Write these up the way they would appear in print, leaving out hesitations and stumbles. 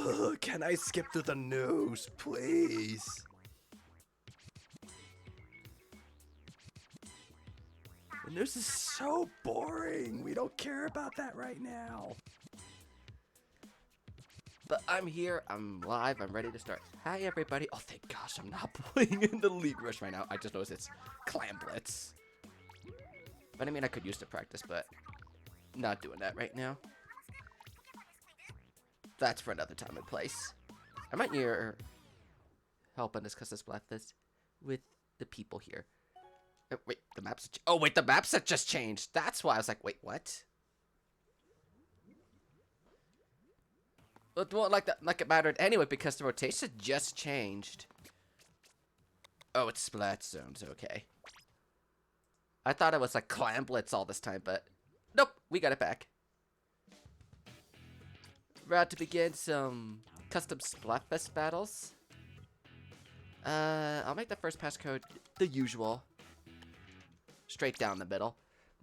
Ugh, can I skip through the news, please? The news is so boring. We don't care about that right now. But I'm here, I'm live, I'm ready to start. Hi everybody. Oh thank gosh, I'm not playing in the League Rush right now. I just noticed it's Clan Blitz. But I mean, I could use to practice, but not doing that right now. That's for another time and place. I might need your help on this custom Splatfest with the people here. Wait, the maps. Oh wait, the maps have just changed. That's why I was like, wait, what? It won't like it mattered anyway because the rotation just changed. Oh, it's Splat Zones. Okay. I thought it was like Clan Blitz all this time, but nope, we got it back. We're about to begin some custom Splatfest battles. I'll make the first passcode the usual. Straight down the middle.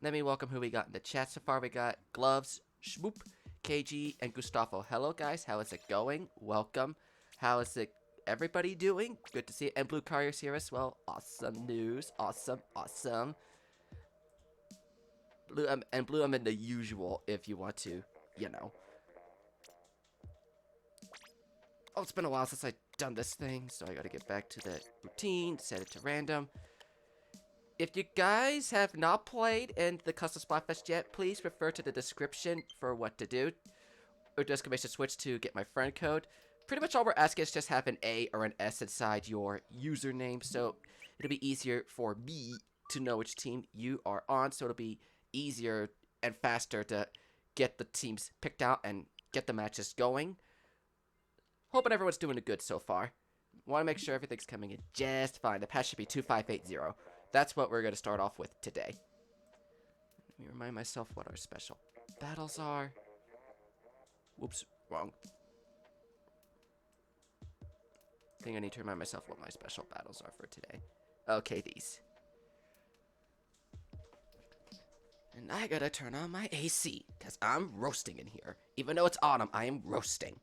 Let me welcome who we got in the chat so far. We got Gloves, Schmoop, KG, and Gustavo. Hello, guys. How is it going? Welcome. How is it everybody doing? Good to see it. And Blucario's here as well. Awesome news. Awesome, awesome. Blue, I'm in the usual if you want to, you know. Oh, it's been a while since I've done this thing, so I gotta get back to the routine, set it to random. If you guys have not played in the custom Splatfest yet, please refer to the description for what to do. Or just make sure to switch to get my friend code. Pretty much all we're asking is just have an A or an S inside your username, so it'll be easier for me to know which team you are on, so it'll be easier and faster to get the teams picked out and get the matches going. Hoping everyone's doing it good so far. Want to make sure everything's coming in just fine. The patch should be 2580. That's what we're going to start off with today. Let me remind myself what our special battles are. Whoops, wrong. I think I need to remind myself what my special battles are for today. Okay, these. And I gotta turn on my AC, because I'm roasting in here. Even though it's autumn, I am roasting.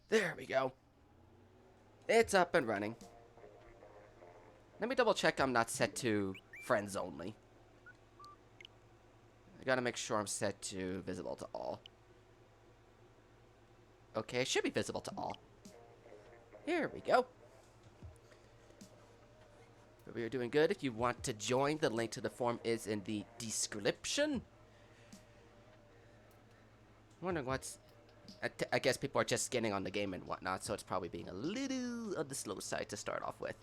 There we go. It's up and running. Let me double check I'm not set to friends only. I gotta make sure I'm set to visible to all. Okay, it should be visible to all. Here we go. We are doing good. If you want to join, the link to the form is in the description. I'm wondering what's... I guess people are just getting on the game and whatnot, so it's probably being a little on the slow side to start off with.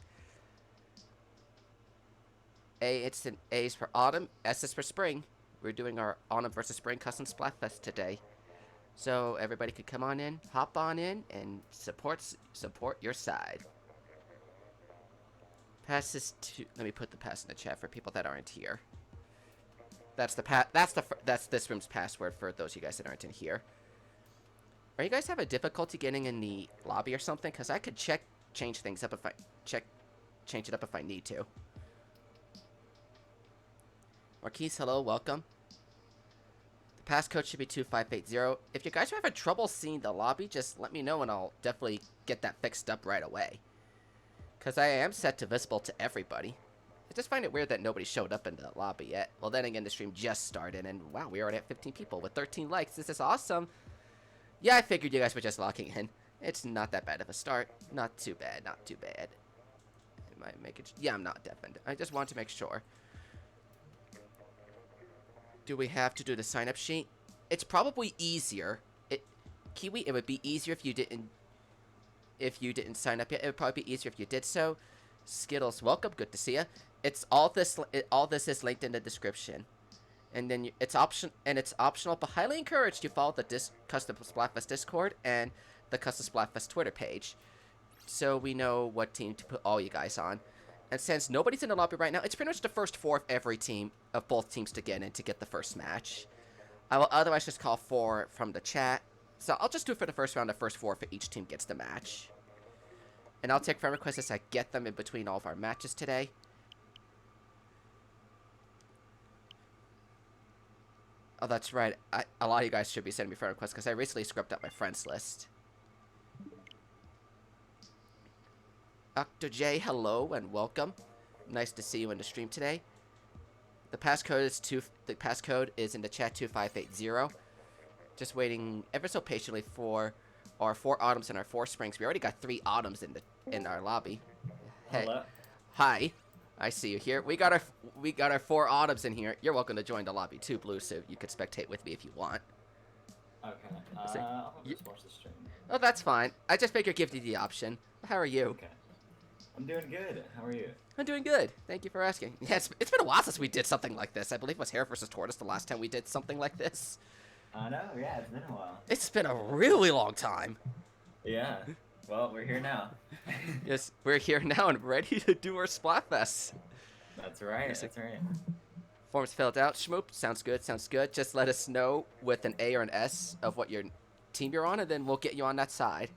It's an A's for autumn, S is for spring. We're doing our autumn versus spring custom Splatfest today. So everybody could come on in, hop on in, and support your side. Pass this to... Let me put the pass in the chat for people that aren't here. That's this room's password for those of you guys that aren't in here. Are you guys having difficulty getting in the lobby or something? Because I could change things up if I change it up if I need to. Marquise, hello, welcome. The passcode should be 2580. If you guys are having trouble seeing the lobby, just let me know and I'll definitely get that fixed up right away. Because I am set to visible to everybody. I just find it weird that nobody showed up in the lobby yet. Well, then again, the stream just started and wow, we're already at 15 people with 13 likes. This is awesome. Yeah, I figured you guys were just locking in. It's not that bad of a start. Not too bad, not too bad. Am I making... Yeah, I'm not deafened. I just want to make sure. Do we have to do the sign-up sheet? It's probably easier. Kiwi, it would be easier if you didn't sign up yet. It would probably be easier if you did so. Skittles, welcome. Good to see you. It's all this is linked in the description. And then it's optional, but highly encouraged you follow the custom Splatfest Discord and the custom Splatfest Twitter page, so we know what team to put all you guys on. And since nobody's in the lobby right now, it's pretty much the first four of every team of both teams to get in to get the first match. I will otherwise just call 4 from the chat, so I'll just do it for the first round. The first 4 for each team gets the match, and I'll take friend requests as I get them in between all of our matches today. Oh, that's right. A lot of you guys should be sending me friend requests because I recently scrubbed up my friends list. Octo hello and welcome. Nice to see you in the stream today. The passcode is in the chat 2580. Just waiting ever so patiently for our 4 autumns and our 4 springs. We already got 3 autumns in our lobby. Hey. Hello. Hi. I see you here. We got our 4 autumns in here. You're welcome to join the lobby too, Blue, so you could spectate with me if you want. Okay. I'll just watch the stream. Oh, that's fine. I just figured give you the option. How are you? Okay. I'm doing good. How are you? I'm doing good. Thank you for asking. Yeah, it's been a while since we did something like this. I believe it was Hare vs. Tortoise the last time we did something like this. I know. Yeah, it's been a while. It's been a really long time. Yeah. Well, we're here now. Yes, we're here now and ready to do our Splatfest. That's right. That's right. Forms filled out. Schmoop. Sounds good. Sounds good. Just let us know with an A or an S of what your team you're on, and then we'll get you on that side.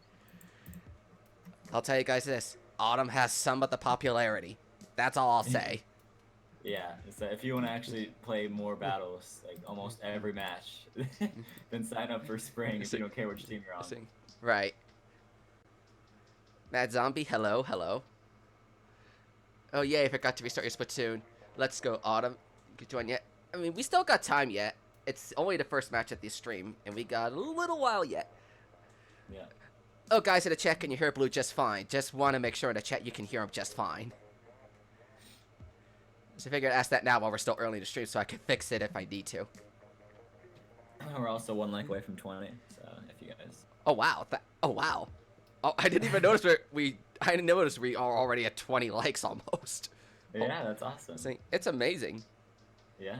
I'll tell you guys this. Autumn has some of the popularity. That's all I'll say. Yeah. So if you want to actually play more battles, like almost every match, then sign up for Spring if you don't care which team you're on. Right. Mad Zombie, hello, hello. Oh, yay, I forgot to restart your Splatoon. Let's go, Autumn. You can join yet. I mean, we still got time yet. It's only the first match at the stream, and we got a little while yet. Yeah. Oh, guys in the chat, can you hear Blue just fine? Just want to make sure in the chat you can hear him just fine. So I figured I'd ask that now while we're still early in the stream so I can fix it if I need to. We're also 1 like away from 20, so if you guys... Oh, wow. Oh, wow. Oh, I didn't even notice I didn't notice we are already at 20 likes almost. Yeah, that's awesome. It's amazing. Yeah.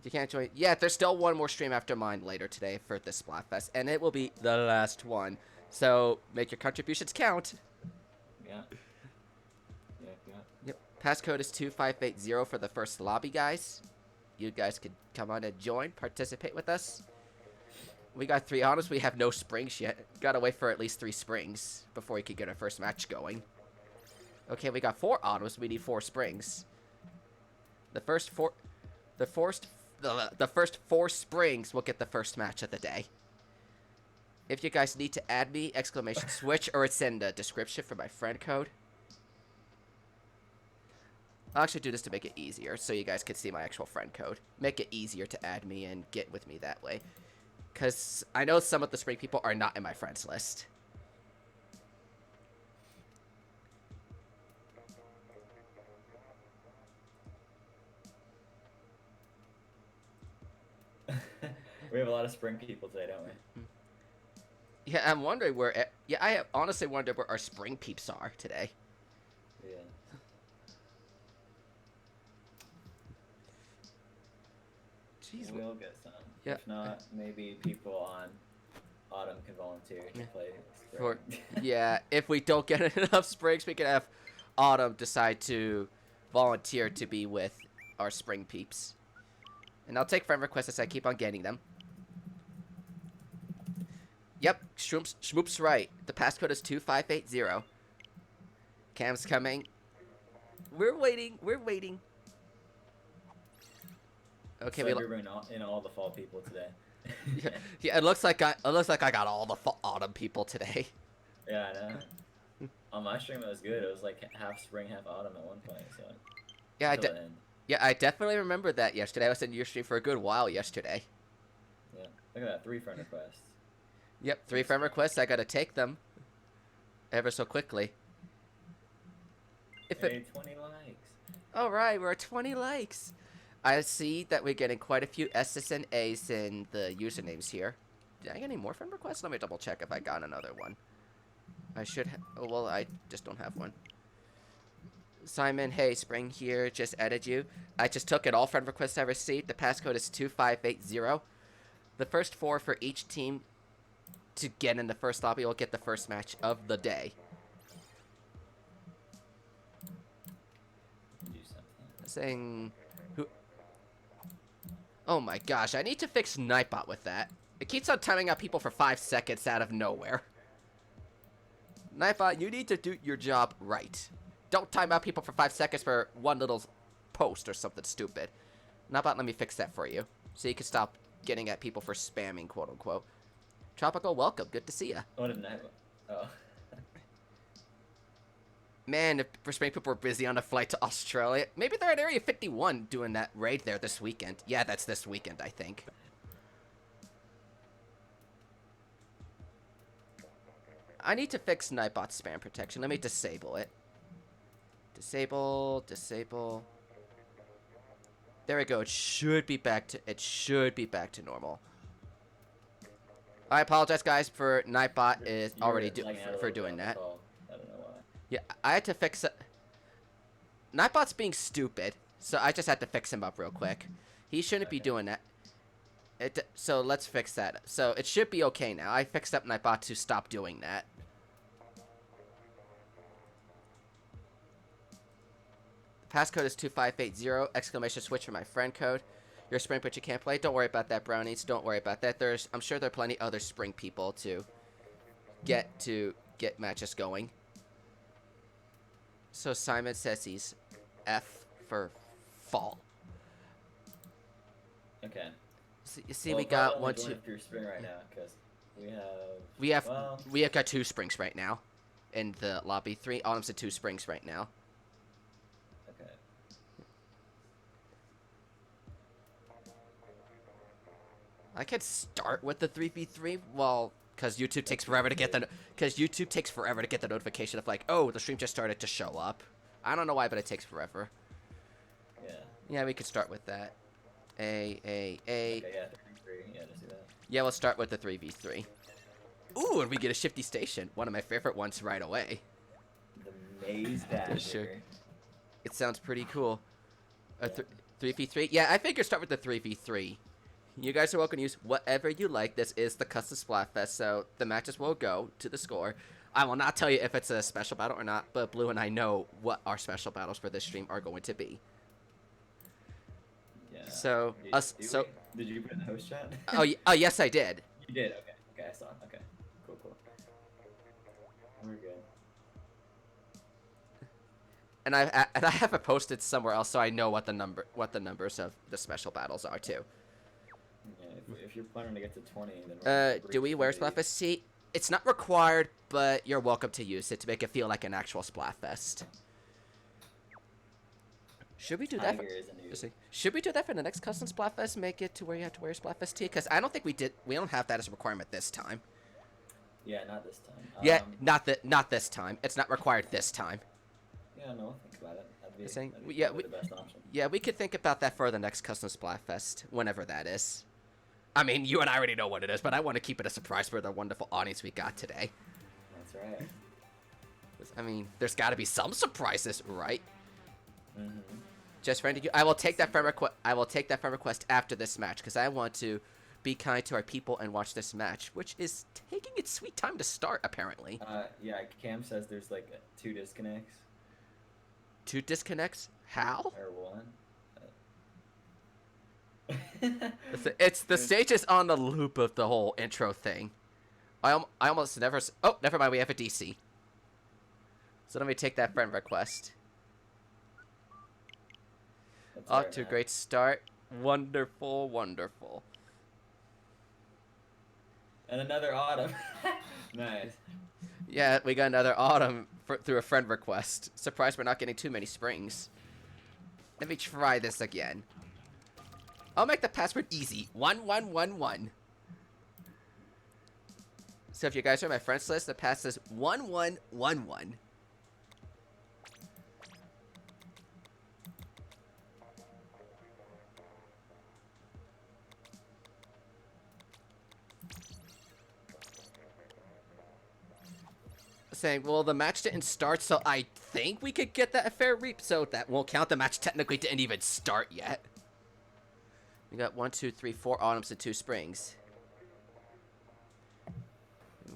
You can't join. Yeah, there's still one more stream after mine later today for the Splatfest, and it will be the last one. So make your contributions count. Yeah. Yep. Passcode is 2580 for the first lobby, guys. You guys could come on and join, participate with us. We got 3 autumns. We have no springs yet. Gotta wait for at least 3 springs before we can get our first match going. Okay, we got 4 autumns. We need 4 springs. The first 4 springs will get the first match of the day. If you guys need to add me, exclamation switch, or it's in the description for my friend code. I'll actually do this to make it easier, so you guys can see my actual friend code. Make it easier to add me and get with me that way. Because I know some of the spring people are not in my friends list. We have a lot of spring people today, don't we? Yeah, I'm wondering where... Yeah, I honestly wonder where our spring peeps are today. Yeah. Jeez, We'll get some. Yeah. If not, maybe people on Autumn can volunteer to play spring. Yeah, if we don't get enough springs, we can have Autumn decide to volunteer to be with our spring peeps. And I'll take friend requests as I keep on getting them. Yep, Schmoop's right. The passcode is 2580. Cam's coming. We're waiting. Okay, so we're bringing in all the fall people today. yeah, it looks like I got all the autumn people today. Yeah, I know. On my stream, it was good. It was like half spring, half autumn at one point. So yeah, I definitely remember that yesterday. I was in your stream for a good while yesterday. Yeah, look at that, 3 friend requests. Yep, 3 friend requests. I gotta take them ever so quickly. Hey, 20 likes. All right, we're at 20 likes. I see that we're getting quite a few S's and A's in the usernames here. Did I get any more friend requests? Let me double check if I got another one. I should have. Oh, well, I just don't have one. Simon, hey, Spring here, just added you. I just took it. All friend requests I received. The passcode is 2580. The first 4 for each team to get in the first lobby will get the first match of the day. Do something. Saying who? Oh my gosh, I need to fix Nightbot with that. It keeps on timing out people for 5 seconds out of nowhere. Nightbot, you need to do your job right. Don't time out people for 5 seconds for one little post or something stupid. Nightbot, let me fix that for you. So you can stop getting at people for spamming, quote unquote. Tropical, welcome. Good to see ya. What a night. Oh. Man, if for spring people were busy on a flight to Australia, maybe they're at Area 51 doing that raid there this weekend. Yeah, that's this weekend, I think. I need to fix Nightbot spam protection. Let me disable it. Disable. There we go. It should be back to normal. I apologize, guys, for Nightbot is already doing that. I don't know why. Yeah, I had to fix it. Nightbot's being stupid, so I just had to fix him up real quick. He shouldn't be doing that. So let's fix that. So it should be okay now. I fixed up Nightbot to stop doing that. Passcode is 2580, exclamation switch for my friend code. You're a spring, but you can't play. Don't worry about that, brownies. Don't worry about that. I'm sure there are plenty other spring people to get matches going. So Simon says he's F for fall. Okay. So, you see, we got one, two. Through spring right now, because we have got 2 springs right now in the lobby. 3 autumns and 2 springs right now. Okay. I could start with the 3v3, well, because YouTube takes forever to get the notification of like, oh, the stream just started to show up. I don't know why, but it takes forever. Yeah. Yeah, we could start with that. Okay, yeah, 3v3. Yeah, just do that. Yeah, we'll start with the 3v3. Ooh, and we get a shifty station. One of my favorite ones right away. The maze dasher. Sure. It sounds pretty cool. 3v3? Yeah, I figure start with the 3v3. You guys are welcome to use whatever you like. This is the custom Splatfest, so the matches will go to the score. I will not tell you if it's a special battle or not, but Blue and I know what our special battles for this stream are going to be. Yeah. So, Did you put in the host chat? oh, yes, I did. You did. Okay. Okay, I saw. Okay. Cool. We're good. And I have it posted somewhere else, so I know what the numbers of the special battles are too. Yeah, if you're planning to get to 20, then do we wear Splatfest? See, it's not required, but you're welcome to use it to make it feel like an actual Splatfest. Should we do that? Should we do that for the next custom Splatfest? Make it to where you have to wear a Splatfest tee? Because I don't think we did. We don't have that as a requirement this time. Yeah, not this time. Yeah, not this time. It's not required this time. Yeah, no, think about it. That'd be the best option. Yeah, we could think about that for the next custom Splatfest, whenever that is. I mean, you and I already know what it is, but I want to keep it a surprise for the wonderful audience we got today. That's right. I mean, there's got to be some surprises, right? Mm-hmm. Just friended you. I will take that friend request. I will take that friend request after this match because I want to be kind to our people and watch this match, which is taking its sweet time to start. Apparently. Yeah. Cam says there's like 2 disconnects. 2 disconnects? How? Or 1. It's the stage is on the loop of the whole intro thing. I almost never. Oh, never mind. We have a DC. So let me take that friend request. Off to a great start. Wonderful, wonderful. And another autumn. Nice. Yeah, we got another autumn through a friend request. Surprised we're not getting too many springs. Let me try this again. I'll make the password easy. 1111. So if you guys are on my friends list, the pass is 1111. Saying, well, the match didn't start, so I think we could get that a fair reap, so that won't count. The match technically didn't even start yet. We got 1, 2, 3, 4 autumns and 2 springs.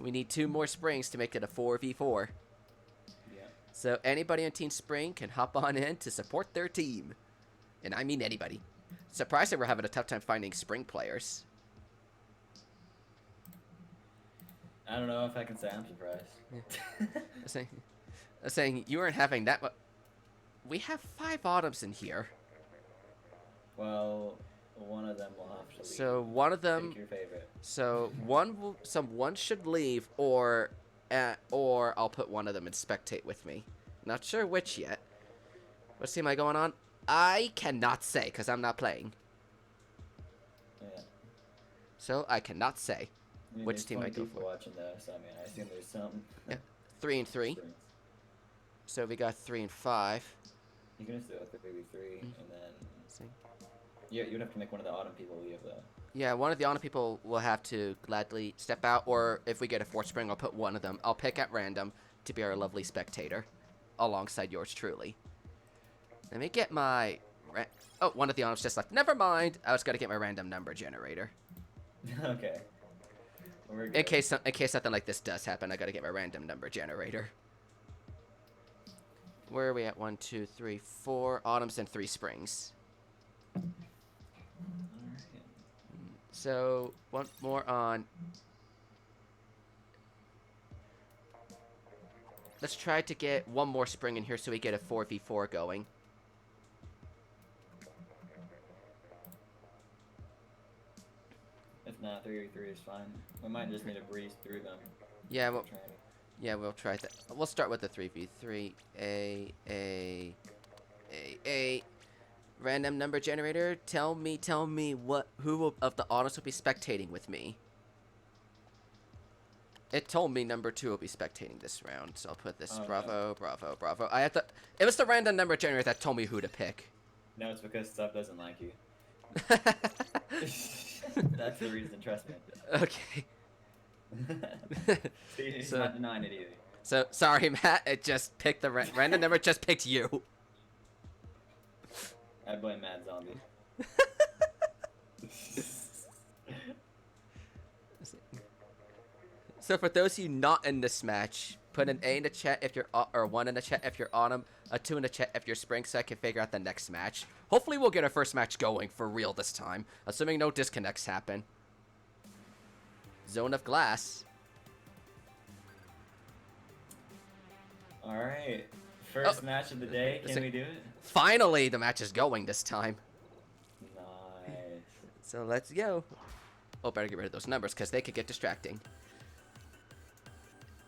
We need 2 more springs to make it a 4v4. Yeah. So anybody on Team Spring can hop on in to support their team. And I mean anybody. Surprised that we're having a tough time finding spring players. I don't know if I can say I'm surprised. Yeah. I'm saying you weren't having that much. We have 5 autumns in here. Well, one of them will So one of them. Pick your favorite. So one should leave, or I'll put one of them and spectate with me. Not sure which yet. What team am I going on? I cannot say because I'm not playing. Yeah. So I cannot say which team I go for. Watching this, so I mean, I assume there's some. Yeah, 3 and 3. So we got 3 and 5. You can just do a 3v3, and then you'd have to make one of the autumn people leave though. Yeah, one of the autumn people will have to gladly step out, or if we get a 4th spring, I'll put one of them. I'll pick at random to be our lovely spectator, alongside yours truly. Let me get my... Oh, one of the autumns just left. Never mind. I was going to get my random number generator. Okay. In case something like this does happen, I got to get my random number generator. Where are we at? 1, 2, 3, 4 autumns and 3 springs. So, one more on... Let's try to get one more spring in here so we get a 4v4 going. If not, 3v3 is fine. We might just need to breeze through them. Yeah, we'll try that. We'll start with the 3v3. A. Random number generator. Tell me who of the autos will be spectating with me. It told me number 2 will be spectating this round, so I'll put this. Oh, bravo. I have to. It was the random number generator that told me who to pick. No, it's because Sub doesn't like you. That's the reason, trust me. Okay. See, he's So- not denying it either. So, sorry, Matt. It just picked the random number. Just picked you. I blame Mad Zombie. So, for those of you not in this match, put an A in the chat if you're or 1 in the chat if you're autumn, a 2 in the chat if you're spring, so I can figure out the next match. Hopefully, we'll get our first match going for real this time, assuming no disconnects happen. Zone of Glass. Alright. First match of the day. Can we do it? Finally, the match is going this time. Nice. So let's go. Oh, better get rid of those numbers because they could get distracting.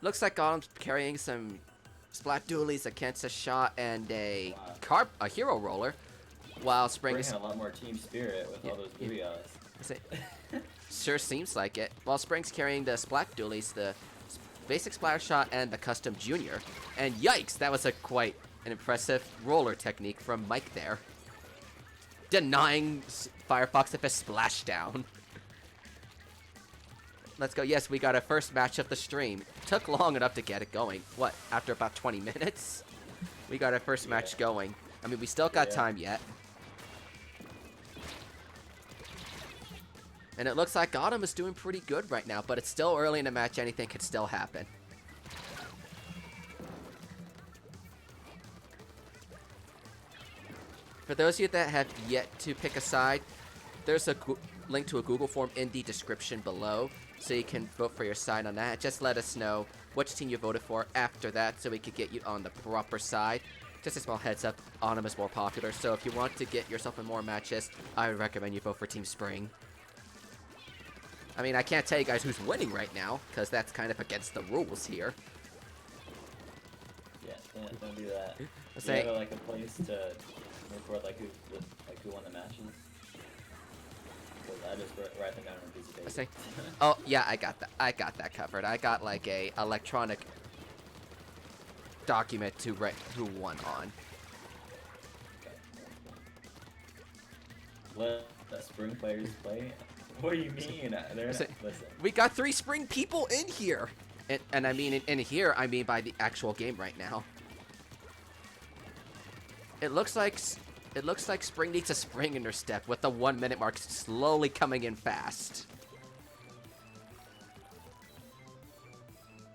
Looks like Autumn's carrying some splat dualies, a Kansas shot, and a hero roller, while Spring is bringing a lot more team spirit with all those booyahs. Sure seems like it. While Spring's carrying the splat dualies, the basic splatter shot, and the custom junior. And yikes, that was quite an impressive roller technique from Mike there. Denying Firefox of a splashdown. Let's go. Yes, we got our first match of the stream. Took long enough to get it going. What, after about 20 minutes? We got our first match going. I mean, we still got time yet. And it looks like Autumn is doing pretty good right now, but it's still early in the match. Anything could still happen. For those of you that have yet to pick a side, there's a link to a Google form in the description below, so you can vote for your side on that. Just let us know which team you voted for after that, so we could get you on the proper side. Just a small heads up, Autumn is more popular, so if you want to get yourself in more matches, I would recommend you vote for Team Spring. I mean, I can't tell you guys who's winning right now, because that's kind of against the rules here. Yeah, don't do that. Do you have like a place to record like who won the matches? Because I just write them down on a piece of paper. Oh yeah, I got that. I got that covered. I got like a electronic document to write who won on. Let the spring players play. What do you mean? Listen. We got 3 spring people in here, and I mean in here I mean by the actual game right now. It looks like Spring needs a spring in their step with the 1 minute mark slowly coming in fast.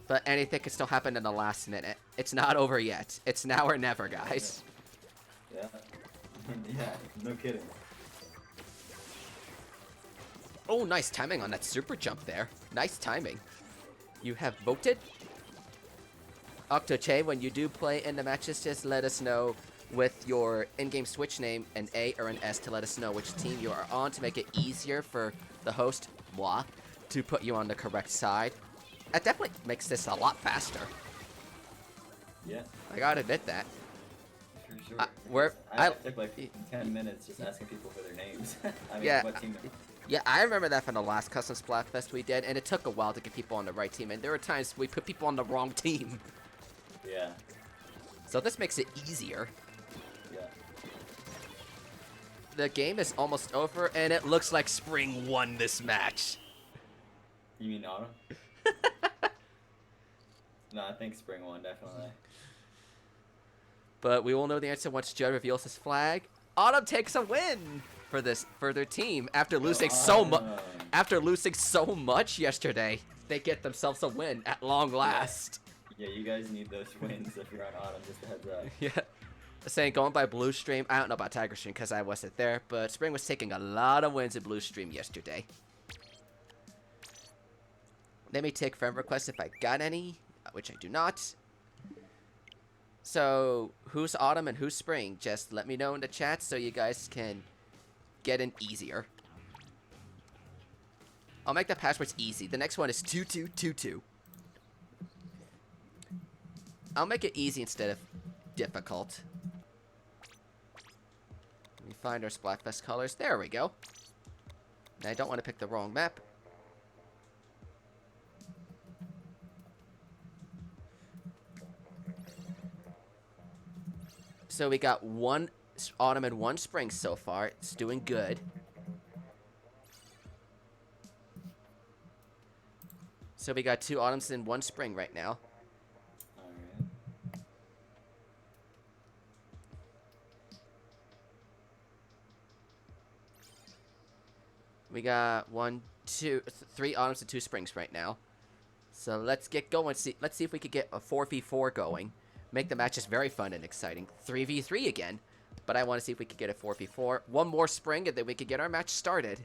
But anything can still happen in the last minute. It's not over yet. It's now or never, guys. Yeah. Yeah, no kidding. Oh, nice timing on that super jump there. Nice timing. You have voted? Octoche, when you do play in the matches, just let us know with your in-game Switch name, an A or an S, to let us know which team you are on to make it easier for the host, moi, to put you on the correct side. That definitely makes this a lot faster. Yeah. I gotta admit that. For sure. I took like 10 minutes just asking people for their names. I mean, yeah, what team? yeah, I remember that from the last custom Splatfest we did, and it took a while to get people on the right team, and there were times we put people on the wrong team. Yeah. So this makes it easier. Yeah. The game is almost over, and it looks like Spring won this match. You mean Autumn? No, I think Spring won, definitely. But we will know the answer once Judd reveals his flag. Autumn takes a win for their team after losing so much yesterday. They get themselves a win at long last. Yeah, you guys need those wins if you're on Autumn, just a heads up. Yeah. Saying going by Bluestream, I don't know about tigerr because I wasn't there, but Spring was taking a lot of wins in Bluestream yesterday. Let me take friend requests if I got any, which I do not. So, who's Autumn and who's Spring? Just let me know in the chat so you guys can get in easier. I'll make the passwords easy. The next one is 2222. I'll make it easy instead of difficult. Let me find our Splatfest colors. There we go. And I don't want to pick the wrong map. So we got one Autumn and one Spring so far. It's doing good. So we got 2 Autumns and 1 Spring right now. Alright. We got 3 Autumns and 2 Springs right now. So let's get going. Let's see if we could get a 4v4 going. Make the matches very fun and exciting. 3v3 again. But I want to see if we could get a 4v4. One more Spring and then we could get our match started.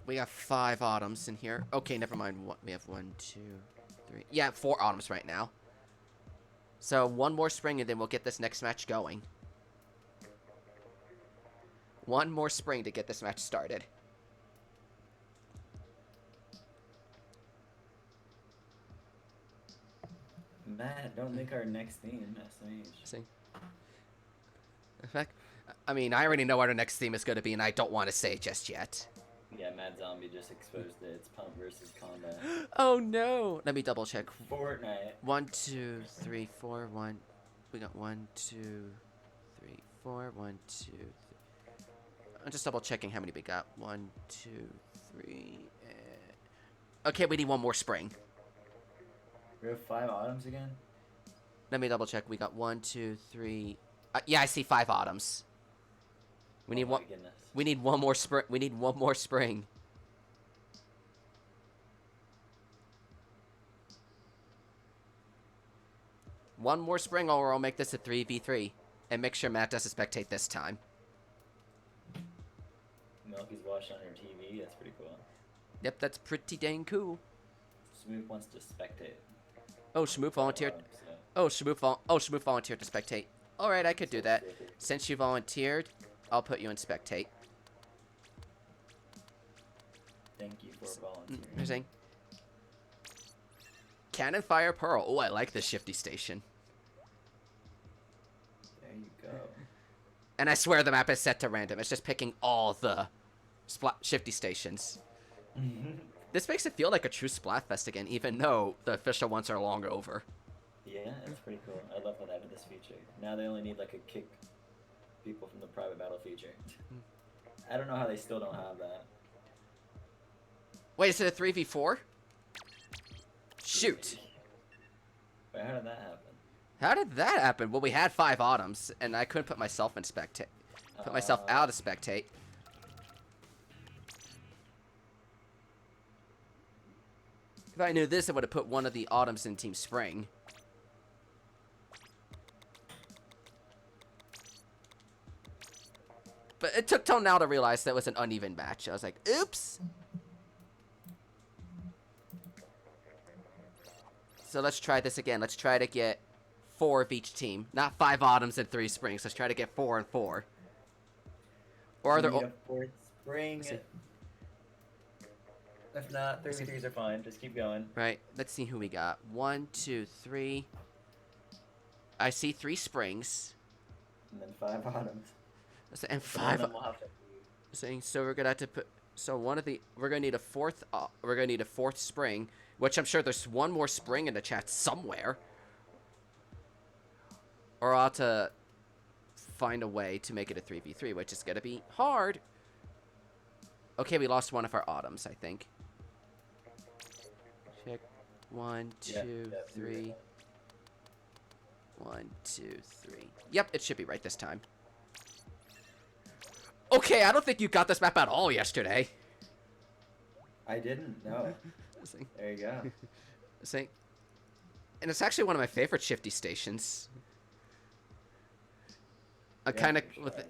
We got 5 Autumns in here. Okay, never mind. We have 1, 2, 3. Yeah, 4 Autumns right now. So one more Spring and then we'll get this next match going. One more Spring to get this match started. Matt, don't make our next theme SMH. See? In fact, I mean, I already know what our next theme is going to be, and I don't want to say it just yet. Yeah, Mad Zombie just exposed it. It's Pump versus Combat. Oh no! Let me double check. Fortnite. 1, 2, 3, 4, 1. We got 1, 2, 3, 4. 1, 2, 3. I'm just double checking how many we got. 1, 2, 3. Okay, we need one more Spring. We have 5 Autumns again? Let me double check. We got 1, 2, 3. Yeah, I see 5 Autumns. We need one. Goodness. We need one more Spring. We need one more Spring. One more Spring, or I'll make this a 3v3, and make sure Matt doesn't spectate this time. Milky's watching on her TV. That's pretty cool. Yep, that's pretty dang cool. Smooth wants to spectate. Oh, Shmoop volunteered. Oh, Shmoop volunteered to spectate. All right, I could do that. Since you volunteered, I'll put you in spectate. Thank you for volunteering. You're saying? Cannon Fire Pearl. Oh, I like this shifty station. There you go. And I swear the map is set to random. It's just picking all the shifty stations. This makes it feel like a true Splatfest again, even though the official ones are long over. Yeah, it's pretty cool. I love how they added this feature. Now they only need like a kick people from the private battle feature. I don't know how they still don't have that. Wait, is it a 3v4? Shoot. Wait, how did that happen? How did that happen? Well, we had 5 Autumns, and I couldn't put myself in spectate. Put myself out of spectate. If I knew this, I would have put one of the Autumns in Team Spring. But it took till now to realize that was an uneven match. I was like, oops. So let's try this again. Let's try to get 4 of each team, not 5 autumns and 3 springs. Let's try to get 4 and 4. Or are there? Need a fourth spring. Let's see. If not, 3v3s are fine. Just keep going. Right. Let's see who we got. 1, 2, 3. I see 3 springs. And then 5 autumns. And Some of 5. them will have to Saying so we're gonna have to put. So one of the we're gonna need a fourth. We're gonna need a 4th spring, which I'm sure there's one more spring in the chat somewhere. Or I'll have to find a way to make it a 3v3, which is gonna be hard. Okay, we lost one of our autumns, I think. Check. 1, 2, 3. 1, 2, 3. Yep, it should be right this time. Okay, I don't think you got this map at all yesterday. I didn't, no. There you go. And it's actually one of my favorite shifty stations. I kind of with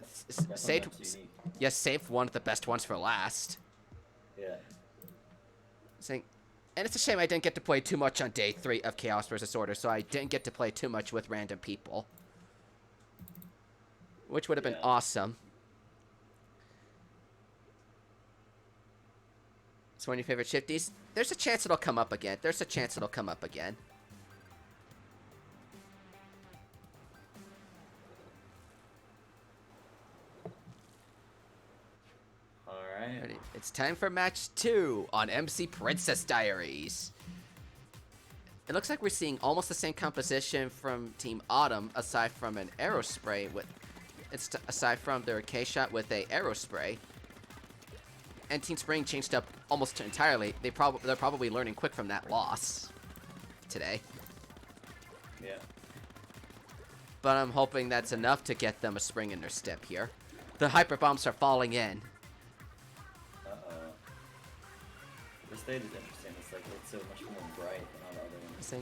saved. Yes, saved one of the best ones for last. Yeah. And it's a shame I didn't get to play too much on day 3 of Chaos vs. Order, so I didn't get to play too much with random people. Which would have been awesome. It's one of your favorite shifties. There's a chance it'll come up again. There's a chance it'll come up again. Alright. It's time for match 2 on MC Princess Diaries. It looks like we're seeing almost the same composition from Team Autumn, aside from an arrow spray with... aside from their K-shot with a arrow spray. And Team Spring changed up almost entirely. They're probably learning quick from that loss today. Yeah. But I'm hoping that's enough to get them a spring in their step here. The hyper bombs are falling in. Uh-oh. This stage is interesting. It's like it's so much more bright than all the other ones.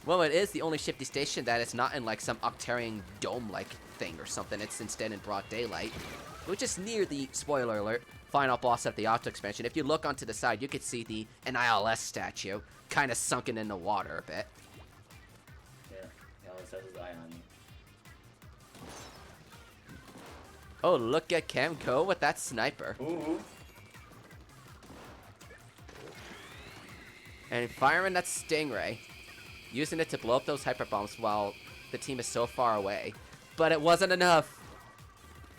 Well, it is the only shifty station that it's not in like some Octarian dome-like thing or something. It's instead in broad daylight, which is near the, spoiler alert, final boss of the auto expansion. If you look onto the side, you can see the NILS statue kind of sunken in the water a bit. Yeah, he always has his eye on you. Oh, look at Cam go with that sniper. Ooh. And firing that Stingray. Using it to blow up those hyper bombs while the team is so far away. But it wasn't enough.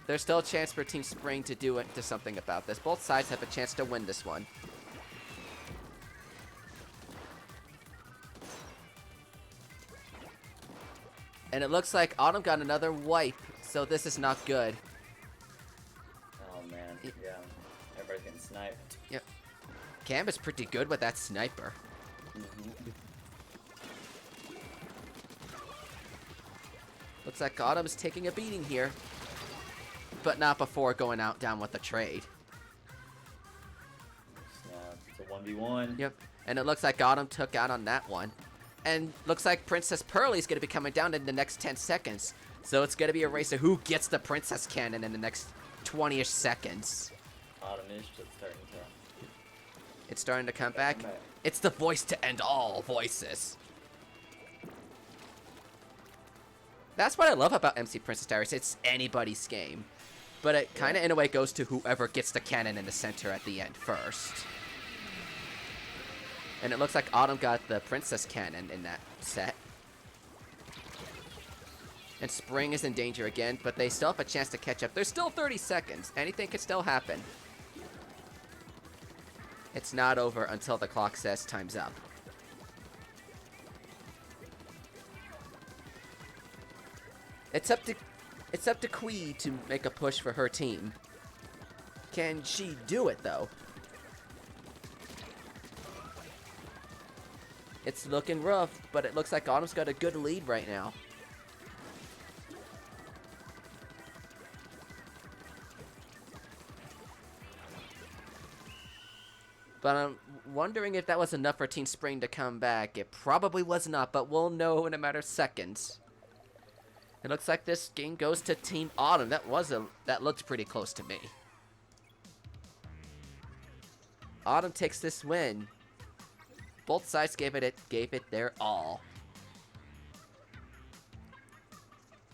There's still a chance for Team Spring to do something about this. Both sides have a chance to win this one. And it looks like Autumn got another wipe, so this is not good. Oh man, yeah. Everybody's getting sniped. Yep. Cam is pretty good with that sniper. Looks like Autumn's taking a beating here. But not before going out down with the trade. Snap. It's a 1v1. Yep. And it looks like Autumn took out on that one. And looks like Princess Pearly's going to be coming down in the next 10 seconds. So it's going to be a race of who gets the Princess Cannon in the next 20-ish seconds. Autumn-ish just starting to... It's starting to come back. It's the voice to end all voices. That's what I love about MC Princess Diaries. It's anybody's game. But it kind of, in a way, goes to whoever gets the cannon in the center at the end first. And it looks like Autumn got the Princess Cannon in that set. And Spring is in danger again, but they still have a chance to catch up. There's still 30 seconds. Anything could still happen. It's not over until the clock says time's up. It's up to Quee to make a push for her team. Can she do it though? It's looking rough, but it looks like Autumn's got a good lead right now. But I'm wondering if that was enough for Team Spring to come back. It probably was not, but we'll know in a matter of seconds. It looks like this game goes to Team Autumn. That looked pretty close to me. Autumn takes this win. Both sides gave it their all.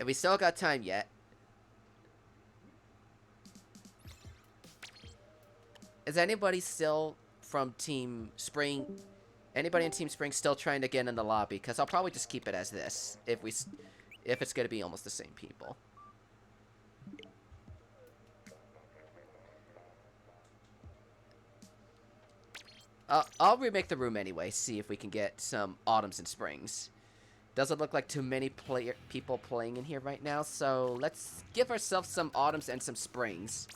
And we still got time yet. Is anybody still from Team Spring? Anybody in Team Spring still trying to get in the lobby? Because I'll probably just keep it as this if it's going to be almost the same people. I'll remake the room anyway, see if we can get some autumns and springs. Doesn't look like too many people playing in here right now, so let's give ourselves some autumns and some springs.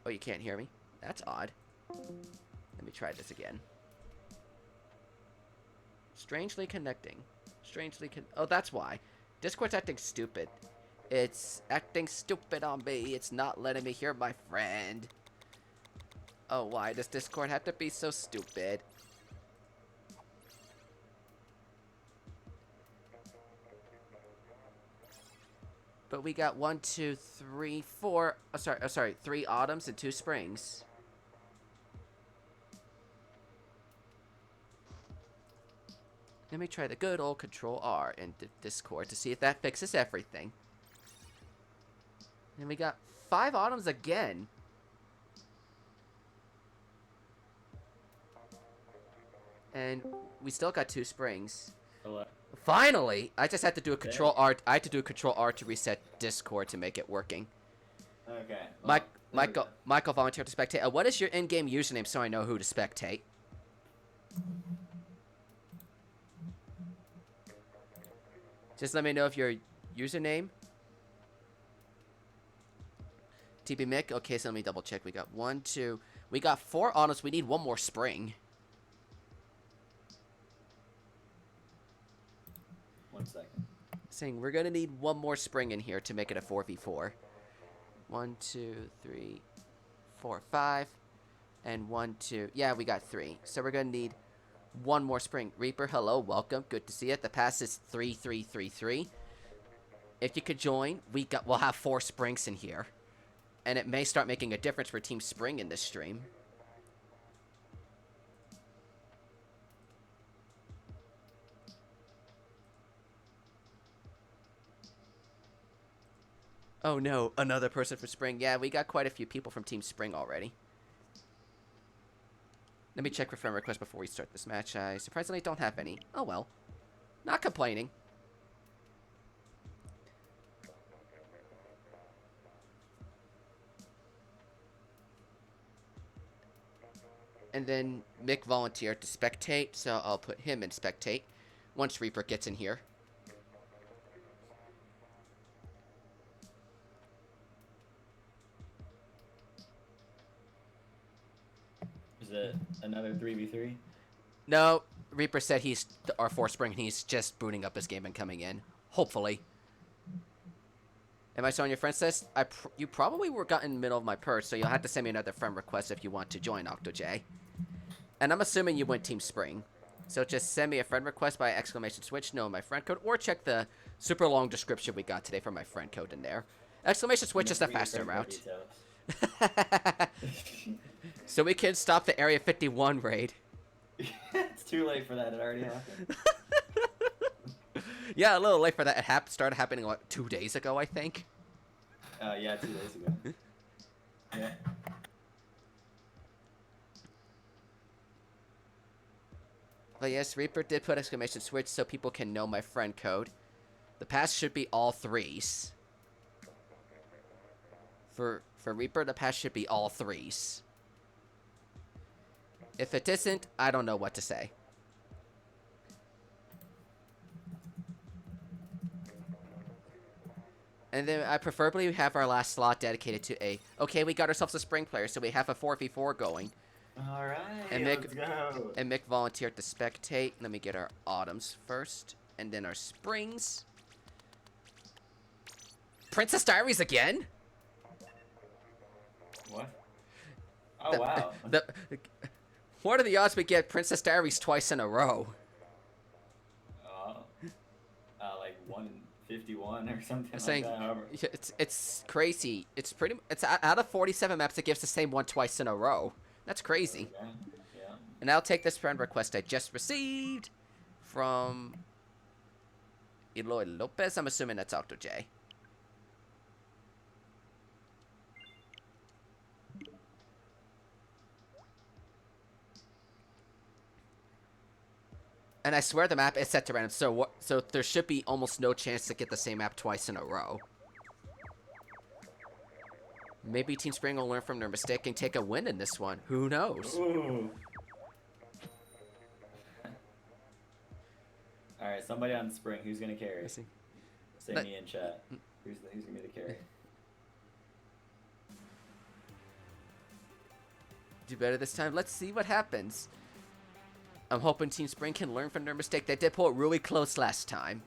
Oh, you can't hear me? That's odd. Let me try this again. Strangely connecting. Oh, that's why. Discord's acting stupid. It's acting stupid on me. It's not letting me hear my friend. Oh, why does Discord have to be so stupid? But we got 1, 2, 3, 4. Oh, sorry, 3 autumns and 2 springs. Let me try the good old Control R in Discord to see if that fixes everything. And we got 5 autumns again. And we still got 2 springs. Hello. Finally! I just had to do a Control R. I had to do a Control R to reset Discord to make it working. Okay. Well, Michael volunteered to spectate. What is your in-game username so I know who to spectate? Just let me know if your username. TB Mick. Okay, so let me double check. We got 1, 2. We got 4 autumns. We need 1 more spring. 1 second. Saying we're gonna need 1 more spring in here to make it a 4v4. 1, 2, 3, 4, 5, and 1, 2. Yeah, we got 3. So we're gonna need 1 more spring. Reaper, hello, welcome. Good to see it. The pass is 3333. If you could join, we'll have 4 springs in here, and it may start making a difference for Team Spring in this stream. Oh no, another person from Spring. Yeah, we got quite a few people from Team Spring already. Let me check for friend requests before we start this match. I surprisingly don't have any. Oh well. Not complaining. And then Mick volunteered to spectate, so I'll put him in spectate once Reaper gets in here. Is it another 3v3? No, Reaper said he's our 4th spring and he's just booting up his game and coming in. Hopefully. Am I showing your friends list? You probably were got in the middle of my purse, so you'll have to send me another friend request if you want to join OctoJ. And I'm assuming you went Team Spring. So just send me a friend request by exclamation switch, know my friend code, or check the super long description we got today for my friend code in there. Exclamation switch is the faster route. So we can stop the Area 51 raid. It's too late for that. It already happened. Yeah, a little late for that. It started happening, what, 2 days ago, I think? Yeah, 2 days ago. Yeah. But yes, Reaper did put exclamation switch so people can know my friend code. The pass should be all 3s. For Reaper, the pass should be all 3s. If it isn't, I don't know what to say. And then I preferably have our last slot dedicated to a... Okay, we got ourselves a spring player, so we have a 4v4 going. Alright, And let's go. And Mick volunteered to spectate. Let me get our autumns first, and then our springs. Princess Diaries again? What? Oh, wow. What are the odds we get Princess Diaries twice in a row? Like 151 or something I'm saying, like that. However. it's crazy. It's out of 47 maps, it gives the same one twice in a row. That's crazy. Okay. Yeah. And I'll take this friend request I just received from Eloy Lopez. I'm assuming that's Octo J. And I swear the map is set to random, so there should be almost no chance to get the same map twice in a row. Maybe Team Spring will learn from their mistake and take a win in this one. Who knows? Ooh. All right, somebody on Spring. Who's gonna carry? Say me in chat. Who's gonna be the carry? Do better this time. Let's see what happens. I'm hoping Team Spring can learn from their mistake. They did pull it really close last time.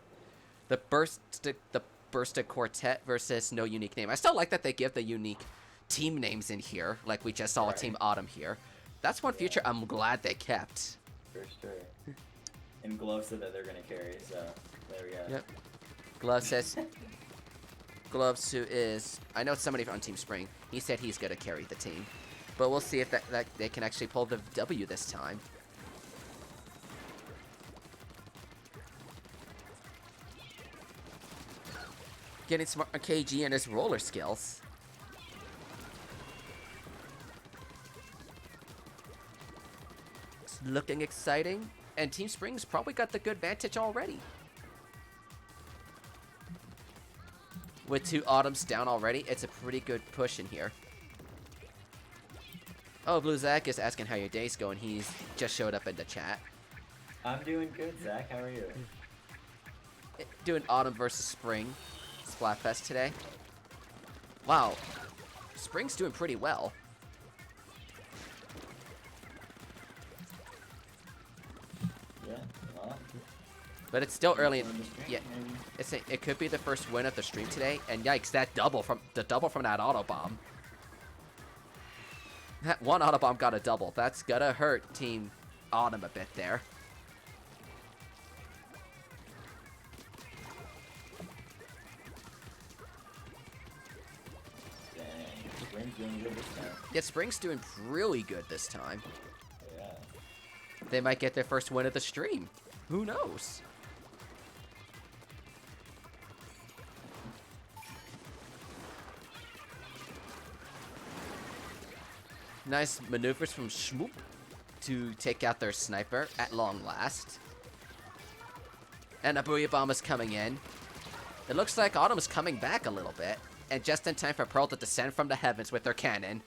The Bursted Quartet versus no unique name. I still like that they give the unique team names in here, like we just saw Team Autumn here. That's one feature I'm glad they kept. For sure. And Glove said that they're gonna carry, so there we go. Yep. Glove says. Gloves, who is, I know it's somebody on Team Spring. He said he's gonna carry the team, but we'll see if that they can actually pull the W this time. Getting smart on KG and his roller skills. It's looking exciting, and Team Spring's probably got the good vantage already. With 2 Autumns down already, it's a pretty good push in here. Oh, Blue Zach is asking how your day's going. He's just showed up in the chat. I'm doing good, Zach. How are you? Doing Autumn versus Spring. Splatfest today. Wow. Spring's doing pretty well. Yeah, well. But it's still early. Yeah, Maybe. it could be the first win of the stream today. And yikes, that double from that auto bomb. That one auto bomb got a double. That's gonna hurt Team Autumn a bit there. Spring's doing good this time. Yeah, Spring's doing really good this time. Yeah. They might get their first win of the stream. Who knows? Nice maneuvers from Schmoop to take out their sniper at long last. And a Booyah Bomb is coming in. It looks like Autumn is coming back a little bit. And just in time for Pearl to descend from the heavens with their cannon.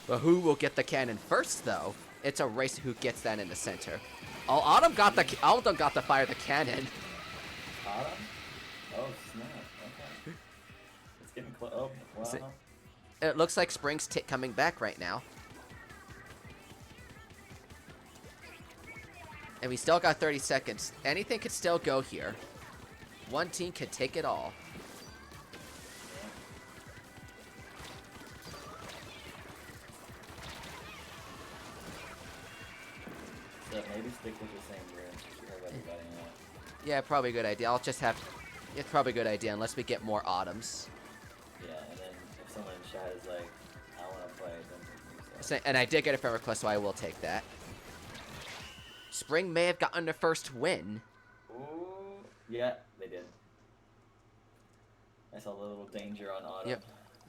But who will get the cannon first, though? It's a race who gets that in the center. Oh, Autumn got the fire the cannon. Autumn? Oh, snap. Okay. It's getting close. Oh, wow. It looks like Spring's coming back right now. And we still got 30 seconds. Anything could still go here. One team could take it all. So maybe stick with the same room to hear everybody out. Yeah, probably a good idea. It's probably a good idea unless we get more Autumns. Yeah, and then if someone in chat is like, I want to play, then And I did get a friend request, so I will take that. Spring may have gotten their first win. Ooh, yeah, they did. I saw a little danger on Autumn.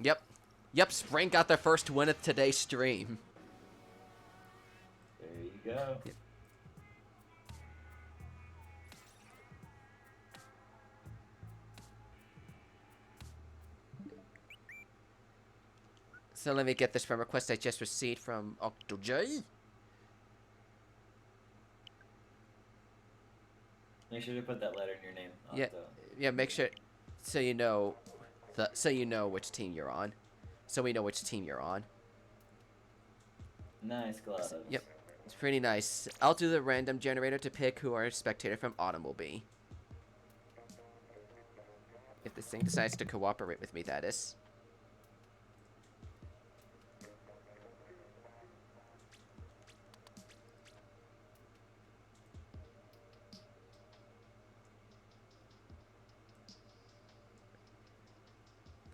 Yep, Spring got their first win of today's stream. There you go. Yep. So let me get this friend request I just received from OctoJ. Make sure to put that letter in your name. Yeah, make sure so you know which team you're on. So we know which team you're on. Nice gloves. Yep. It's pretty nice. I'll do the random generator to pick who our spectator from Autumn will be. If this thing decides to cooperate with me, that is.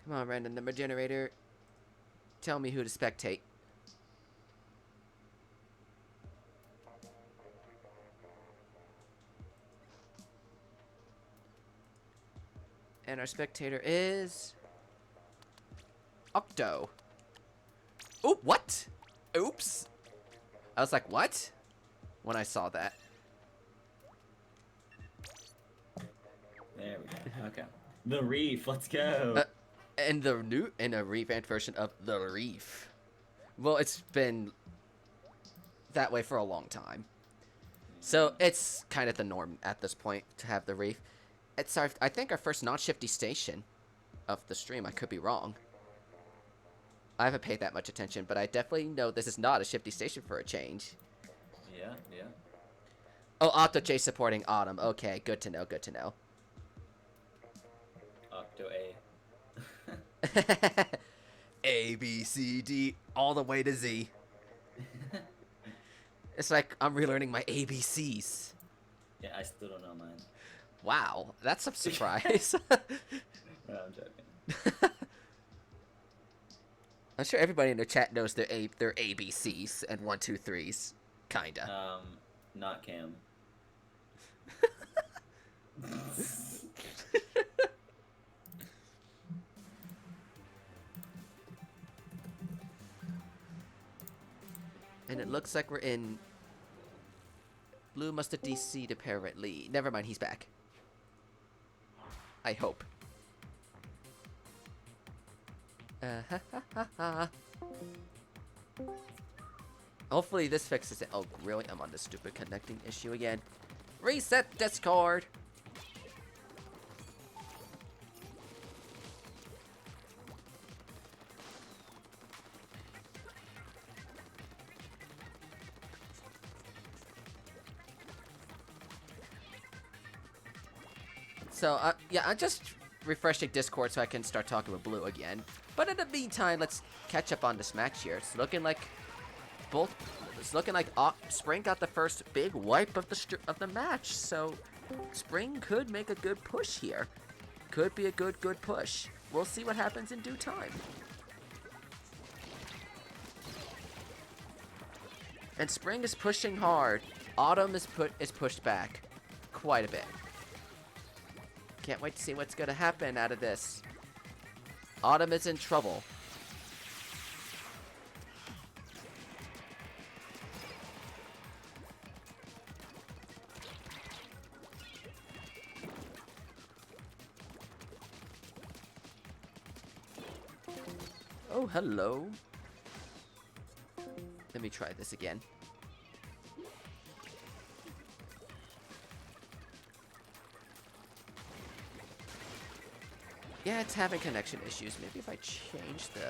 Come on, random number generator. tell me who to spectate. And our spectator is... Octo. Oh, what? Oops. I was like, what? When I saw that. There we go. Okay. The Reef, let's go. And a revamped version of the Reef. Well, it's been that way for a long time. So it's kind of the norm at this point to have the Reef. It's I think our first non-shifty station of the stream. I could be wrong. I haven't paid that much attention, but I definitely know this is not a shifty station for a change. Yeah, yeah. Oh, Octo J supporting Autumn. Okay, good to know, good to know. Octo A. A, B, C, D, all the way to Z. It's like I'm relearning my ABCs. Yeah, I still don't know mine. Wow, that's a surprise. No, I'm joking. I'm sure everybody in the chat knows their ABCs and 1, 2, 3s. Kinda. Not Cam. And it looks like we're in... Blue must have DC'd apparently. Never mind, he's back. I hope. Hopefully this fixes it. Oh, really? I'm on this stupid connecting issue again. Reset Discord! So, yeah, I'm just refreshing Discord so I can start talking with Blue again. But in the meantime, let's catch up on this match here. It's looking like Spring got the first big wipe of the match. So, Spring could make a good push here. Could be a good push. We'll see what happens in due time. And Spring is pushing hard. Autumn is pushed back quite a bit. Can't wait to see what's gonna happen out of this. Autumn is in trouble. Oh, hello. Let me try this again. Yeah, it's having connection issues. Maybe if I change the...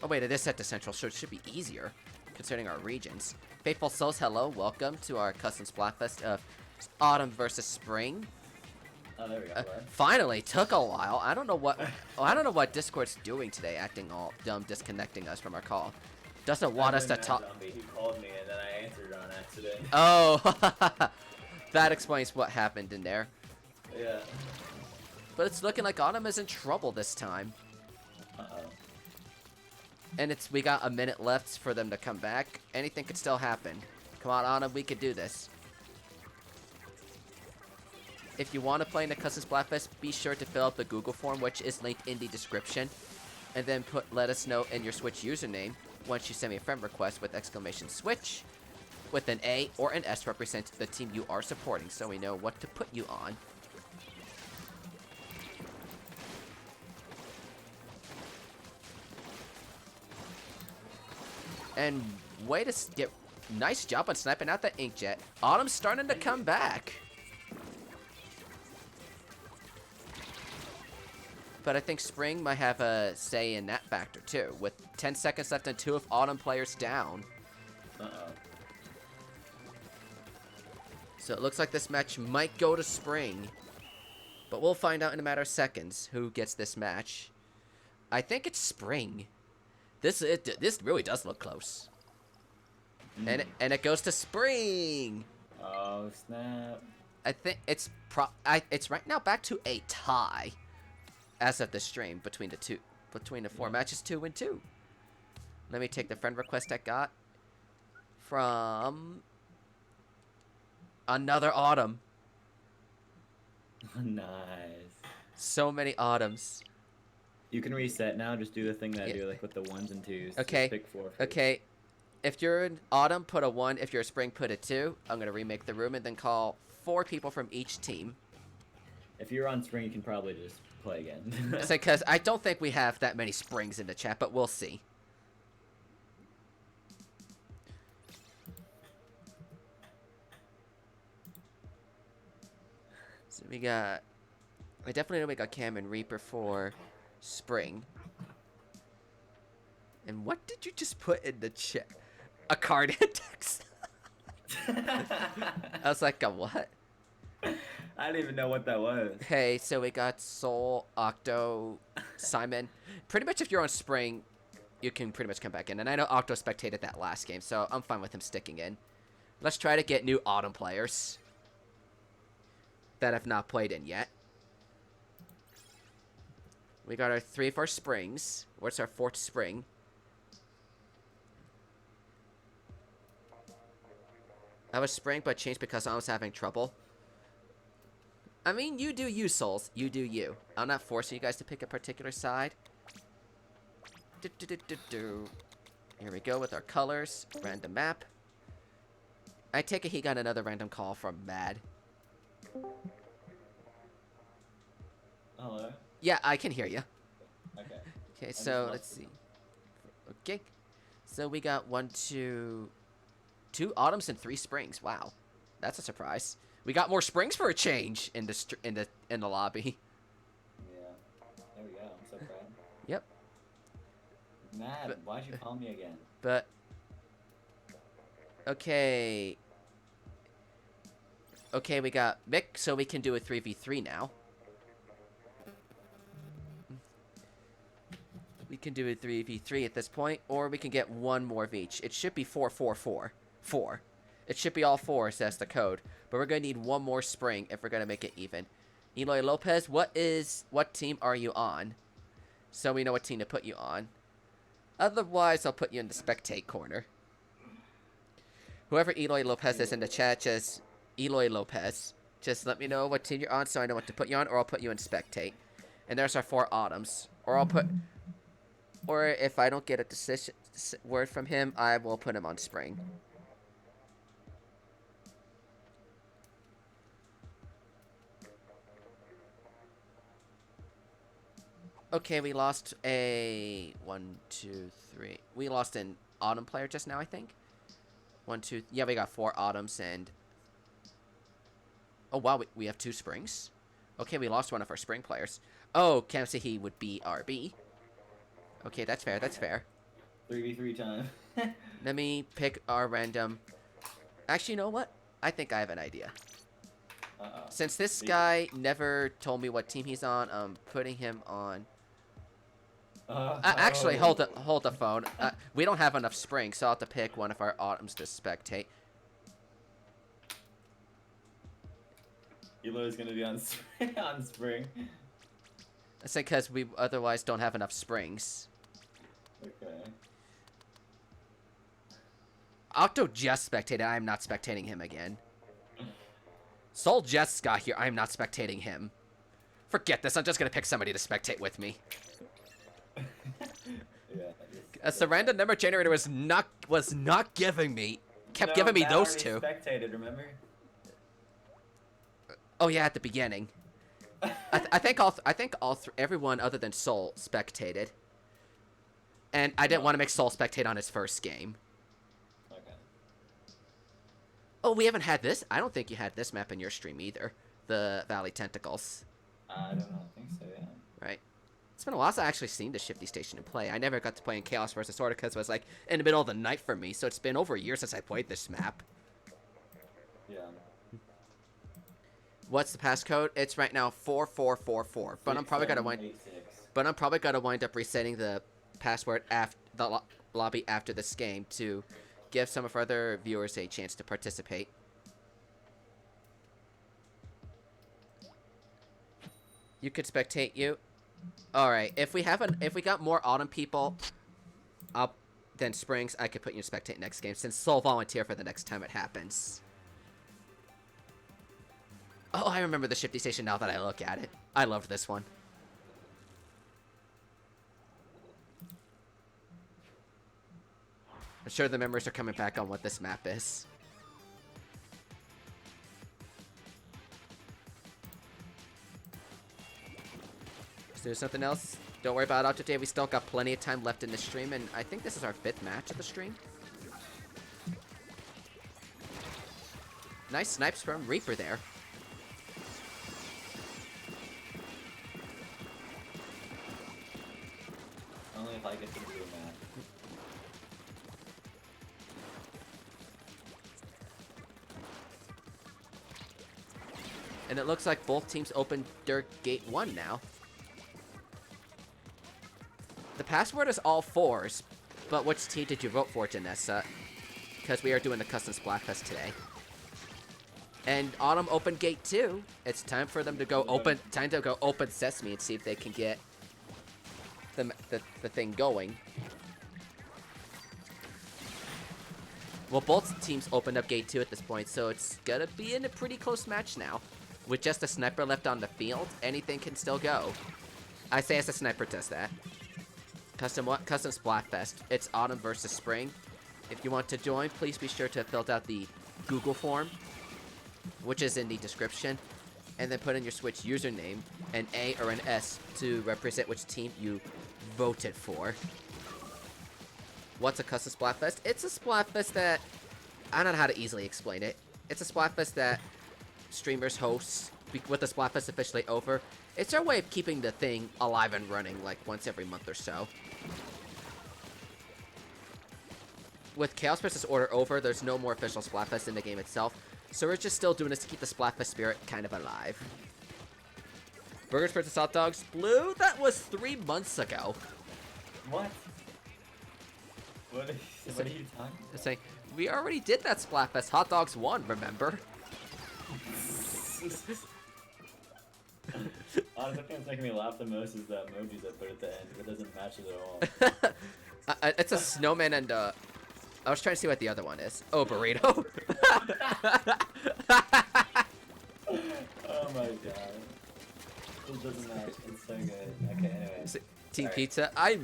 Oh wait, it is set to central, so it should be easier, considering our regions. Faithful Souls, hello. Welcome to our custom Splatfest of Autumn versus Spring. Oh, there we go. Finally, took a while. I don't know what... Oh, I don't know what Discord's doing today, acting all dumb, disconnecting us from our call. Doesn't want us to talk... He called me and then I answered on accident. Oh, that explains what happened in there. Yeah. But it's looking like Autumn is in trouble this time. Uh-oh. And we got a minute left for them to come back. Anything could still happen. Come on, Autumn, we could do this. If you want to play in the Custom Splatfest, be sure to fill out the Google form, which is linked in the description. And then let us know in your Switch username once you send me a friend request with exclamation Switch with an A or an S representing the team you are supporting, so we know what to put you on. And way to get nice job on sniping out the inkjet. Autumn's starting to come back. But I think Spring might have a say in that factor too, with 10 seconds left and 2 of Autumn players down. Uh-oh. So it looks like this match might go to Spring. But we'll find out in a matter of seconds who gets this match. I think it's Spring. This really does look close. And it goes to Spring. Oh, snap. I think it's right now back to a tie as of the stream between the two. between the 4 matches, 2 and 2. Let me take the friend request I got from another autumn. Nice. So many autumns. You can reset now. Just do the thing that I Yeah. do, like with the 1s and 2s. Okay. Just pick 4 first. Okay. If you're in autumn, put a 1. If you're a spring, put a 2. I'm going to remake the room and then call 4 people from each team. If you're on spring, you can probably just play again. Because I don't think we have that many springs in the chat, but we'll see. So we got... I definitely know we got Cam and Reaper for spring. And what did you just put in the chat? A card index? I was like, a what? I didn't even know what that was. Hey, so we got Soul, Octo, Simon. Pretty much if you're on spring, you can pretty much come back in. And I know Octo spectated that last game, so I'm fine with him sticking in. Let's try to get new autumn players that have not played in yet. We got our 3 of our springs. What's our 4th spring? I was spring, but changed because I was having trouble. I mean, you do you, Souls. You do you. I'm not forcing you guys to pick a particular side. Here we go with our colors. Random map. I take it he got another random call from Mad. Hello? Yeah, I can hear you. Okay. Okay, so let's see. Okay. So we got 2 autumns and 3 springs. Wow. That's a surprise. We got more springs for a change in the lobby. Yeah. There we go. I'm so proud. Yep. Mad, why'd you call me again? But okay. Okay, we got Mick, so we can do a 3v3 now. We can do a 3v3 at this point, or we can get 1 more of each. It should be 4-4-4. 4. It should be all 4, says the code. But we're going to need 1 more spring if we're going to make it even. Eloy Lopez, what team are you on? So we know what team to put you on. Otherwise, I'll put you in the spectate corner. Whoever Eloy Lopez is in the chat, just Eloy Lopez. Just let me know what team you're on so I know what to put you on, or I'll put you in spectate. And there's our 4 autumns. Or if I don't get a word from him, I will put him on spring. Okay, we lost a 1, 2, 3. We lost an autumn player just now, I think. 1, 2. Yeah, we got 4 autumns and. Oh wow, we have 2 springs. Okay, we lost one of our spring players. Oh, Kamsahi would be RB. Okay, that's fair. That's fair. 3v3 time. Let me pick our random. Actually, you know what? I think I have an idea. Uh-oh. Since this guy never told me what team he's on, I'm putting him on. Actually, hold the phone. We don't have enough springs, so I'll have to pick one of our autumns to spectate. Eloy's gonna be on spring. That's because we otherwise don't have enough springs. Okay. Octo just spectated. I am not spectating him again. Soul just got here. I am not spectating him. Forget this. I'm just gonna pick somebody to spectate with me. Yeah. The random number generator was not giving me. Kept giving me those 2. Spectated, remember? Oh yeah, at the beginning. I think everyone other than Soul spectated. And I didn't want to make Soul spectate on his first game. Okay. Oh, we haven't had this? I don't think you had this map in your stream either. The Valley Tentacles. I don't know. I think so, yeah. Right. It's been a while since I actually seen the Shifty Station in play. I never got to play in Chaos vs. Order because it was like in the middle of the night for me, so it's been over a year since I played this map. Yeah. What's the passcode? It's right now 4444. But I'm probably gonna wind up resetting the password after the lobby after this game to give some of our other viewers a chance to participate. You could spectate you. All right. If we got more autumn people up than springs, I could put you in spectate next game since sole volunteer for the next time it happens. Oh, I remember the shifty station now that I look at it. I loved this one. I'm sure the members are coming back on what this map is. Is there something else? Don't worry about it today. We still got plenty of time left in the stream, and I think this is our 5th match of the stream. Nice snipes from Reaper there. Only if I get to do a match. And it looks like both teams opened their gate 1 now. The password is all 4s, but which team did you vote for, Janessa? Because we are doing the custom Splatfest today. And Autumn opened gate 2. It's time for them to go open Sesame and see if they can get the thing going. Well, both teams opened up gate 2 at this point, so it's gonna be in a pretty close match now. With just a sniper left on the field, anything can still go. I say as a sniper does that. Custom Splatfest. It's autumn versus spring. If you want to join, please be sure to fill out the Google form, which is in the description, and then put in your Switch username, an A or an S to represent which team you voted for. What's a custom Splatfest? It's a Splatfest that, I don't know how to easily explain it. It's a Splatfest that streamers host with the Splatfest officially over. It's our way of keeping the thing alive and running like once every month or so. With Chaos vs. Order over, there's no more official Splatfest in the game itself, so we're just still doing this to keep the Splatfest spirit kind of alive. Burgers vs. hot dogs. Blue, that was 3 months ago. What? What are you talking about? Saying, we already did that Splatfest. Hot dogs won, remember? Honestly, the thing that's making me laugh the most is the emojis I put at the end. It doesn't match it at all. It's a snowman and I was trying to see what the other one is. Oh, burrito. Oh my god. It doesn't match. It's so good. Okay, anyway. Team Sorry. Pizza. I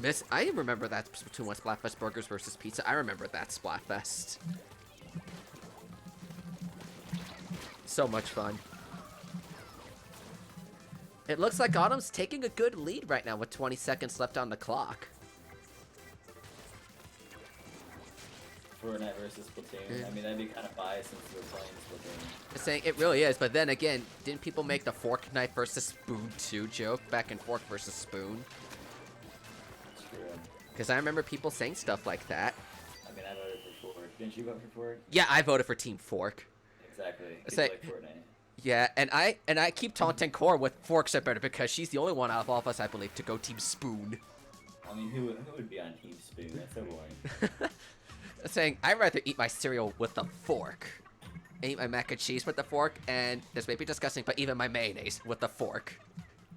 remember that Splatoon 1 Splatfest Burgers versus Pizza. I remember that Splatfest. So much fun. It looks like Autumn's taking a good lead right now with 20 seconds left on the clock. Fortnite versus Splatoon. I mean, that'd be kind of biased since we're playing Splatoon. Just saying, it really is, but then again, didn't people make the fork knife versus spoon 2 joke back in fork versus spoon? True. Because I remember people saying stuff like that. I mean, I voted for Fork. Didn't you vote for Fork? Yeah, I voted for Team Fork. Exactly. It's Like like- Fortnite. Yeah, and I keep taunting Core with forks are better because she's the only one out of all of us, I believe, to go Team Spoon. I mean, who would be on Team Spoon? That's so boring. Saying, I'd rather eat my cereal with a fork. And eat my mac and cheese with a fork, and this may be disgusting, but even my mayonnaise with a fork.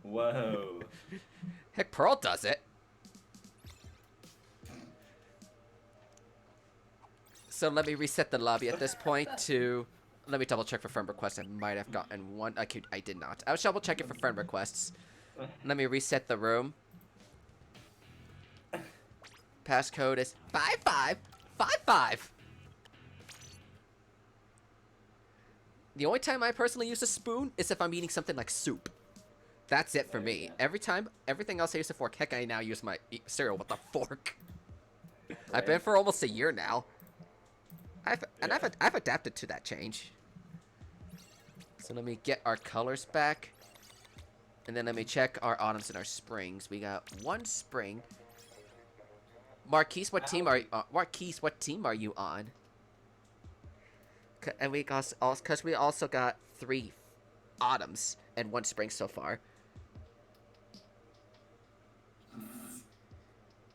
Whoa. Heck, Pearl does it. So let me reset the lobby at this point to... Let me double check for friend requests. I might have gotten one. I did not. I was double checking for friend requests. Let me reset the room. Passcode is 5555. The only time I personally use a spoon is if I'm eating something like soup. That's it for me. Everything else I use a fork. Heck, I now use my cereal with a fork. I've been for almost a year now. I've adapted to that change. So let me get our colors back. And then let me check our autumns and our springs. We got one spring. Marquise, what team are you on? And we got because we also got 3 autumns and 1 spring so far.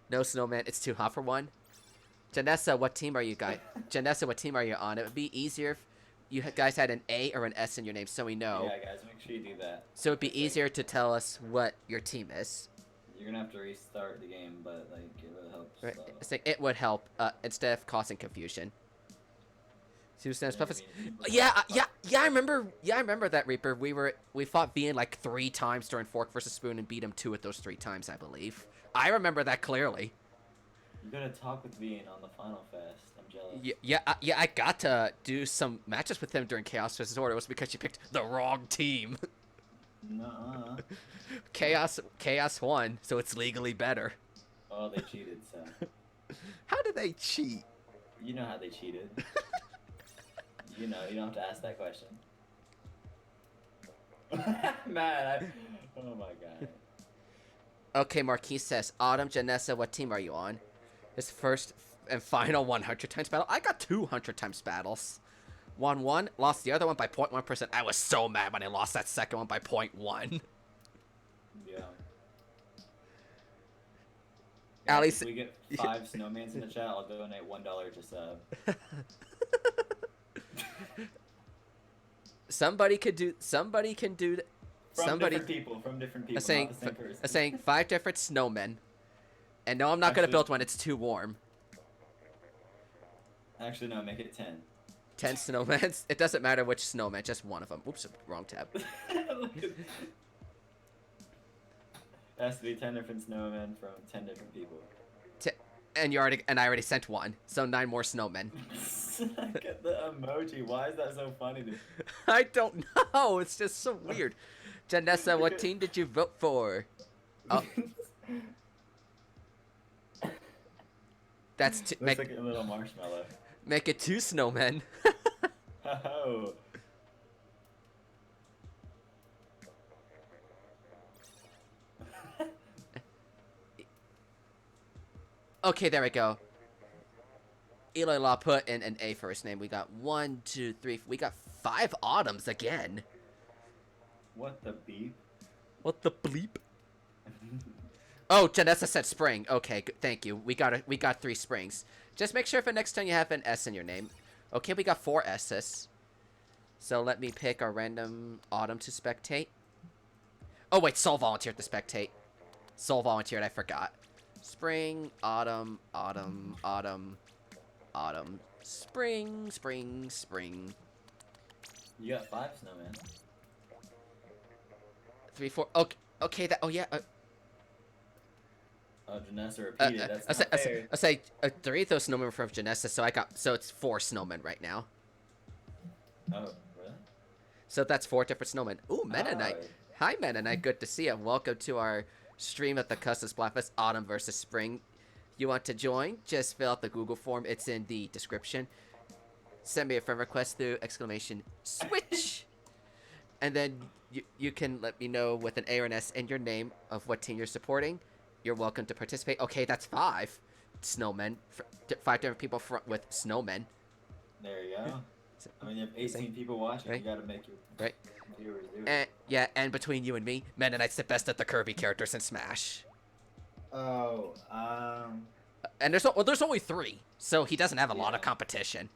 No snowman, it's too hot for one. Janessa, what team are you guys? Janessa, what team are you on? It would be easier if you guys had an A or an S in your name, so we know. Yeah, guys, make sure you do that. So it'd be easier to tell us what your team is. You're gonna have to restart the game, but like it would help. Right. So. It's like, it would help instead of causing confusion. See what's next? Yeah, I mean, Yeah. I remember. Yeah, I remember that Reaper. We fought Vian like 3 times during Fork versus Spoon and beat him 2 of those 3 times, I believe. I remember that clearly. You gotta talk with Vian on the Final Fest. I'm jealous. Yeah. I got to do some matches with him during Chaos vs. Order. It was because you picked the wrong team. Nuh-uh. Chaos won, so it's legally better. Oh, they cheated, so. How did they cheat? You know how they cheated. You know, you don't have to ask that question. Man, oh my god. Okay, Marquis says, Autumn, Janessa, what team are you on? His first and final 100 times battle. I got 200 times battles. Won one, lost the other one by 0.1%. I was so mad when I lost that second one by 0.1. Yeah. At If least we get 5 snowmans in the chat, I'll donate $1 to sub. Somebody can do From different people, not the same person. saying 5 different snowmen. And no, I'm not gonna build one, it's too warm. Actually, no, make it 10. 10 snowmen? It doesn't matter which snowman, just one of them. Oops, wrong tab. It has to be 10 different snowmen from 10 different people. And I already sent one, so 9 more snowmen. Get the emoji. Why is that so funny to me? I don't know. It's just so weird. Janessa, what team did you vote for? Oh. That's Looks like a little marshmallow. Make it 2 snowmen. Oh. Okay, there we go. Eloy Law put in an A for his name. We got 1, 2, 3. We got 5 autumns again. What the beep? What the bleep? Oh, Janessa said spring. Okay, good, thank you. We got 3 springs. Just make sure for next time you have an S in your name. Okay, we got 4 S's. So let me pick a random autumn to spectate. Oh wait, Soul volunteered to spectate. Soul volunteered, I forgot. Spring, autumn, autumn, autumn, autumn, spring, spring, spring. You got 5 snowmen. 3, 4. Okay, okay. That. Oh yeah. Oh, Janessa repeated. That's not fair. I say 3 of those snowmen were from Janessa, so it's 4 snowmen right now. Oh, really? So that's 4 different snowmen. Ooh, Mennonite. Oh. Hi, Mennonite. Good to see you. Welcome to our stream at the Custom Splatfest Autumn versus Spring. If you want to join, just fill out the Google form. It's in the description. Send me a friend request through !switch. And then you can let me know with an A or an S in your name of what team you're supporting. You're welcome to participate. Okay, that's 5 snowmen. 5 different people with snowmen. There you go. I mean, you have 18 people watching. Right. You gotta make your viewers do it. And, yeah, and between you and me, Mennonite's the best at the Kirby characters in Smash. Oh, And there's only 3, so he doesn't have a lot of competition.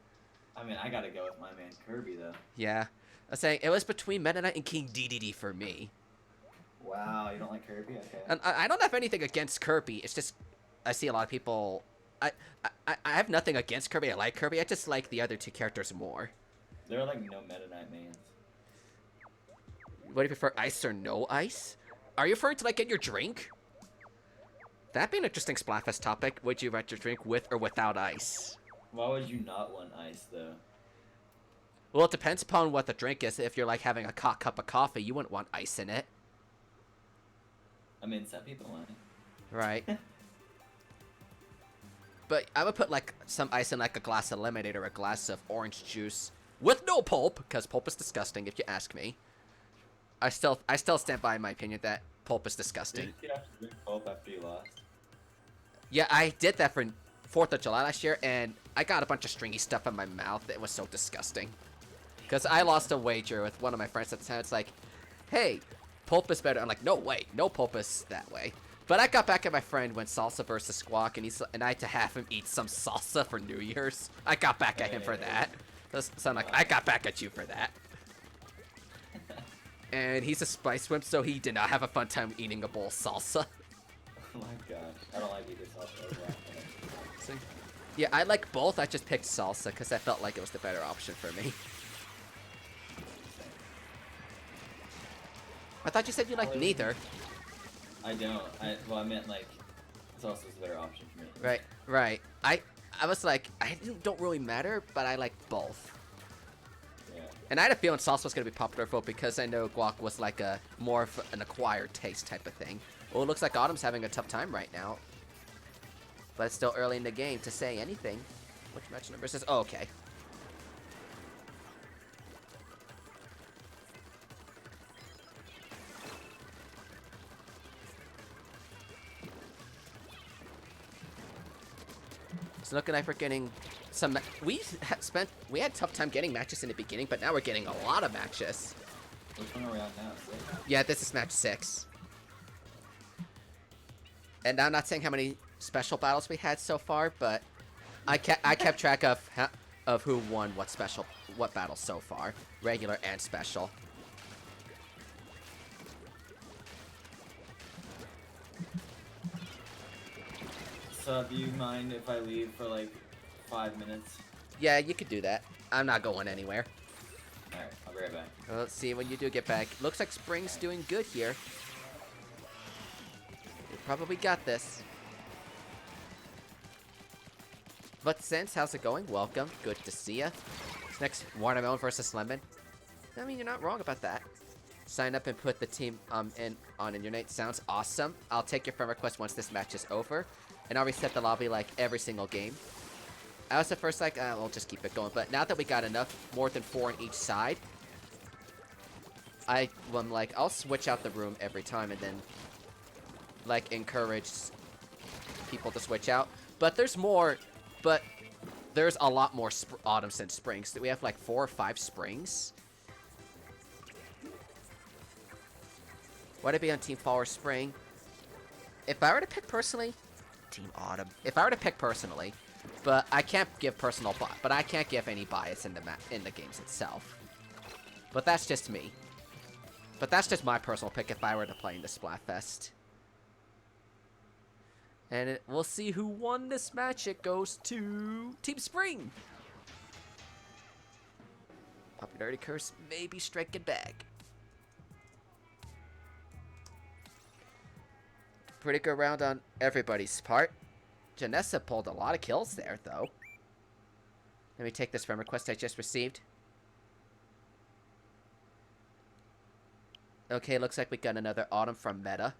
I mean, I gotta go with my man Kirby, though. Yeah. I was saying, it was between Mennonite and King DDD for me. Wow, you don't like Kirby? Okay. And I don't have anything against Kirby, it's just, I see a lot of people... I have nothing against Kirby, I like Kirby, I just like the other 2 characters more. There are, like, no Mennonite mains. What do you prefer, ice or no ice? Are you referring to, like, in your drink? That'd be an interesting Splatfest topic. Would you rather drink with or without ice? Why would you not want ice, though? Well, it depends upon what the drink is. If you're, like, having a hot cup of coffee, you wouldn't want ice in it. I mean, some people want it. Right. But I would put, like, some ice in, like, a glass of lemonade or a glass of orange juice with no pulp, because pulp is disgusting, if you ask me. I still stand by my opinion that pulp is disgusting. Did you have to drink pulp after you lost? Yeah, I did that for 4th of July last year, and I got a bunch of stringy stuff in my mouth. It was so disgusting. Because I lost a wager with one of my friends at the time. It's like, hey, pulp is better. I'm like, no way, no pulp is that way. But I got back at my friend when Salsa versus Squawk, and I had to have him eat some salsa for New Year's. I got back at him for that. So I'm like, I got back at you for that. And he's a spice wimp, so he did not have a fun time eating a bowl of salsa. Oh my gosh. I don't like either salsa or rock. So, yeah, I like both. I just picked salsa because I felt like it was the better option for me. I thought you said you liked neither. I don't. Well, I meant like salsa's the better option for me. Right, right. I was like, don't really matter, but I like both. Yeah. And I had a feeling salsa was going to be popular vote because I know guac was like a more of an acquired taste type of thing. Well, it looks like Autumn's having a tough time right now. But it's still early in the game to say anything. Which match number is this? Oh, okay. It's looking like we're getting some. We had a tough time getting matches in the beginning, but now we're getting a lot of matches. Which one are we on now? 6? Yeah, this is match 6. And I'm not saying how many special battles we had so far, but I kept track of who won what battle so far, regular and special. So, do you mind if I leave for like 5 minutes? Yeah, you could do that. I'm not going anywhere. Alright, I'll be right back. Well, let's see when you do get back. Looks like Spring's doing good here. You probably got this. But Sense, how's it going? Welcome. Good to see ya. Next, Watermelon versus Lemon. I mean, you're not wrong about that. Sign up and put the team in your name. Sounds awesome. I'll take your friend request once this match is over. And I'll reset the lobby like every single game. I was at first like, we'll just keep it going. But now that we got enough, more than 4 on each side, I'm like, I'll switch out the room every time and then like encourage people to switch out. But there's a lot more autumns than springs. We have like 4 or 5 springs. Would it be on Team Fall or Spring? If I were to pick personally, Team Autumn. If I were to pick personally, but I can't give I can't give any bias in the games itself. But that's just me. But that's just my personal pick if I were to play in the Splatfest. And we'll see who won this match. It goes to Team Spring. Popularity curse may be striking back. Pretty good round on everybody's part. Janessa pulled a lot of kills there, though. Let me take this friend request I just received. Okay, looks like we got another Autumn from Meta.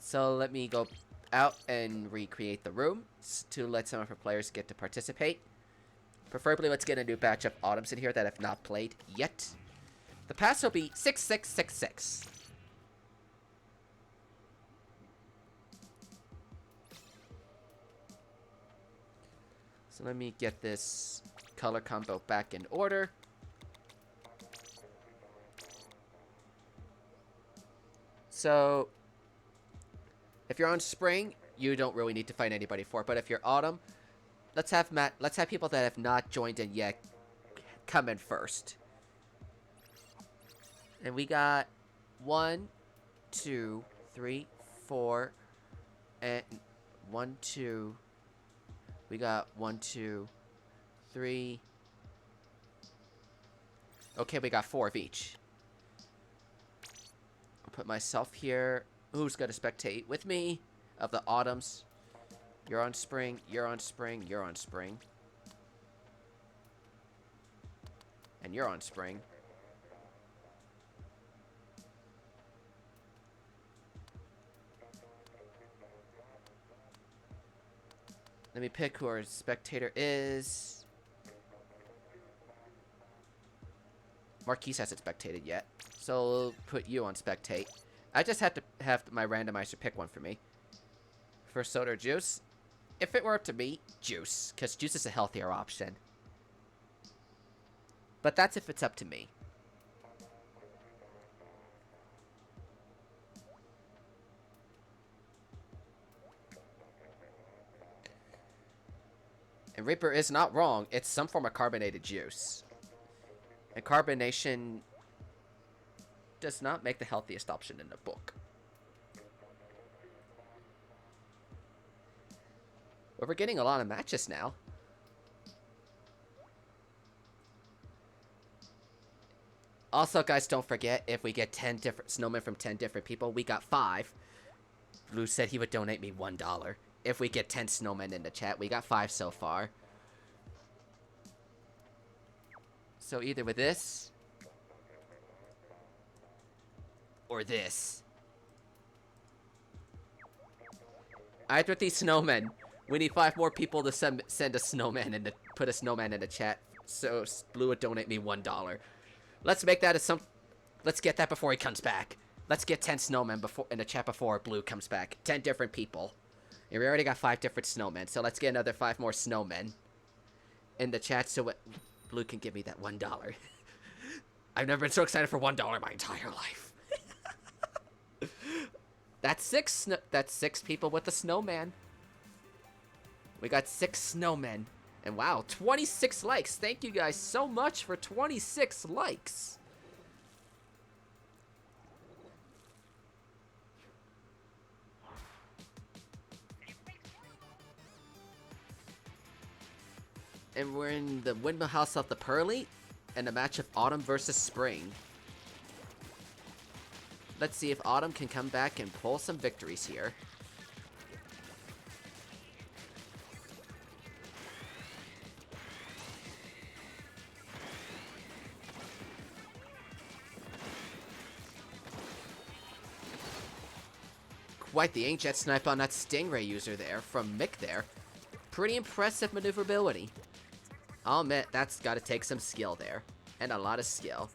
So let me go out and recreate the room to let some of our players get to participate. Preferably, let's get a new batch of Autumns in here that have not played yet. The pass will be 6666. So let me get this color combo back in order. So, if you're on Spring, you don't really need to fight anybody for it. But if you're Autumn, let's have people that have not joined in yet come in first. And we got 1, 2, 3, 4, and 1, 2. We got 1, 2, 3. Okay, we got 4 of each. I'll put myself here. Who's gonna spectate with me? Of the Autumns. You're on Spring, you're on Spring, you're on Spring. And you're on Spring. Let me pick who our spectator is. Marquise hasn't spectated yet, so we'll put you on spectate. I just have to have my randomizer pick one for me. For soda or juice? If it were up to me, juice, because juice is a healthier option. But that's if it's up to me. And Reaper is not wrong. It's some form of carbonated juice. And carbonation does not make the healthiest option in the book. But we're getting a lot of matches now. Also, guys, don't forget, if we get 10 different snowmen from 10 different people, we got 5. Blue said he would donate me $1. If we get 10 snowmen in the chat, we got 5 so far. So either with this, or this. Either with these snowmen. We need 5 more people to send a snowman and put a snowman in the chat. So Blue would donate me $1. Let's make that let's get that before he comes back. Let's get 10 snowmen in the chat before Blue comes back. 10 different people. And we already got 5 different snowmen. So let's get another 5 more snowmen in the chat so Blue can give me that $1. I've never been so excited for $1 my entire life. That's 6 people with the snowman. We got 6 snowmen. And wow, 26 likes. Thank you guys so much for 26 likes. And we're in the Windmill House of the Pearly and a match of Autumn versus Spring. Let's see if Autumn can come back and pull some victories here. Quite the inkjet snipe on that Stingray user there from Mick there. Pretty impressive maneuverability. I'll admit, that's got to take some skill there. And a lot of skill.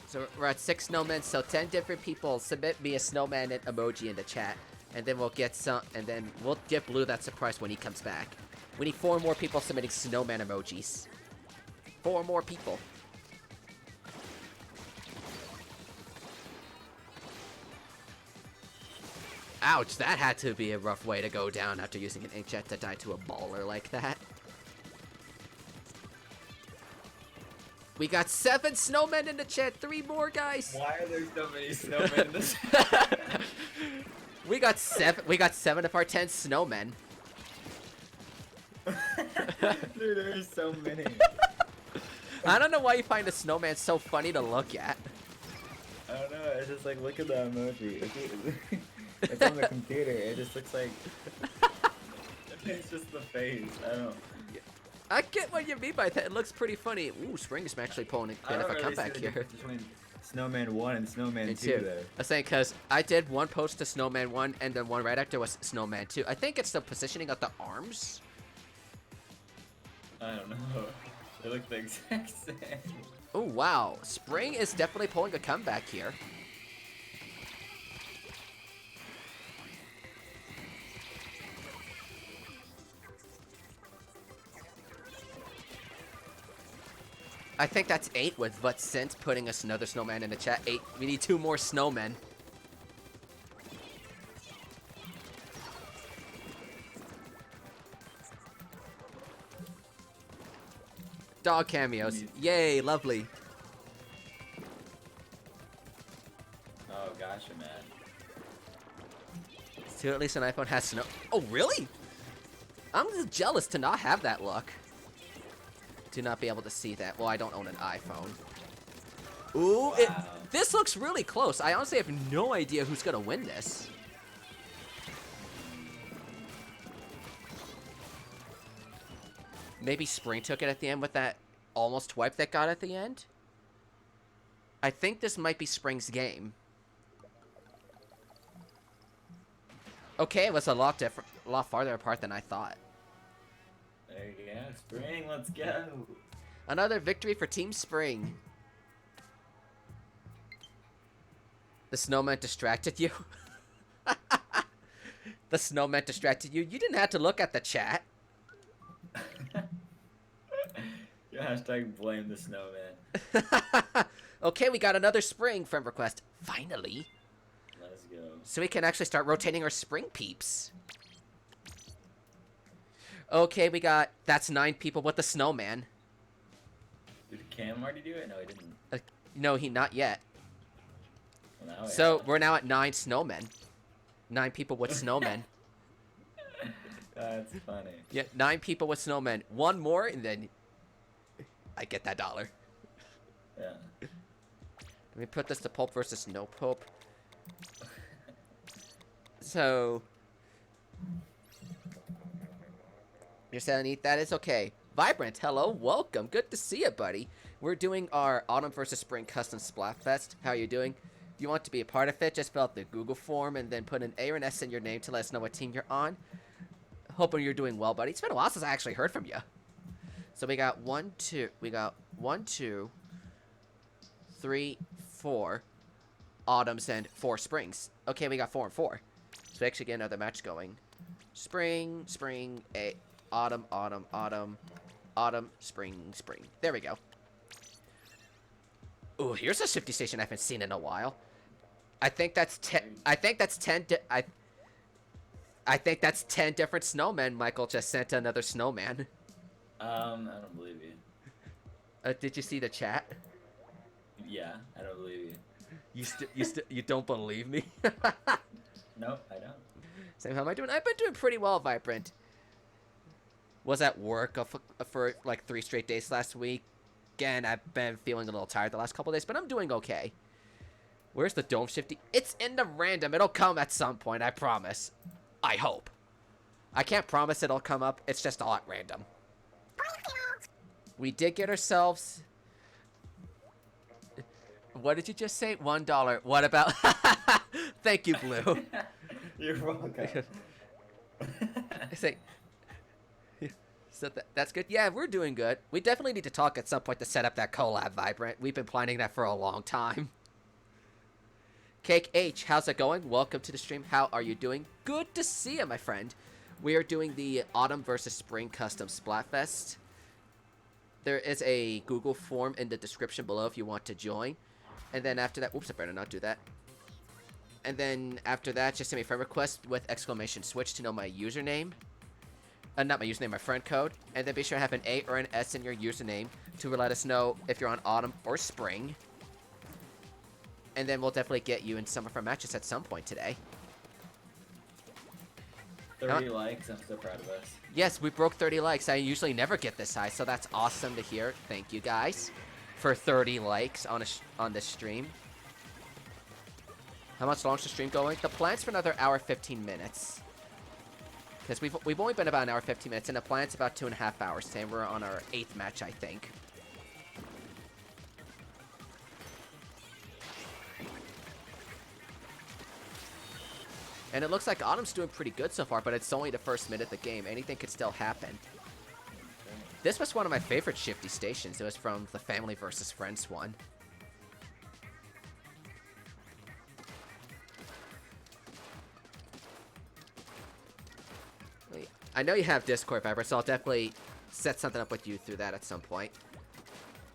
So we're at 6 snowmen, so 10 different people submit me a snowman and emoji in the chat. And then we'll get we'll give Blue that surprise when he comes back. We need 4 more people submitting snowman emojis. 4 more people. Ouch, that had to be a rough way to go down after using an inkjet to die to a baller like that. We got 7 snowmen in the chat, 3 more guys. Why are there so many snowmen in this? We got 7 of our 10 snowmen. Dude, there's so many. I don't know why you find a snowman so funny to look at. I don't know, it's just like, look at the emoji. It's on the computer, it just looks like... It's just the face, I don't know. I get what you mean by that, it looks pretty funny. Ooh, Spring is actually pulling a bit of a comeback here. Between Snowman 1 and Snowman 2 there. I was saying, because I did one post to Snowman 1, and then one right after was Snowman 2. I think it's the positioning of the arms. I don't know. They look the exact same. Oh, wow. Spring is definitely pulling a comeback here. I think that's 8 with Vutsense putting us another snowman in the chat. 8. We need 2 more snowmen. Dog cameos. Yay, lovely. Oh, gotcha, man. So at least an iPhone has snow. Oh, really? I'm just jealous to not have that luck. To not be able to see that. Well, I don't own an iPhone. Ooh, Wow. This looks really close. I honestly have no idea who's gonna win this. Maybe Spring took it at the end with that almost wipe that got at the end? I think this might be Spring's game. Okay, it was a lot farther apart than I thought. There you go, Spring, let's go. Another victory for Team Spring. The snowman distracted you? The snowman distracted you? You didn't have to look at the chat. You hashtag blame the snowman. Okay, we got another Spring friend request. Finally. Let's go. So we can actually start rotating our spring peeps. Okay, we got... That's 9 people with the snowman. Did Cam already do it? No, he didn't. No, not yet. Well, So we're now at 9 snowmen. 9 people with snowmen. That's funny. Yeah, 9 people with snowmen. 1 more, and then I get that $1. Yeah. Let me put this to pulp versus no pulp. So you're saying eat that is okay. Vibrant, hello, welcome. Good to see you, buddy. We're doing our autumn versus spring custom Splatfest. How are you doing? If you want to be a part of it, just fill out the Google form and then put an A or an S in your name to let us know what team you're on. Hoping you're doing well, buddy. It's been a while since I actually heard from you. So we got 1, 2, 3, 4 autumns and 4 springs. Okay, we got 4 and 4. So we actually get another match going. Spring, spring, autumn, autumn, autumn, autumn, spring, spring. There we go. Ooh, here's a shifty station I haven't seen in a while. I think that's 10. I think that's 10. I think that's 10 different snowmen. Michael just sent another snowman. I don't believe you. Did you see the chat? Yeah, I don't believe you. You don't believe me? Nope, I don't. Sam, how am I doing? I've been doing pretty well, Vibrant. Was at work for like 3 straight days last week. Again, I've been feeling a little tired the last couple days, but I'm doing okay. Where's the dome shifty? It's in the random. It'll come at some point, I promise. I hope. I can't promise it'll come up. It's just all at random. We did get ourselves... What did you just say? $1. What about... Thank you, Blue. You're welcome. I say... So that's good. Yeah, we're doing good. We definitely need to talk at some point to set up that collab, Vibrant. We've been planning that for a long time. Cake H, how's it going? Welcome to the stream. How are you doing? Good to see you, my friend. We are doing the Autumn versus Spring Custom Splatfest. There is a Google form in the description below if you want to join. And then after that... Oops, I better not do that. And then after that, just send me a friend request with exclamation switch to know my username. Not my username, my friend code. And then be sure to have an A or an S in your username to let us know if you're on autumn or spring. And then we'll definitely get you in some of our matches at some point today. 30 likes, I'm so proud of us. Yes, we broke 30 likes. I usually never get this high, so that's awesome to hear. Thank you guys for 30 likes on this stream. How much longer is the stream going? The plan's for another hour 15 minutes. Because we've only been about an hour 15 minutes, and the plan's about 2.5 hours today. We're on our 8th match, I think. And it looks like Autumn's doing pretty good so far, but it's only the first minute of the game. Anything could still happen. This was one of my favorite shifty stations. It was from the Family vs. Friends one. I know you have Discord, Viber, so I'll definitely set something up with you through that at some point.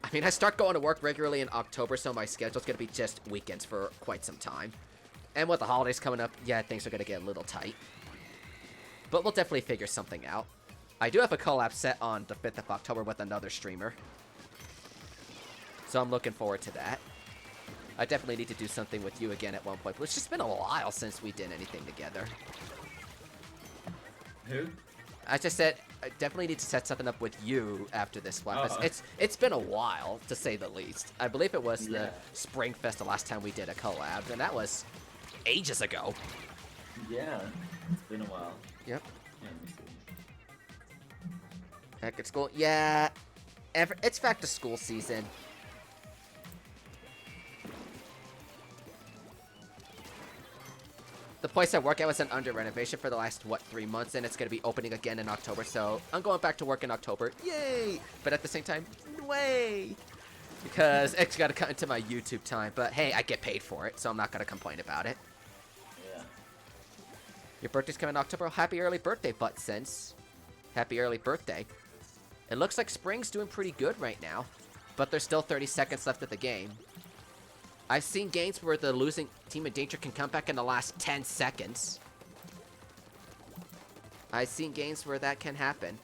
I mean, I start going to work regularly in October, so my schedule's going to be just weekends for quite some time. And with the holidays coming up, yeah, things are going to get a little tight. But we'll definitely figure something out. I do have a collab set on the 5th of October with another streamer. So I'm looking forward to that. I definitely need to do something with you again at one point. But it's just been a while since we did anything together. Who? I just said I definitely need to set something up with you after this Splatfest. It's been a while, to say the least. I believe it was the Spring Fest the last time we did a collab, and that was ages ago. Yeah, it's been a while. Yep. Yeah, let me see. Back at school? Yeah. It's back to school season. The place I work at was under renovation for the last, 3 months, and it's going to be opening again in October, so I'm going back to work in October. Yay! But at the same time, way! Because it's got to cut into my YouTube time, but hey, I get paid for it, so I'm not going to complain about it. Yeah. Your birthday's coming in October. Happy early birthday, Butt Sense. Happy early birthday. It looks like Spring's doing pretty good right now, but there's still 30 seconds left of the game. I've seen games where the losing team in danger can come back in the last 10 seconds. I've seen games where that can happen.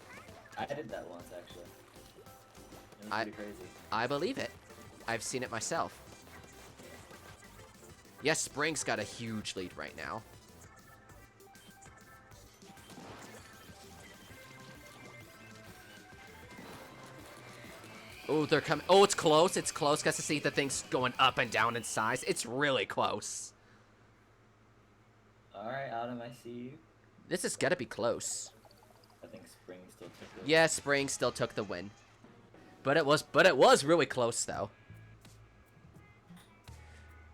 I did that once, actually. It was pretty crazy. I believe it. I've seen it myself. Yes, Spring's got a huge lead right now. Oh, they're coming. Oh, it's close. It's close. Got to see the thing's going up and down in size. It's really close. Alright, Adam, I see you. This has got to be close. I think Spring still took the Yeah, Spring still took the win. But it was really close though.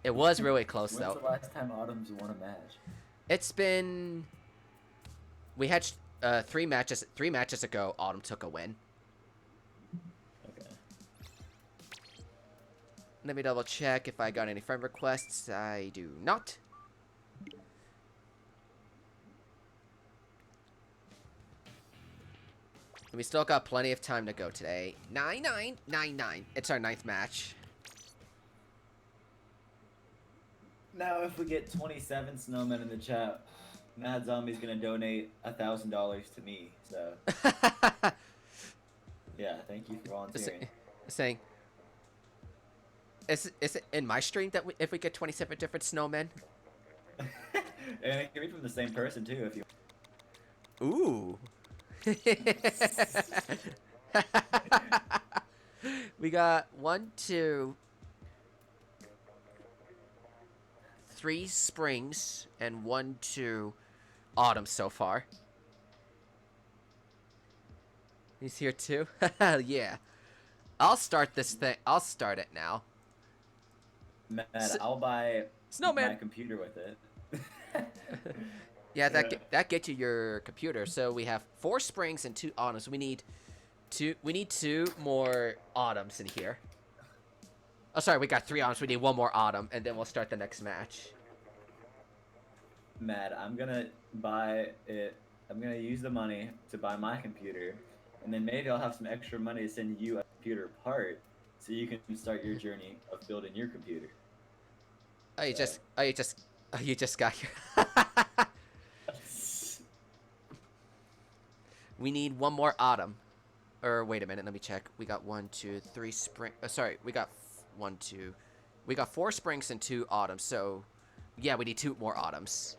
It was really close though. When's the last time Autumn's won a match? It's been. We had 3 matches. 3 matches ago, Autumn took a win. Okay. Let me double check if I got any friend requests. I do not. We still got plenty of time to go today. 9-9-9-9. It's our 9th match. Now, if we get 27 snowmen in the chat, Mad Zombie's gonna donate $1,000 to me. So, yeah, thank you for volunteering. Saying, is it in my stream that if we get 27 different snowmen? And it can be from the same person too, if you. Ooh. We got 1, 2, 3 springs and 1, 2 autumns so far. He's here too? Yeah. I'll start this thing. I'll start it now. Mad, I'll buy Snowman. my computer with it. Yeah, that gets you your computer. So we have 4 springs and 2 autumns. We need 2 more autumns in here. Oh, sorry, we got 3 autumns. We need 1 more autumn, and then we'll start the next match. Mad, I'm gonna buy it. I'm gonna use the money to buy my computer, and then maybe I'll have some extra money to send you a computer part, so you can start your journey of building your computer. You just got here. We need 1 more autumn. Or wait a minute, let me check. We got 1, 2, 3 spring. Sorry, we got 1, 2. We got 4 springs and 2 autumns. So, yeah, we need 2 more autumns.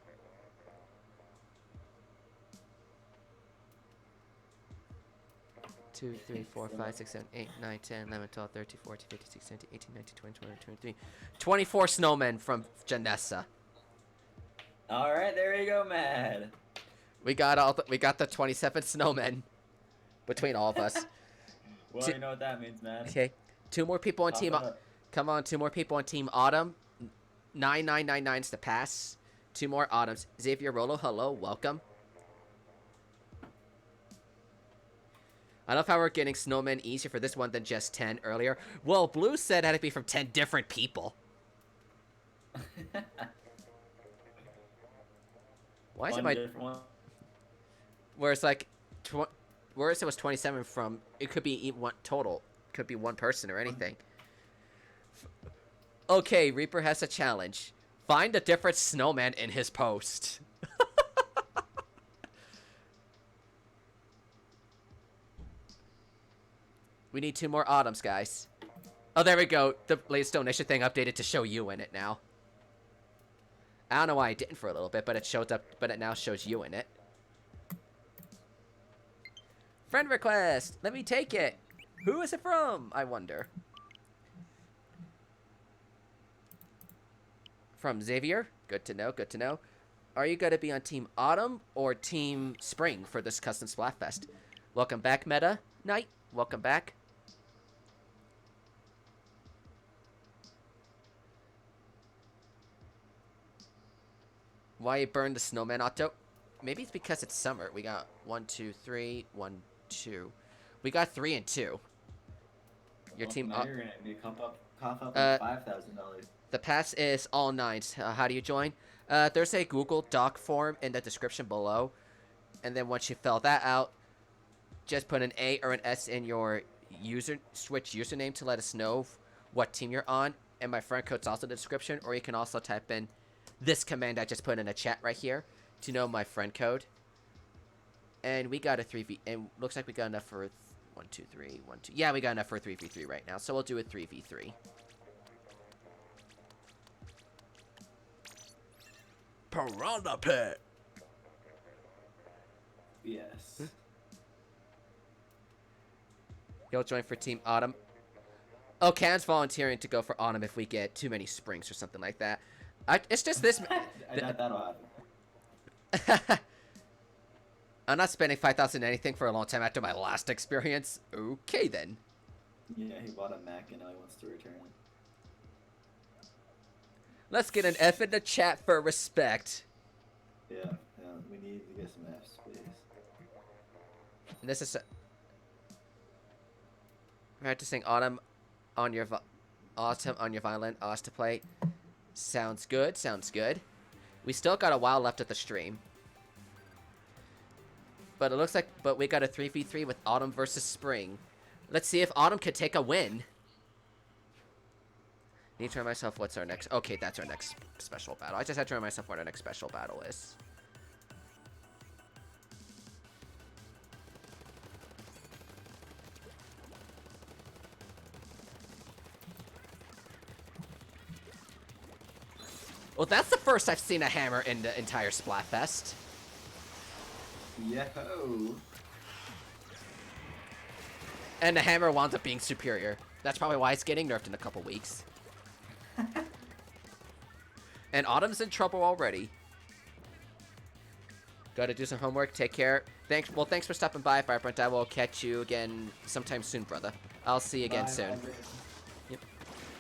Two, 3, 4, 5, 6, 7, 8, 9, 10, 11, 12, 13, 14, 15, 16, 17, 18, 19, 20, 21, 22, 24 snowmen from Janessa. All right, there you go, Mad. We got the 27 snowmen between all of us. Well, you know what that means, man. Okay, 2 more people on team. Come on, 2 more people on team autumn. 9999's the pass. 2 more autumns. Xavier Rolo, hello, welcome. I love how we're getting snowmen easier for this one than just 10 earlier. Well, Blue said it had to be from 10 different people. Why is it my... Whereas, like, whereas it was 27 from, it could be one total. It could be 1 person or anything. Okay, Reaper has a challenge. Find a different snowman in his post. We need 2 more autumns, guys. Oh, there we go. The latest donation thing updated to show you in it now. I don't know why I didn't for a little bit, but it showed up. But it now shows you in it. Friend request. Let me take it. Who is it from? I wonder. From Xavier. Good to know. Good to know. Are you going to be on Team Autumn or Team Spring for this custom Splatfest? Welcome back, Meta Knight. Welcome back. Why burn the snowman, Otto? Maybe it's because it's summer. We got 1, 2, 3, 1, 2. We got 3 and 2. Your team. Now you're gonna be cough up like $5,000. The pass is all 9s. How do you join? There's a Google Doc form in the description below, and then once you fill that out, just put an A or an S in your Switch username to let us know what team you're on. and my friend code's also in the description, or you can also type in this command I just put in the chat right here to know my friend code. And we got a 3v, and looks like we got enough for 1, 2, 3, 1, 2. Yeah, we got enough for a 3v3 right now, so we'll do a 3v3. Piranha Pit! Yes. You'll join for Team Autumn. Oh, Can's volunteering to go for Autumn if we get too many springs or something like that. It's just this... I doubt that'll happen. I'm not spending 5,000 anything for a long time after my last experience. Okay, then. Yeah, he bought a Mac and now he wants to return it. Let's get an F in the chat for respect. Yeah, we need to get some Fs, please. And this is... Practicing Autumn on your violin, Oz to play. Sounds good, sounds good. We still got a while left of the stream. But it looks like, we got a 3v3 with Autumn versus Spring. Let's see if Autumn can take a win. Need to remind myself what's our next... Okay, that's our next special battle. I just had to remind myself what our next special battle is. Well, that's the first I've seen a hammer in the entire Splatfest. Yo. And the hammer wound up being superior. That's probably why it's getting nerfed in a couple weeks. And Autumn's in trouble already. Gotta do some homework. Take care. Thanks for stopping by, Firebrand. I will catch you again sometime soon, brother. I'll see you again soon. Yep.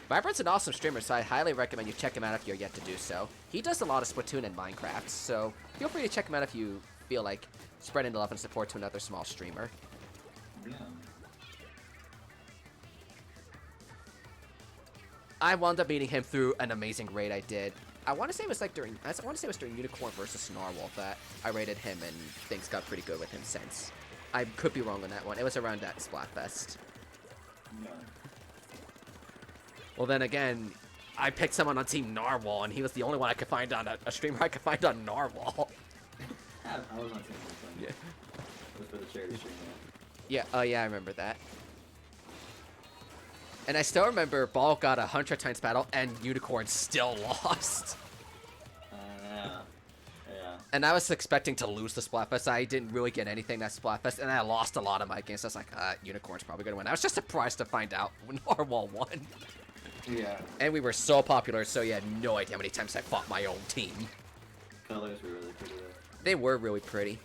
Vibrant's an awesome streamer, so I highly recommend you check him out if you're yet to do so. He does a lot of Splatoon and Minecraft, so feel free to check him out if you feel like spreading the love and support to another small streamer. Yeah. I wound up meeting him through an amazing raid I did. I want to say it was during Unicorn versus Narwhal that I raided him, and things got pretty good with him since. I could be wrong on that one. It was around that Splatfest. Yeah. Well, then again, I picked someone on Team Narwhal, and he was the only one I could find on a streamer I could find on Narwhal. I was on Team Narwhal. Yeah. It was for the charity stream. Yeah, oh yeah, I remember that. And I still remember Ball got 100 times battle, and Unicorn still lost. Yeah. And I was expecting to lose the Splatfest. I didn't really get anything that Splatfest, and I lost a lot of my games. So I was like, Unicorn's probably gonna win. I was just surprised to find out when Narwhal won. Yeah. And we were so popular, so you had no idea how many times I fought my own team. Colors were really pretty though. They were really pretty.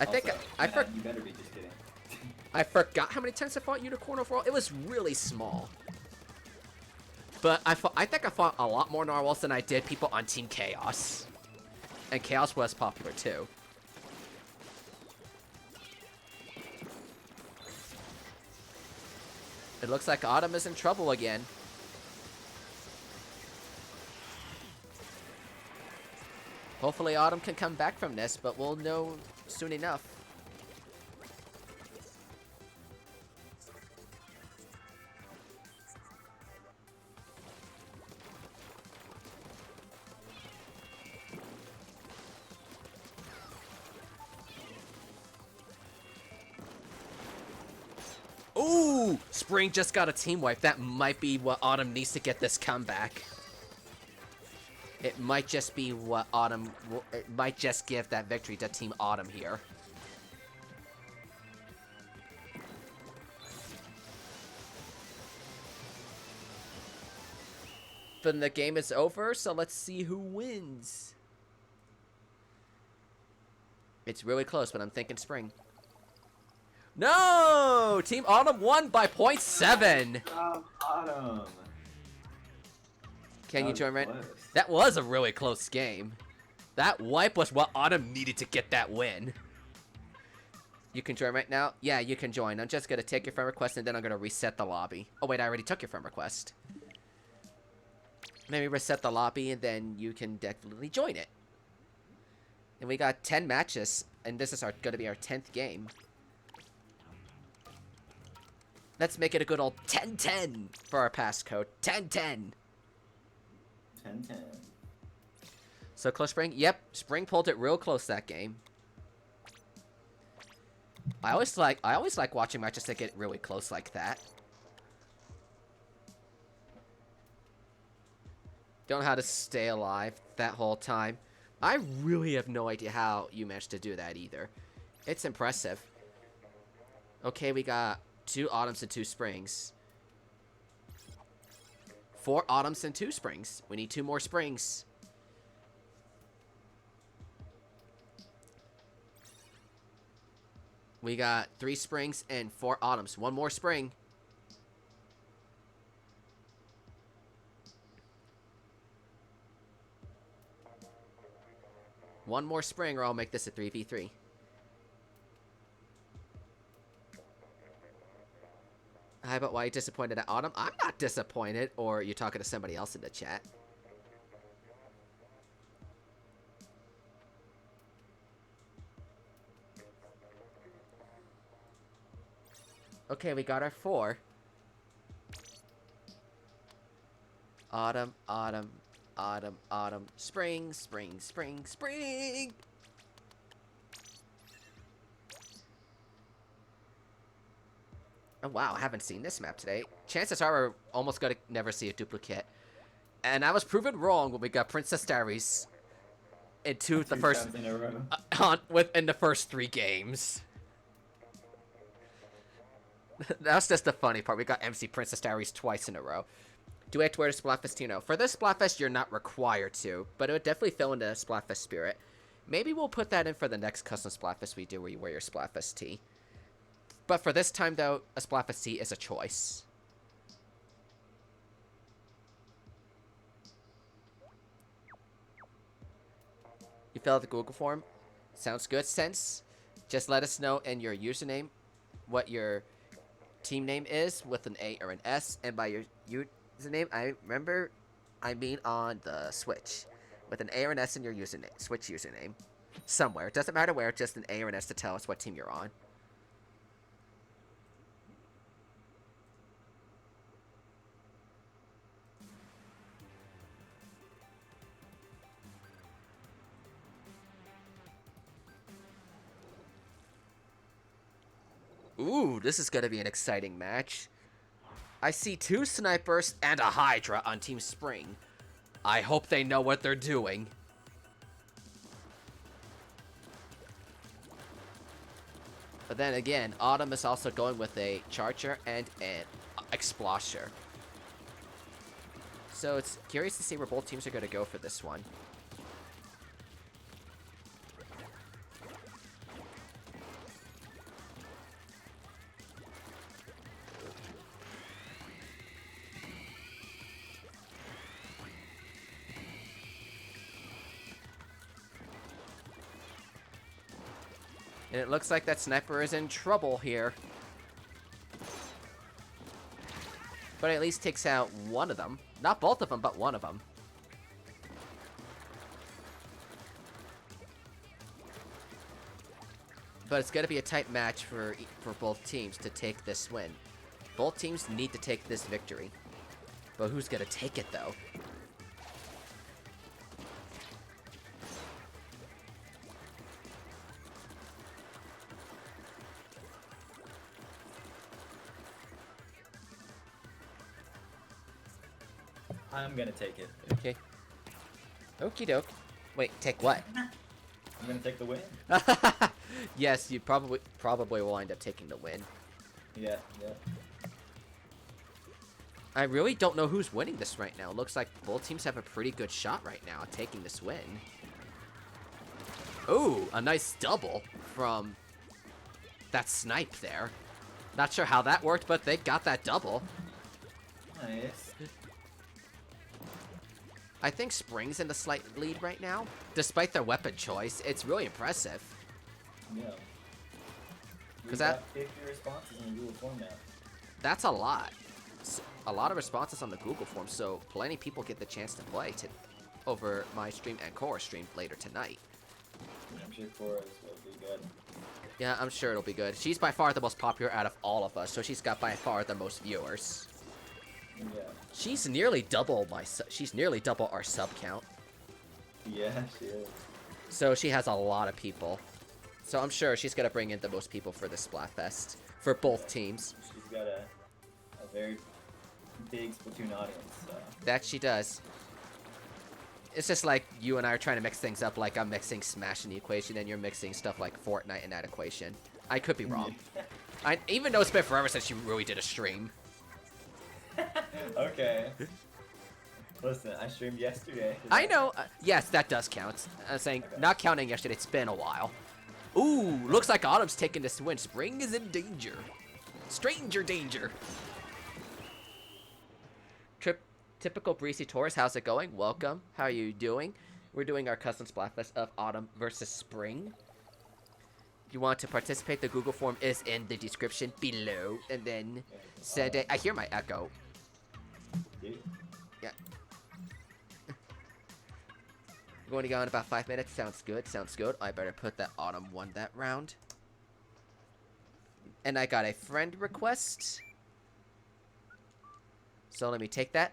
I think I forgot. You better be just kidding. I forgot how many times I fought Unicorn overall. It was really small. But I think I fought a lot more Narwhals than I did people on Team Chaos. And Chaos was popular too. It looks like Autumn is in trouble again. Hopefully Autumn can come back from this, but we'll know soon enough. Ooh! Spring just got a team wipe. That might be what Autumn needs to get this comeback. It might just be what Autumn... It might just give that victory to Team Autumn here. But the game is over, so let's see who wins. It's really close, but I'm thinking Spring. No! Team Autumn won by 0.7. Autumn. Can you join right? That was a really close game. That wipe was what Autumn needed to get that win. You can join right now? Yeah, you can join. I'm just going to take your friend request and then I'm going to reset the lobby. Oh, wait, I already took your friend request. Maybe reset the lobby and then you can definitely join it. And we got 10 matches, and this is going to be our 10th game. Let's make it a good old 10-10 for our passcode. 10-10. 10-10. So close Spring? Yep, Spring pulled it real close that game. I always like watching matches that get really close like that. Don't know how to stay alive that whole time. I really have no idea how you managed to do that either. It's impressive. Okay, we got 2 autumns and 2 springs. 4 autumns and 2 springs. We need 2 more springs. We got 3 springs and 4 autumns. 1 more spring. One more spring or I'll make this a 3v3. Hi, but why are you disappointed at Autumn? I'm not disappointed. Or you're talking to somebody else in the chat. Okay, we got our 4. Autumn, autumn, autumn, autumn, spring, spring, spring, spring! Oh wow, I haven't seen this map today. Chances are we're almost gonna never see a duplicate. And I was proven wrong when we got Princess Diaries into the first times in a row. within the first 3 games. That's just the funny part. We got MC Princess Diaries twice in a row. Do we have to wear the Splatfest tee? No. For this Splatfest, you're not required to, but it would definitely fill in the Splatfest spirit. Maybe we'll put that in for the next custom Splatfest we do where you wear your Splatfest tee. But for this time, though, a Splatfest tee is a choice. You fill out the Google form? Sounds good, Sense. Just let us know in your username what your team name is with an A or an S, and by your username, I mean on the Switch, with an A or an S in your username, Switch username, somewhere. It doesn't matter where, just an A or an S to tell us what team you're on. Ooh, this is gonna be an exciting match. I see 2 snipers and a Hydra on Team Spring. I hope they know what they're doing. But then again, Autumn is also going with a Charger and an Explosher. So it's curious to see where both teams are gonna go for this one. And it looks like that sniper is in trouble here. But at least takes out one of them. Not both of them, but one of them. But it's going to be a tight match for both teams to take this win. Both teams need to take this victory. But who's going to take it, though? I'm gonna take it. Okay. Okie doke. Wait, take what? I'm gonna take the win. Yes, you probably will end up taking the win. Yeah, yeah. I really don't know who's winning this right now. Looks like both teams have a pretty good shot right now at taking this win. Ooh, a nice double from that snipe there. Not sure how that worked, but they got that double. Nice. I think Spring's in the slight lead right now. Despite their weapon choice, it's really impressive. Yeah. Because got 50 responses in the Google form now. That's a lot. A lot of responses on the Google form, so plenty of people get the chance to play over my stream and Cora stream later tonight. I'm sure Cora's will be good. Yeah, I'm sure it'll be good. She's by far the most popular out of all of us, so she's got by far the most viewers. Yeah. She's nearly double she's nearly double our sub count. Yeah, she is. So she has a lot of people. So I'm sure she's gonna bring in the most people for this Splatfest for both teams. She's got a very big Splatoon audience. So. That she does. It's just like you and I are trying to mix things up, like I'm mixing Smash in the equation and you're mixing stuff like Fortnite in that equation. I could be wrong. Even though it's been forever since you really did a stream. Okay. Listen, I streamed yesterday. I know. Yes, that does count. I'm saying, okay. Not counting yesterday, it's been a while. Ooh, looks like Autumn's taking this win. Spring is in danger. Stranger danger. Typical Breezy Tours, how's it going? Welcome. How are you doing? We're doing our custom Splatfest of Autumn versus Spring. If you want to participate, the Google form is in the description below. And then send it. I hear my echo. Yeah. We're going to go in about 5 minutes. Sounds good. Sounds good. I better put that Autumn won that round. And I got a friend request. So let me take that.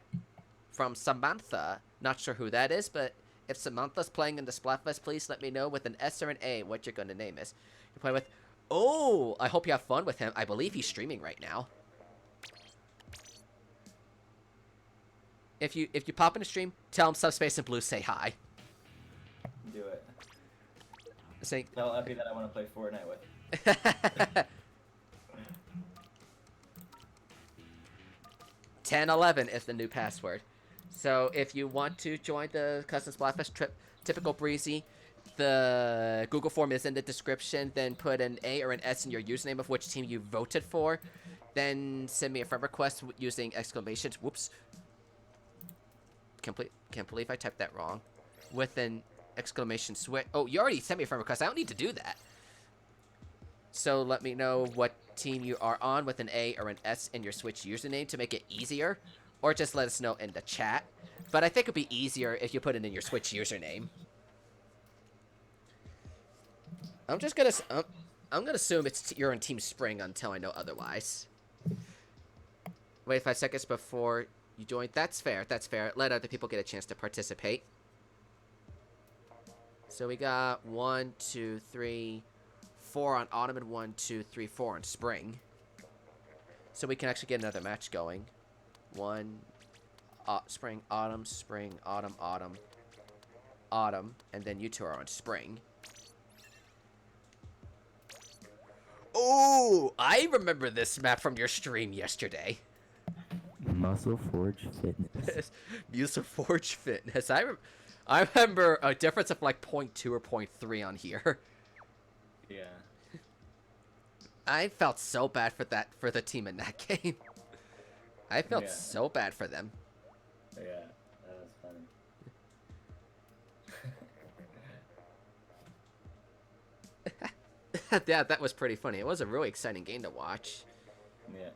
From Samantha. Not sure who that is, but if Samantha's playing in the Splatfest, please let me know with an S or an A what you're going to name is. You play with... Oh, I hope you have fun with him. I believe he's streaming right now. If you pop in a stream, tell him Subspace and Blue say hi. Do it. Say, tell Effie that I want to play Fortnite with. 1011 is the new password. So if you want to join the Custom Splatfest trip, typical Breezy, the Google form is in the description. Then put an A or an S in your username of which team you voted for. Then send me a friend request using exclamations. Whoops. Can't believe I typed that wrong. With an exclamation switch. Oh, you already sent me a friend request. I don't need to do that. So let me know what team you are on with an A or an S in your Switch username to make it easier. Or just let us know in the chat. But I think it'd be easier if you put it in your Switch username. I'm just gonna... I'm gonna assume you're in Team Spring until I know otherwise. Wait 5 seconds before you join. That's fair. That's fair. Let other people get a chance to participate. So we got 1, 2, 3... 4 on Autumn and 1, 2, 3, 4 on Spring. So we can actually get another match going. 1, Spring, Autumn, Spring, Autumn, Autumn, Autumn, and then you two are on Spring. Oh, I remember this map from your stream yesterday. Muscle Forge Fitness. Muscle Forge Fitness. I remember a difference of like 0.2 or 0.3 on here. Yeah. I felt so bad for the team in that game. I felt so bad for them. Yeah, that was funny. Yeah, that was pretty funny. It was a really exciting game to watch. Yeah.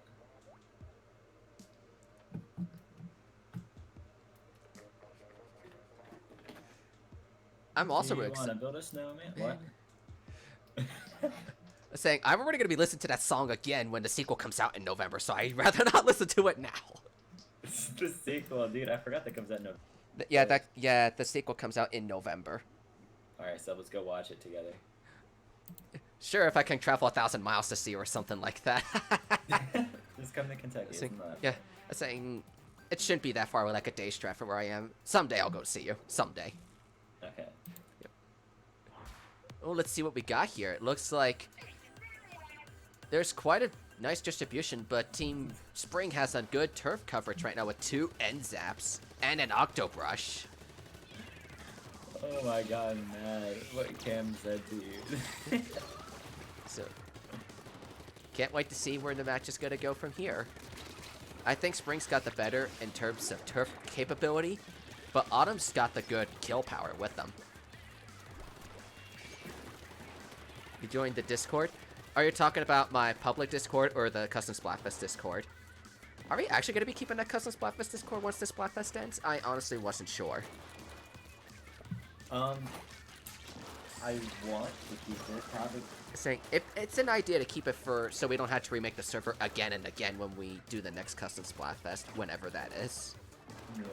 I'm also Do you really want to excited. build a snowman? What? Saying I'm already gonna be listening to that song again when the sequel comes out in November, so I'd rather not listen to it now. The sequel, dude. I forgot that comes out in November. Yeah, the sequel comes out in November. All right, so let's go watch it together. Sure, if I can travel 1,000 miles to see you or something like that. Just come to Kentucky. Yeah, saying it shouldn't be that far away, like a day's drive from where I am. Someday I'll go see you. Someday. Okay. Yep. Oh, let's see what we got here. It looks like there's quite a nice distribution, but Team Spring has a good turf coverage right now with 2 end zaps and an Octobrush. Oh my god, I'm mad. What Cam said to you. So, can't wait to see where the match is going to go from here. I think Spring's got the better in terms of turf capability, but Autumn's got the good kill power with them. You joined the Discord? Are you talking about my public Discord or the Custom Splatfest Discord? Are we actually going to be keeping that Custom Splatfest Discord once this Splatfest ends? I honestly wasn't sure. I want to keep it, probably. saying it's an idea to keep it for so we don't have to remake the server again and again when we do the next custom Splatfest, whenever that is. Yeah.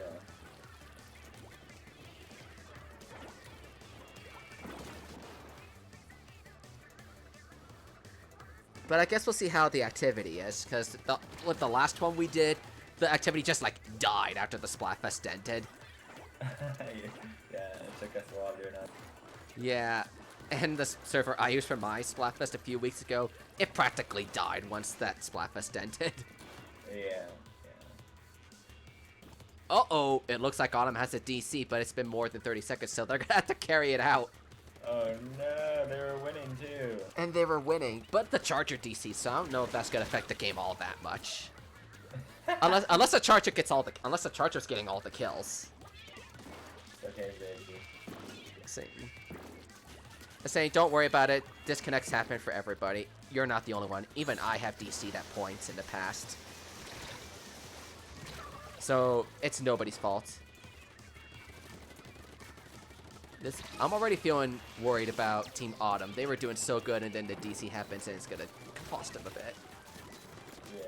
But I guess we'll see how the activity is, because with the last one we did, the activity just, like, died after the Splatfest ended. Yeah, it took us a while doing that. Yeah, and the server I used for my Splatfest a few weeks ago, it practically died once that Splatfest ended. Yeah. Uh-oh, it looks like Autumn has a DC, but it's been more than 30 seconds, so they're gonna have to carry it out. Oh no, they were winning too. And they were winning, but the Charger DC, so I don't know if that's gonna affect the game all that much. unless the Charger gets unless the Charger's getting all the kills. It's okay, baby. Saying, don't worry about it. Disconnects happen for everybody. You're not the only one. Even I have DC'd at points in the past. So, it's nobody's fault. I'm already feeling worried about Team Autumn. They were doing so good, and then the DC happens, and it's gonna cost them a bit. Yeah.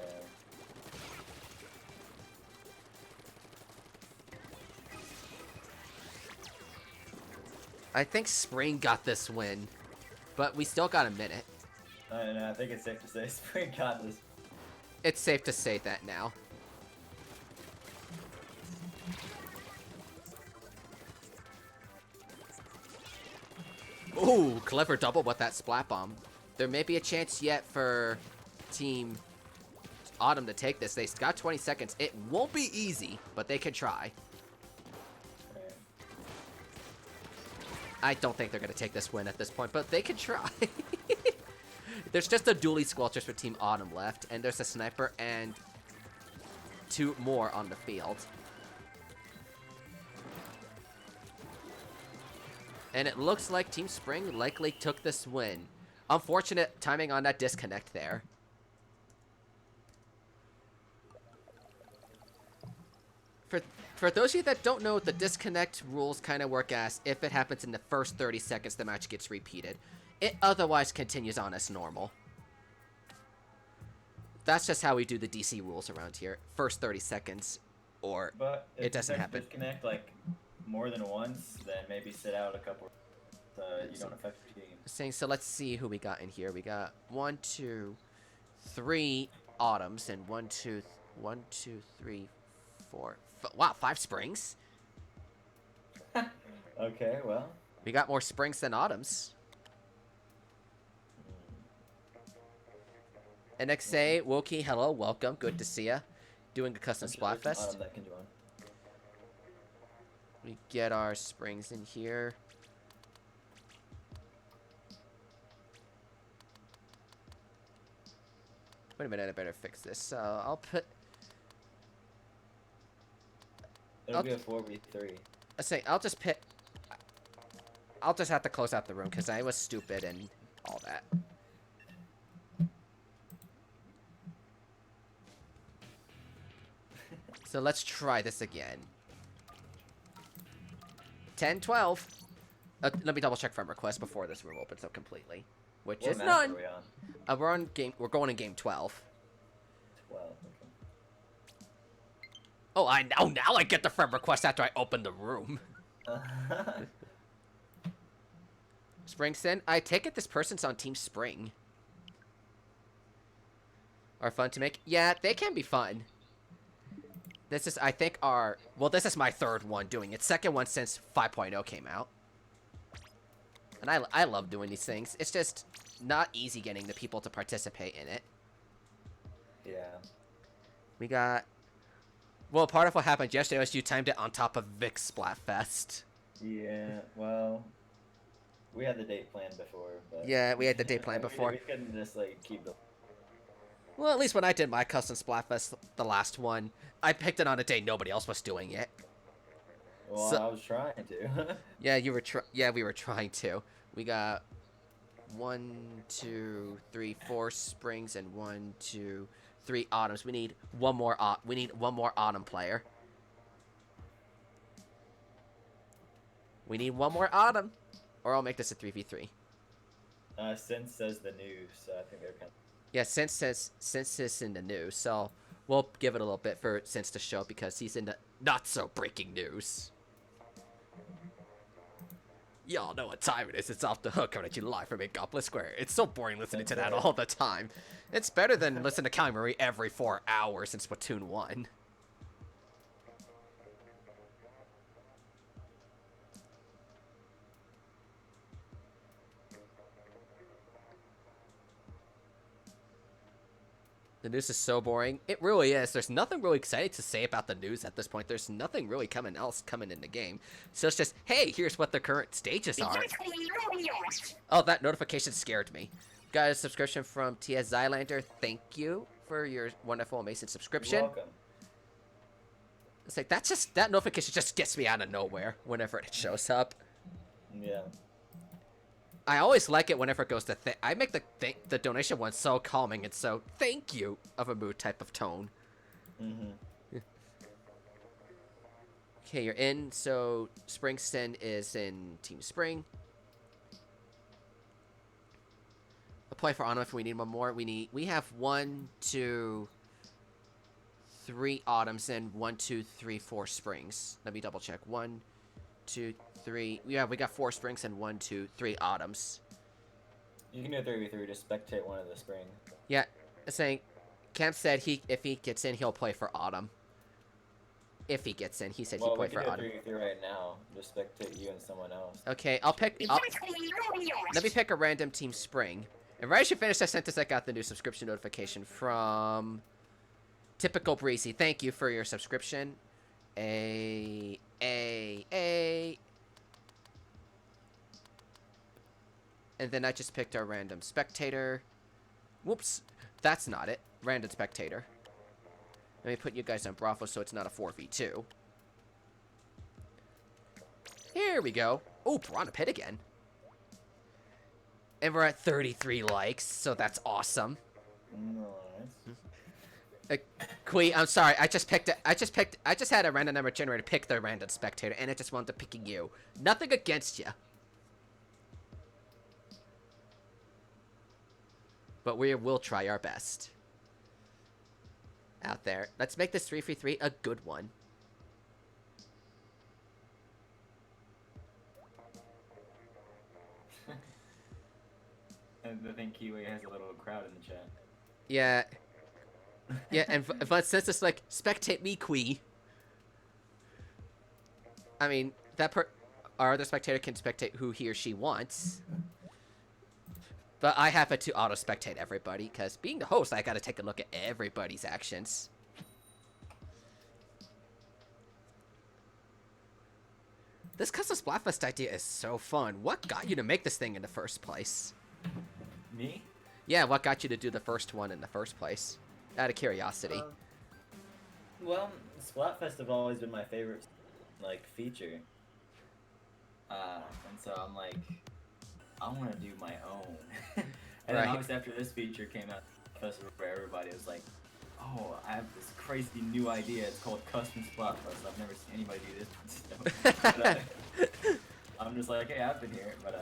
I think Spring got this win, but we still got a minute. I think it's safe to say Spring got this. It's safe to say that now. Ooh, clever double with that Splat Bomb. There may be a chance yet for Team Autumn to take this. They got 20 seconds. It won't be easy, but they can try. I don't think they're going to take this win at this point, but they can try. There's just a dually Squelchers for Team Autumn left, and there's a Sniper and 2 more on the field. And it looks like Team Spring likely took this win. Unfortunate timing on that disconnect there. For those of you that don't know, the disconnect rules kind of work as if it happens in the first 30 seconds, the match gets repeated. It otherwise continues on as normal. That's just how we do the DC rules around here. First 30 seconds, or But if it doesn't you happen. disconnect like more than once, then maybe sit out a couple so you don't affect your team. So let's see who we got in here. We got 1, 2, 3 Autumns and 1, 2, 3, 4. Wow, 5 Springs. Okay, well. We got more Springs than Autumns. NXA, Wokey, hello, welcome, good to see ya. Doing a custom Splatfest. That can join. We get our Springs in here. Wait a minute, I better fix this. So I'll put... It'll be a 4v3. I'll just pick... I'll just have to close out the room because I was stupid and all that. So let's try this again. 10, 12. Let me double check from request before this room opens up completely. Which What is match none. are we on? We're going in game 12. 12, okay. Oh, now I get the friend request after I open the room. Springson, I take it this person's on Team Spring. Are fun to make? Yeah, they can be fun. This is, I think, this is my 3rd one doing it. 2nd one since 5.0 came out. And I love doing these things. It's just not easy getting the people to participate in it. Yeah. We got... Well, part of what happened yesterday was you timed it on top of Vic's Splatfest. Yeah, well, we had the date planned before, but... Yeah, we had the date planned before. We couldn't just, like, keep the... Well, at least when I did my custom Splatfest, the last one, I picked it on a day nobody else was doing it. Well, So- I was trying to. Yeah, we were trying to. We got 1, 2, 3, 4 Springs and 1, 2, 3 Autumns. We need one more Autumn player. We need one more Autumn, or I'll make this a 3v3. Since says the news, so I think they're kind of. Yeah, since it's in the news, so we'll give it a little bit for Since to show because he's in the not so breaking news. Y'all know what time it is. It's Off the Hook coming at you live from Goblet Square. It's so boring listening to that all the time. It's better than listening to Kyle Marie every 4 hours in Splatoon 1. The news is so boring. It really is. There's nothing really exciting to say about the news at this point. There's nothing really coming in the game. So it's just, hey, here's what the current stages are. Oh, that notification scared me. Got a subscription from T.S. Zylander. Thank you for your wonderful, amazing subscription. You're welcome. It's like, that notification just gets me out of nowhere whenever it shows up. Yeah. I always like it whenever it goes to I make the donation one so calming and so thank you of a mood type of tone. Mm-hmm. Okay, you're in. So Springston is in Team Spring. Apply for Autumn if we need one more. We have 1, 2, 3 autumns and 1, 2, 3, 4 springs. Let me double check. 1, 2, 3. Yeah, we got 4 springs and 1, 2, 3 autumns. You can do a 3v3 to spectate one of the spring. Yeah, saying, Camp said if he gets in, he'll play for autumn. If he gets in, he said he'd play for autumn. We can do a 3v3 right now. Just spectate you and someone else. Okay, let me pick a random team spring. And right as you finish that sentence, I got the new subscription notification from Typical Breezy. Thank you for your subscription. A. And then I just picked our random spectator. Whoops. That's not it. Random spectator. Let me put you guys on Bravo so it's not a 4v2. Here we go. Oh, Piranha Pit again. And we're at 33 likes, so that's awesome. Nice. Quee, I'm sorry. I just had a random number generator pick the random spectator, and it just wound up picking you. Nothing against you. But we will try our best. Out there. Let's make this 3v3 a good one. I think Kiwi has a little crowd in the chat. Yeah. Yeah, and but since it's like, spectate me, Quee. I mean, our other spectator can spectate who he or she wants. But I happen to auto-spectate everybody, because being the host, I gotta take a look at everybody's actions. This custom Splatfest idea is so fun. What got you to make this thing in the first place? Me? Yeah, what got you to do the first one in the first place? Out of curiosity. Well, Splatfest have always been my favorite, feature. And so I'm like, I want to do my own. And then obviously after this feature came out, festival where everybody was like, oh, I have this crazy new idea. It's called Custom Splatfest. I've never seen anybody do this. But, I'm just like, hey, I've been here, but no,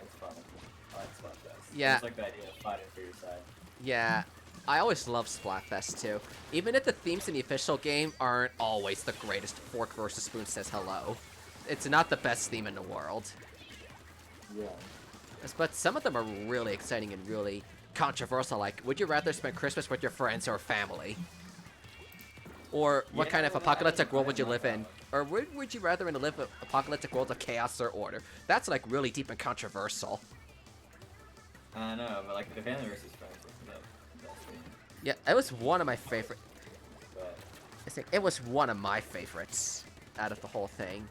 it's fun. I like Splatfest. Yeah. It's like the idea of fighting for your side. Yeah, I always love Splatfest too. Even if the themes in the official game aren't always the greatest. Fork versus Spoon says hello. It's not the best theme in the world. Yeah. But some of them are really exciting and really controversial, like, would you rather spend Christmas with your friends or family? Or what kind of apocalyptic world would you live in? Or would you rather live in an apocalyptic world of chaos or order? That's, like, really deep and controversial. I know, but, like, the family versus friends is the best thing. Yeah, it was one of my favorite. But It was one of my favorites out of the whole thing.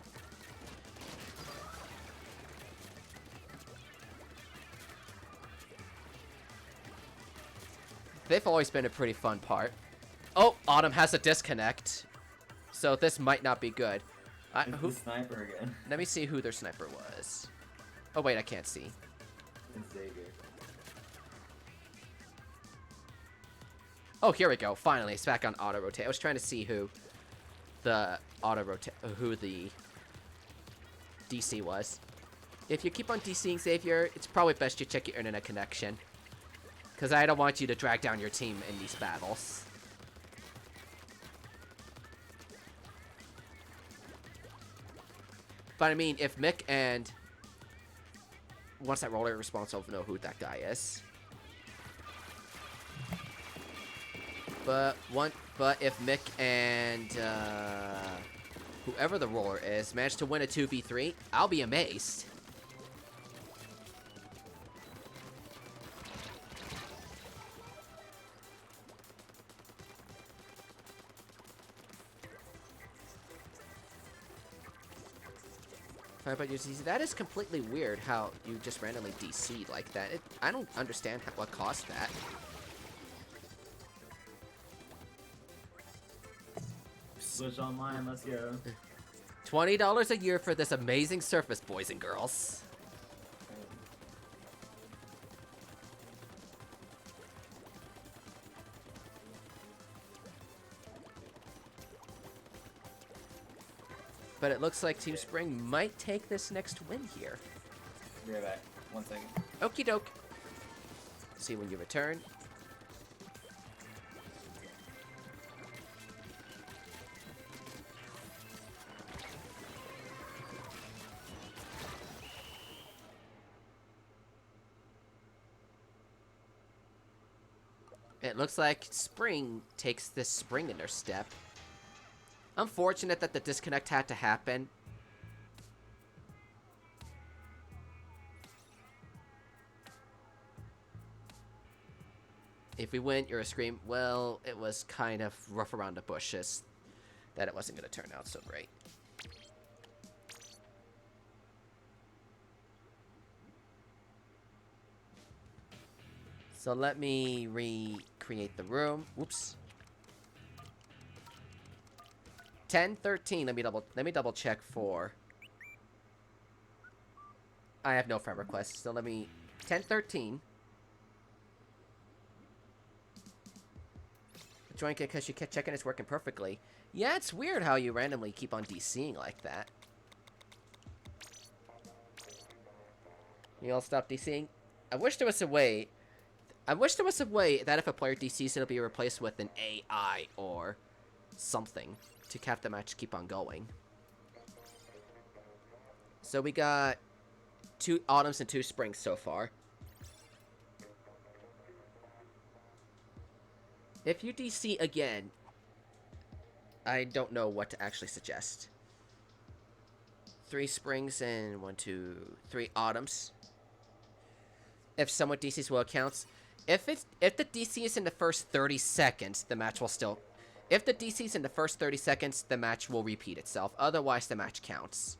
They've always been a pretty fun part. Oh, Autumn has a disconnect. So this might not be good. who's the sniper again? Let me see who their sniper was. Oh, wait, I can't see. It's Xavier. Oh, here we go. Finally, it's back on auto-rotate. I was trying to see who the auto-rotate... who the DC was. If you keep on DCing Xavier, it's probably best you check your internet connection. Because I don't want you to drag down your team in these battles. But I mean, if Mick and... Once that roller response, I'll know who that guy is. But if Mick and whoever the roller is manage to win a 2v3, I'll be amazed. But you see, that is completely weird how you just randomly DC'd like that. I don't understand what caused that. Switch online, let's go. $20 a year for this amazing surface, boys and girls. But it looks like Team Spring might take this next win here. Be right back. 1 second. Okie doke. See when you return. It looks like Spring takes this Spring in their step. Unfortunate that the disconnect had to happen. If we win, you're a Scream. Well, it was kind of rough around the bushes that it wasn't going to turn out so great. So let me recreate the room. Whoops. 10-13. Let me double check for. I have no friend requests, so let me 10-13. Join because you kept checking it's working perfectly. Yeah, it's weird how you randomly keep on DCing like that. You all stop DCing. I wish there was a way that if a player DCs, it'll be replaced with an AI or something to cap the match keep on going. So we got 2 autumns and 2 springs so far. If you DC again, I don't know what to actually suggest. 3 springs and 1, 2, 3 autumns. If someone DCs well, it counts. If the DC is in the first 30 seconds, the match will still. If the DC is in the first 30 seconds, the match will repeat itself. Otherwise, the match counts.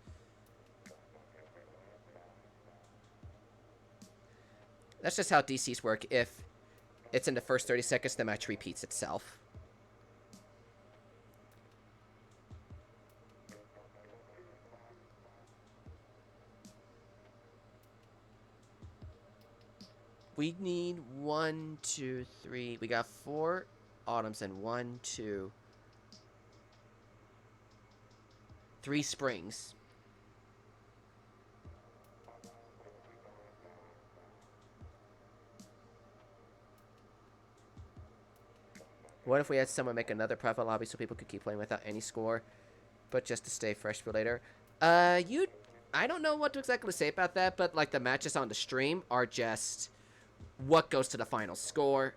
That's just how DCs work. If it's in the first 30 seconds, the match repeats itself. We need 1, 2, 3. We got 4 autumns and 1, 2, 3 springs. What if we had someone make another private lobby so people could keep playing without any score, but just to stay fresh for later? I don't know what to exactly say about that, but like the matches on the stream are just what goes to the final score.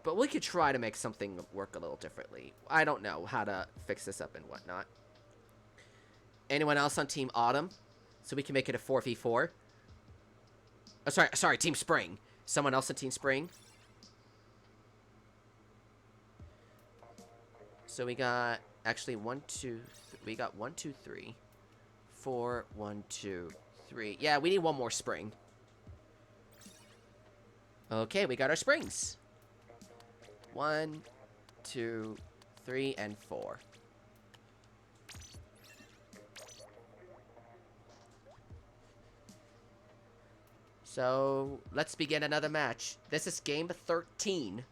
But we could try to make something work a little differently. I don't know how to fix this up and whatnot. Anyone else on Team Autumn? So we can make it a 4v4. Oh, sorry, Team Spring. Someone else on Team Spring? So we got actually 1, 2, we got 1, 2, 3, 4, 1, 2, 3. Yeah, we need 1 more spring. Okay, we got our springs. 1, 2, 3, and 4. So let's begin another match. This is game 13.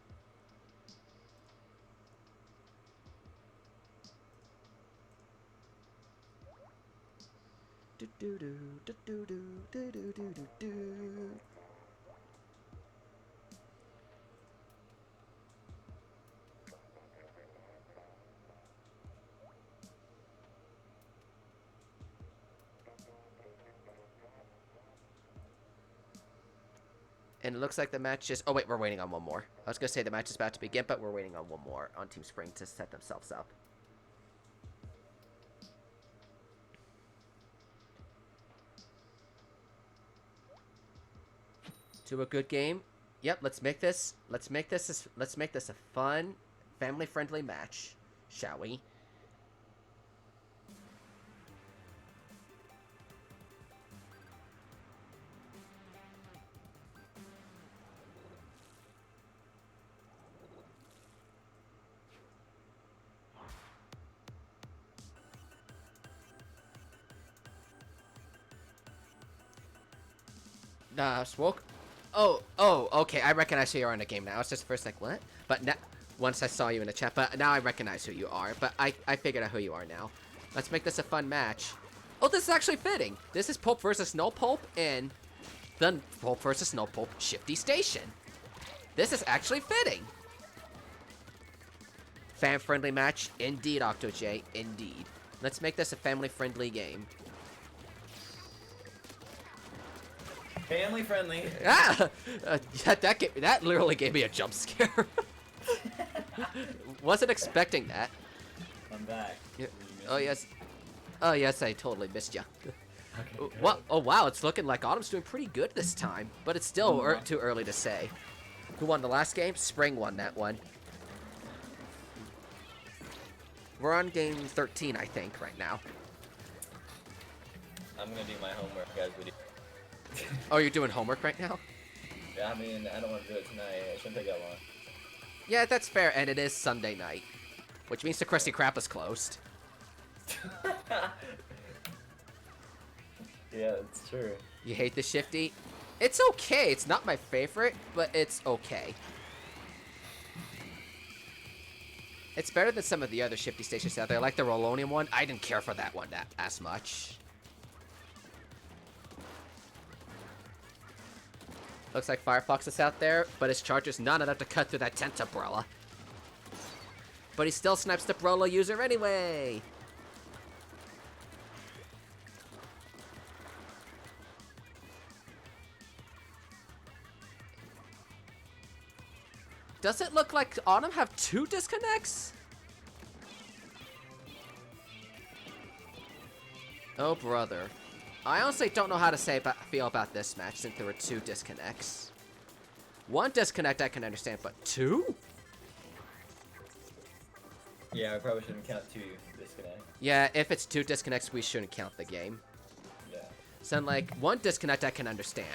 And it looks like the match is... Oh, wait, we're waiting on one more. I was going to say the match is about to begin, but we're waiting on one more on Team Spring to set themselves up. To a good game. Yep, let's make this a fun, family-friendly match, shall we? Swoke. Oh, okay. I recognize who you are in the game now. It's just first like, what? But now, once I saw you in the chat, but now I recognize who you are. But I figured out who you are now. Let's make this a fun match. Oh, this is actually fitting. This is Pulp versus No Pulp in the Pulp versus No Pulp Shifty Station. This is actually fitting. Fan-friendly match, indeed, OctoJ, indeed. Let's make this a family-friendly game. Family friendly. Ah! That literally gave me a jump scare. Wasn't expecting that. I'm back. Yeah. Oh, yes. Oh, yes, I totally missed you. Okay, Well, oh, wow, it's looking like Autumn's doing pretty good this time. But it's still too early to say. Who won the last game? Spring won that one. We're on game 13, I think, right now. I'm gonna do my homework, guys. Oh, you're doing homework right now? Yeah, I mean, I don't want to do it tonight. It shouldn't take that long. Yeah, that's fair, and it is Sunday night. Which means the Krusty Krab is closed. Yeah, it's true. You hate the Shifty? It's okay. It's not my favorite, but it's okay. It's better than some of the other Shifty stations out there, like the Rolonium one. I didn't care for that one as much. Looks like Firefox is out there, but his charger's not enough to cut through that tent umbrella. But he still snipes the Brolo user anyway! Does it look like Autumn have 2 disconnects? Oh, brother. I honestly don't know how to feel about this match since there were 2 disconnects. 1 disconnect I can understand, but 2? Yeah, I probably shouldn't count 2 disconnects. Yeah, if it's 2 disconnects, we shouldn't count the game. Yeah. So, like, 1 disconnect I can understand.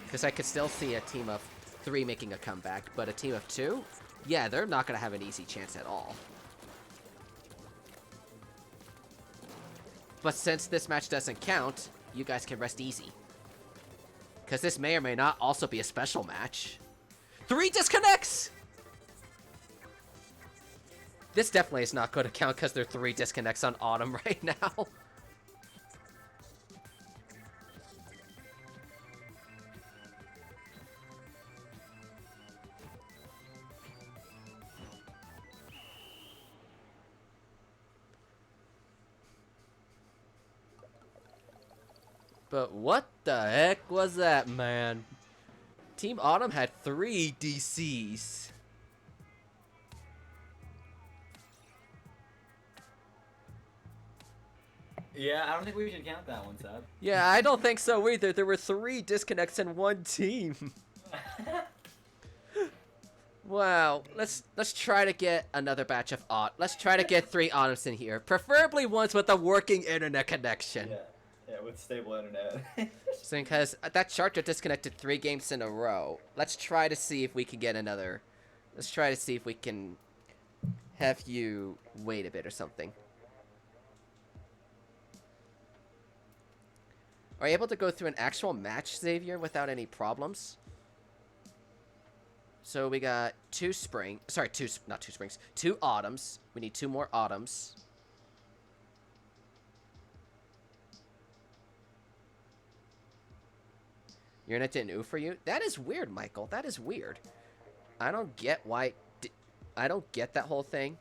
Because I could still see a team of 3 making a comeback, but a team of 2? Yeah, they're not going to have an easy chance at all. But since this match doesn't count, you guys can rest easy. Because this may or may not also be a special match. 3 disconnects! This definitely is not going to count because there are 3 disconnects on Autumn right now. But what the heck was that, man? Team Autumn had 3 DCs. Yeah, I don't think we should count that one, Seb. Yeah, I don't think so either. There were 3 disconnects in 1 team. Wow, let's try to get another batch of Let's try to get 3 Autumns in here, preferably ones with a working internet connection. Yeah, with stable internet. So, because that charger disconnected 3 games in a row. Let's try to see if we can get another. Let's try to see if we can have you wait a bit or something. Are you able to go through an actual match, Xavier, without any problems? So we got 2 not 2 springs, 2 autumns. We need 2 more autumns. Your internet didn't ooh for you? That is weird, Michael. That is weird. I don't get why... I don't get that whole thing.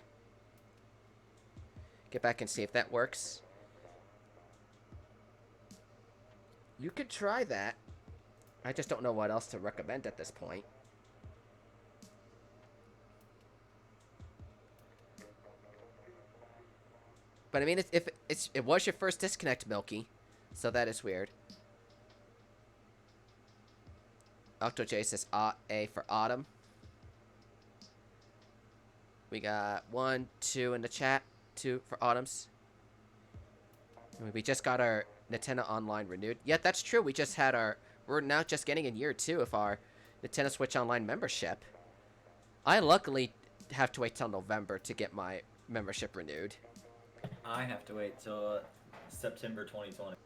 Get back and see if that works. You could try that. I just don't know what else to recommend at this point. But I mean, it was your first disconnect, Milky, so that is weird. OctoJ says A for Autumn. We got 1, 2 in the chat, 2 for Autumns. We just got our Nintendo Online renewed. Yeah, that's true. We just had our... We're now just getting in year 2 of our Nintendo Switch Online membership. I luckily have to wait till November to get my membership renewed. I have to wait till September 2020.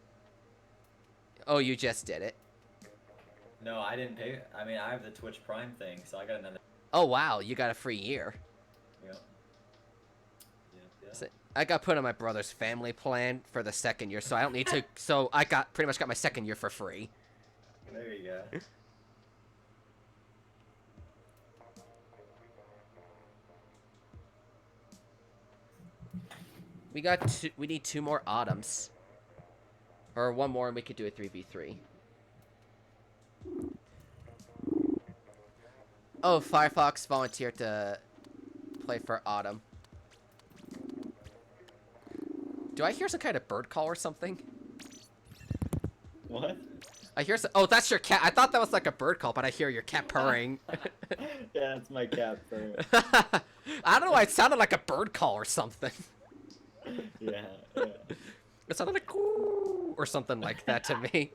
Oh, you just did it. No, I didn't pay. I mean, I have the Twitch Prime thing, so I got another. Oh, wow. You got a free year. Yep. So I got put on my brother's family plan for the second year, so I don't need to... So I pretty much got my second year for free. There you go. We need 2 more Autumns. Or 1 more and we could do a 3v3. Oh, Firefox volunteered to play for Autumn. Do I hear some kind of bird call or something? What? I hear some... Oh, that's your cat. I thought that was like a bird call, but I hear your cat purring. Yeah, that's my cat purring. I don't know why it sounded like a bird call or something. Yeah. It sounded like "Ooh," or something like that to me.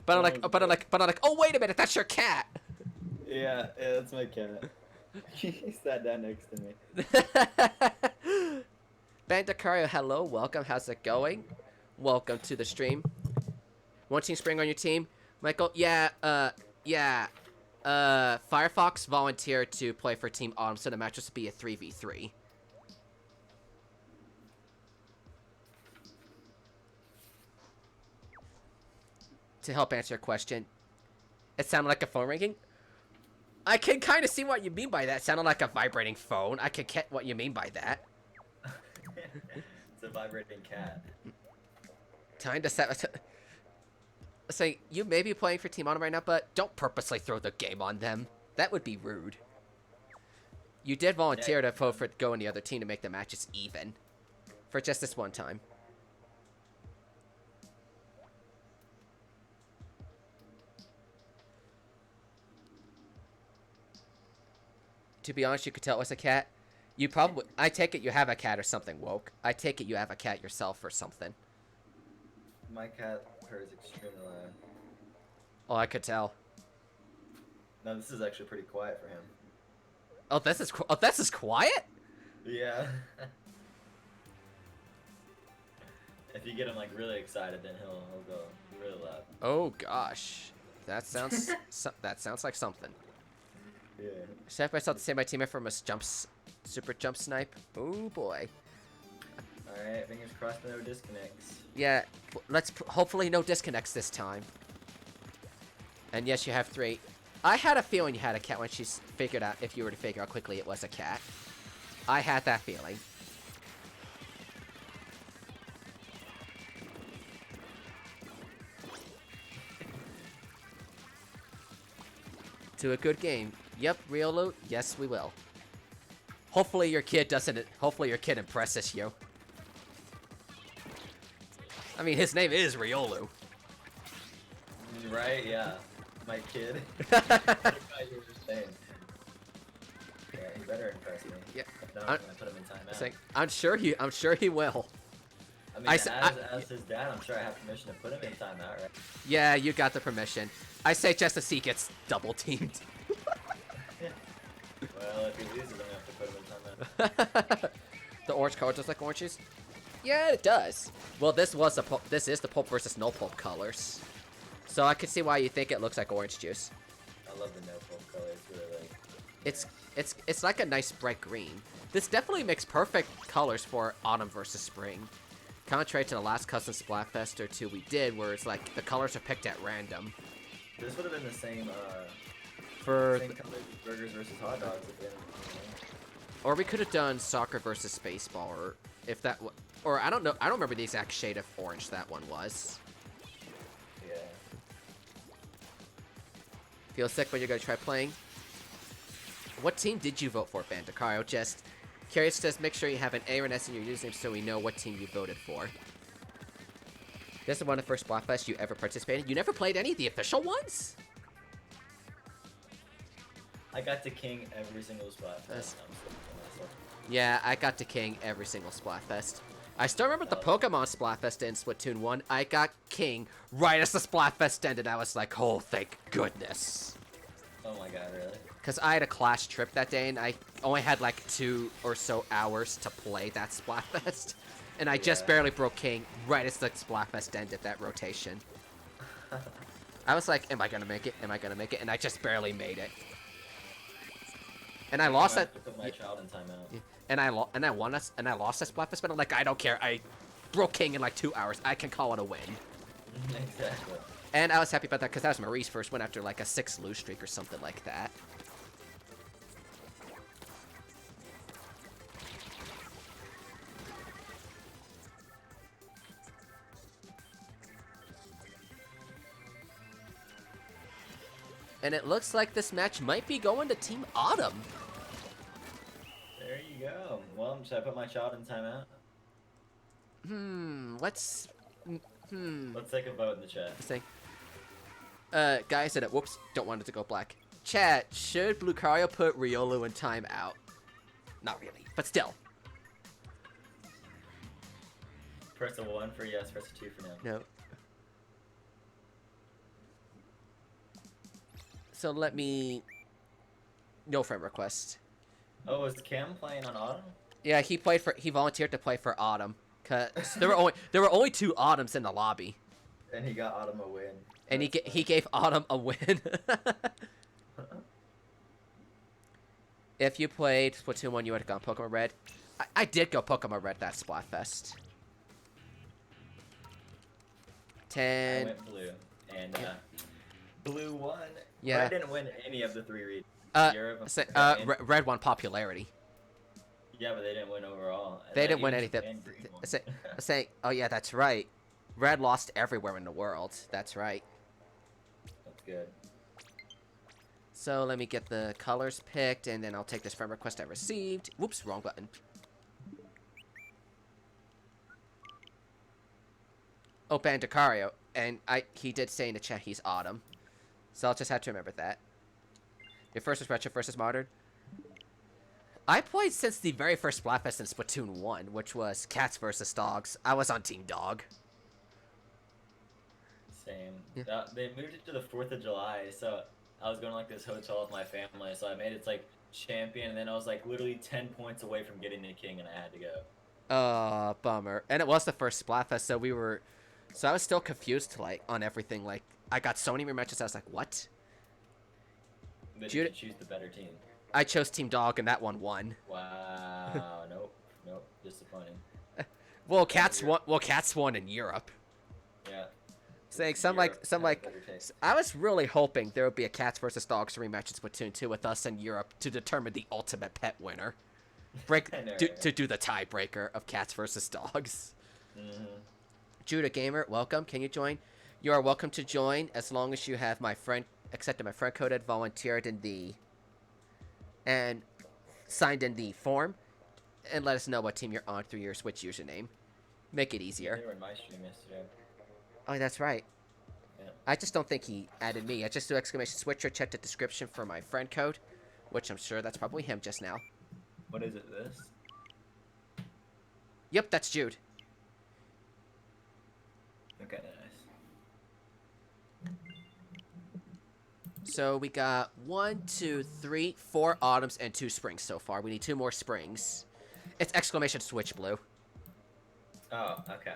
But I'm like, oh wait a minute, that's your cat. Yeah, that's my cat. He sat down next to me. Blucario, hello, welcome. How's it going? Welcome to the stream. One Team Spring on your team, Michael. Yeah. Firefox volunteered to play for Team Autumn, so the match will be a 3v3. To help answer your question, it sounded like a phone ringing. I can kind of see what you mean by that. It sounded like a vibrating phone. I can get what you mean by that. It's a vibrating cat. Time to set... Say, you may be playing for Team Autumn right now, but don't purposely throw the game on them. That would be rude. You did volunteer to vote for go on the other team to make the matches even. For just this one time. To be honest, you could tell it was a cat. You probably... I take it you have a cat or something, Woke. I take it you have a cat yourself or something. My cat purrs extremely loud. Oh, I could tell. No, this is actually pretty quiet for him. Oh, this is quiet? Yeah. If you get him like really excited, then he'll go really loud. Oh gosh, that sounds that sounds like something. Yeah. Except myself to save my teammate from a super jump snipe. Oh boy. All right, fingers crossed, no disconnects. Yeah, hopefully no disconnects this time. And yes, you have 3. I had a feeling you had a cat when she's figured out, if you were to figure out quickly it was a cat. I had that feeling. To a good game. Yep, real loot. Yes, we will. Hopefully your kid doesn't. Hopefully your kid impresses you. I mean, his name is Riolu. Right? Yeah. My kid. I thought you were just saying. Yeah, he better impress me. Yeah. No, I'm gonna put him in timeout. I'm sure he will. I mean, as his dad, I'm sure I have permission to put him in timeout, right? Yeah, you got the permission. I say just as he gets double teamed. Well, if he loses, I'm gonna have to put him in timeout. The orange color just like oranges? Yeah, it does. Well, this is the pulp versus no pulp colors. So I can see why you think it looks like orange juice. I love the no pulp color. It's really It's like a nice bright green. This definitely makes perfect colors for autumn versus spring. Contrary to the last custom Splatfest or 2 we did, where it's like the colors are picked at random. This would have been the same, For same color as burgers versus hot dogs if they didn't. or we could have done soccer versus baseball, or if that or I don't know. I don't remember the exact shade of orange that one was. Yeah. Feel sick when you're gonna try playing? What team did you vote for, Bandicario? Just curious, just make sure you have an A or an S in your username so we know what team you voted for. This is one of the first Splatfest you ever participated in. You never played any of the official ones? I got to king every single Splatfest. Yeah, I got to king every single Splatfest. I still remember the Pokemon Splatfest in Splatoon 1. I got king right as the Splatfest ended. I was like, oh, thank goodness. Oh my god, really? Because I had a class trip that day, and I only had like 2 or so hours to play that Splatfest. And I just barely broke king right as the Splatfest ended that rotation. I was like, am I gonna make it? Am I gonna make it? And I just barely made it. And I lost that. Put my child in timeout. Yeah. And I lost that Splatfest, but I'm like, I don't care. I broke king in like 2 hours. I can call it a win. Exactly. And I was happy about that because that was Marie's first win after like a 6 lose streak or something like that. And it looks like this match might be going to Team Autumn. There you go. Well, should I put my child in timeout? Let's take a vote in the chat. say. Guy said it. Whoops, don't want it to go black. Chat, should Blucario put Riolu in timeout? Not really, but still. Press a 1 for yes, press a 2 for no. No. So let me... No friend request. Oh, was Cam playing on Autumn? Yeah, he volunteered to play for Autumn. Cause there were only 2 Autumns in the lobby. And he got Autumn a win. And he gave Autumn a win. If you played Splatoon 1, you would have gone Pokemon Red. I did go Pokemon Red that Splatfest. 10. I went blue. And blue won. Yeah. I didn't win any of the 3 regions. Red won popularity. Yeah, but they didn't win overall. They didn't win anything. Saying, oh yeah, that's right. Red lost everywhere in the world. That's right. That's good. So let me get the colors picked, and then I'll take this friend request I received. Whoops, wrong button. Oh, Bandicario. And he did say in the chat he's Autumn. So I'll just have to remember that. Your first is Retro versus Modern. I played since the very first Splatfest in Splatoon 1, which was Cats versus Dogs. I was on Team Dog. Same. Yeah. They moved it to the 4th of July, so I was going to like this hotel with my family, so I made it like champion, and then I was like literally 10 points away from getting the king, and I had to go. Bummer. And it was the first Splatfest, so I was still confused like on everything. Like I got so many rematches, I was like, what? But did you choose the better team? I chose Team Dog, and that one won. Wow. Nope. Disappointing. Well, Cats won. Well, Cats won in Europe. Yeah. Saying I was really hoping there would be a Cats versus Dogs rematch in Splatoon 2 with us in Europe to determine the ultimate pet winner. To do the tiebreaker of Cats versus Dogs. Mm-hmm. Judah Gamer, welcome. Can you join? You are welcome to join as long as you have accepted my friend code and volunteered and signed in the form, and let us know what team you're on through your Switch username. Make it easier. They were in my stream yesterday. Oh, that's right. Yeah. I just don't think he added me. I just do exclamation switch or check the description for my friend code, which I'm sure that's probably him just now. What is it, this? Yep, that's Jude. Okay, nice. So we got 1, 2, 3, 4 autumns and 2 springs so far. We need 2 more springs. It's exclamation switch, Blue. Oh, okay.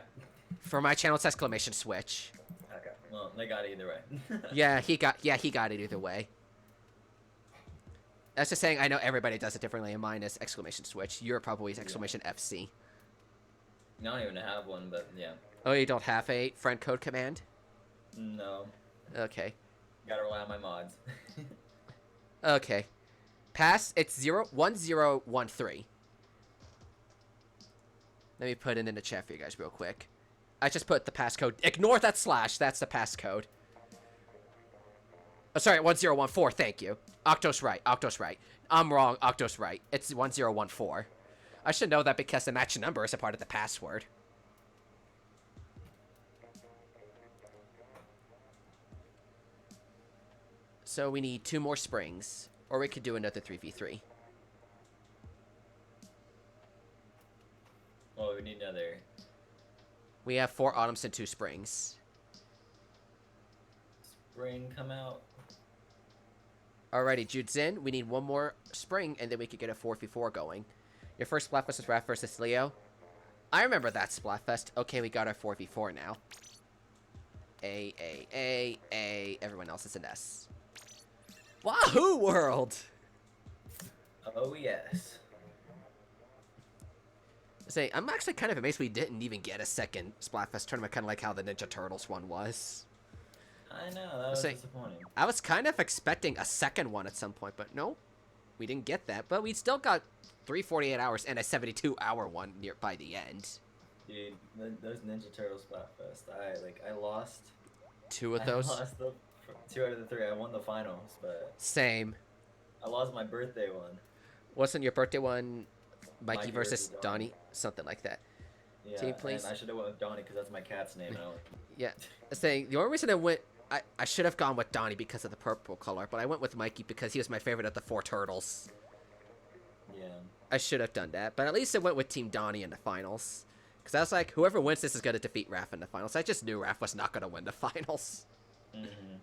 For my channel, it's exclamation switch. Okay. Well, they got it either way. Yeah, he got it either way. That's just saying I know everybody does it differently, and mine is exclamation switch. You're probably exclamation FC. I don't even have one, but yeah. Oh, you don't have a friend code command? No. Okay. Gotta rely on my mods. Okay. Pass, it's 1013. Let me put it in the chat for you guys real quick. I just put the passcode. Ignore that slash. That's the passcode. Oh, sorry, 1014. Thank you. Octo's right. Octo's right. I'm wrong. Octo's right. It's 1014. I should know that because the match number is a part of the password. So we need 2 more springs. Or we could do another 3v3. Well, we need another. We have 4 autumns and 2 springs. Spring come out. Alrighty, Jude's in. We need 1 more spring, and then we could get a 4v4 going. Your first Splatfest was Raph versus Leo. I remember that Splatfest. Okay, we got our 4v4 now. A. Everyone else is an S. Wahoo World! Oh, yes. Say, I'm actually kind of amazed we didn't even get a second Splatfest tournament, kind of like how the Ninja Turtles one was. I know, that was disappointing. I was kind of expecting a second one at some point, but no, we didn't get that. But we still got 3 48 hours and a 72-hour one by the end. Dude, those Ninja Turtles Splatfest, I lost 2 of those? I lost 2 out of the 3. I won the finals, but... Same. I lost my birthday one. Wasn't your birthday one Mikey versus Donnie? Something like that. Yeah, Team, please. and I should have went with Donnie because that's my cat's name. And Yeah. Saying the only reason I went... I should have gone with Donnie because of the purple color, but I went with Mikey because he was my favorite of the 4 turtles. Yeah. I should have done that, but at least I went with Team Donnie in the finals. Because I was like, whoever wins this is going to defeat Raph in the finals. I just knew Raph was not going to win the finals. Mm-hmm.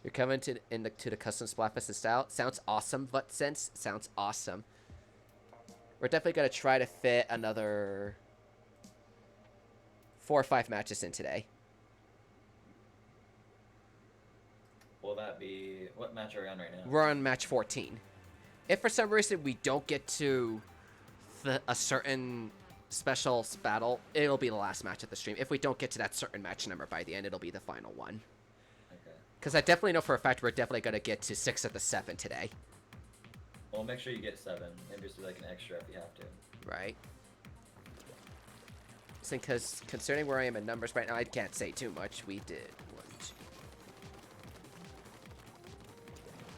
You're coming to the custom Splatfest style. Sounds awesome, but sense sounds awesome. We're definitely going to try to fit another 4 or 5 matches in today. Will that be... What match are we on right now? We're on match 14. If for some reason we don't get to a certain special battle, it'll be the last match of the stream. If we don't get to that certain match number by the end, it'll be the final one. Okay. Because I definitely know for a fact we're definitely going to get to 6 of the 7 today. Well, make sure you get 7. Maybe just do like an extra if you have to. Right. Because concerning where I am in numbers right now, I can't say too much. We did 1, 2.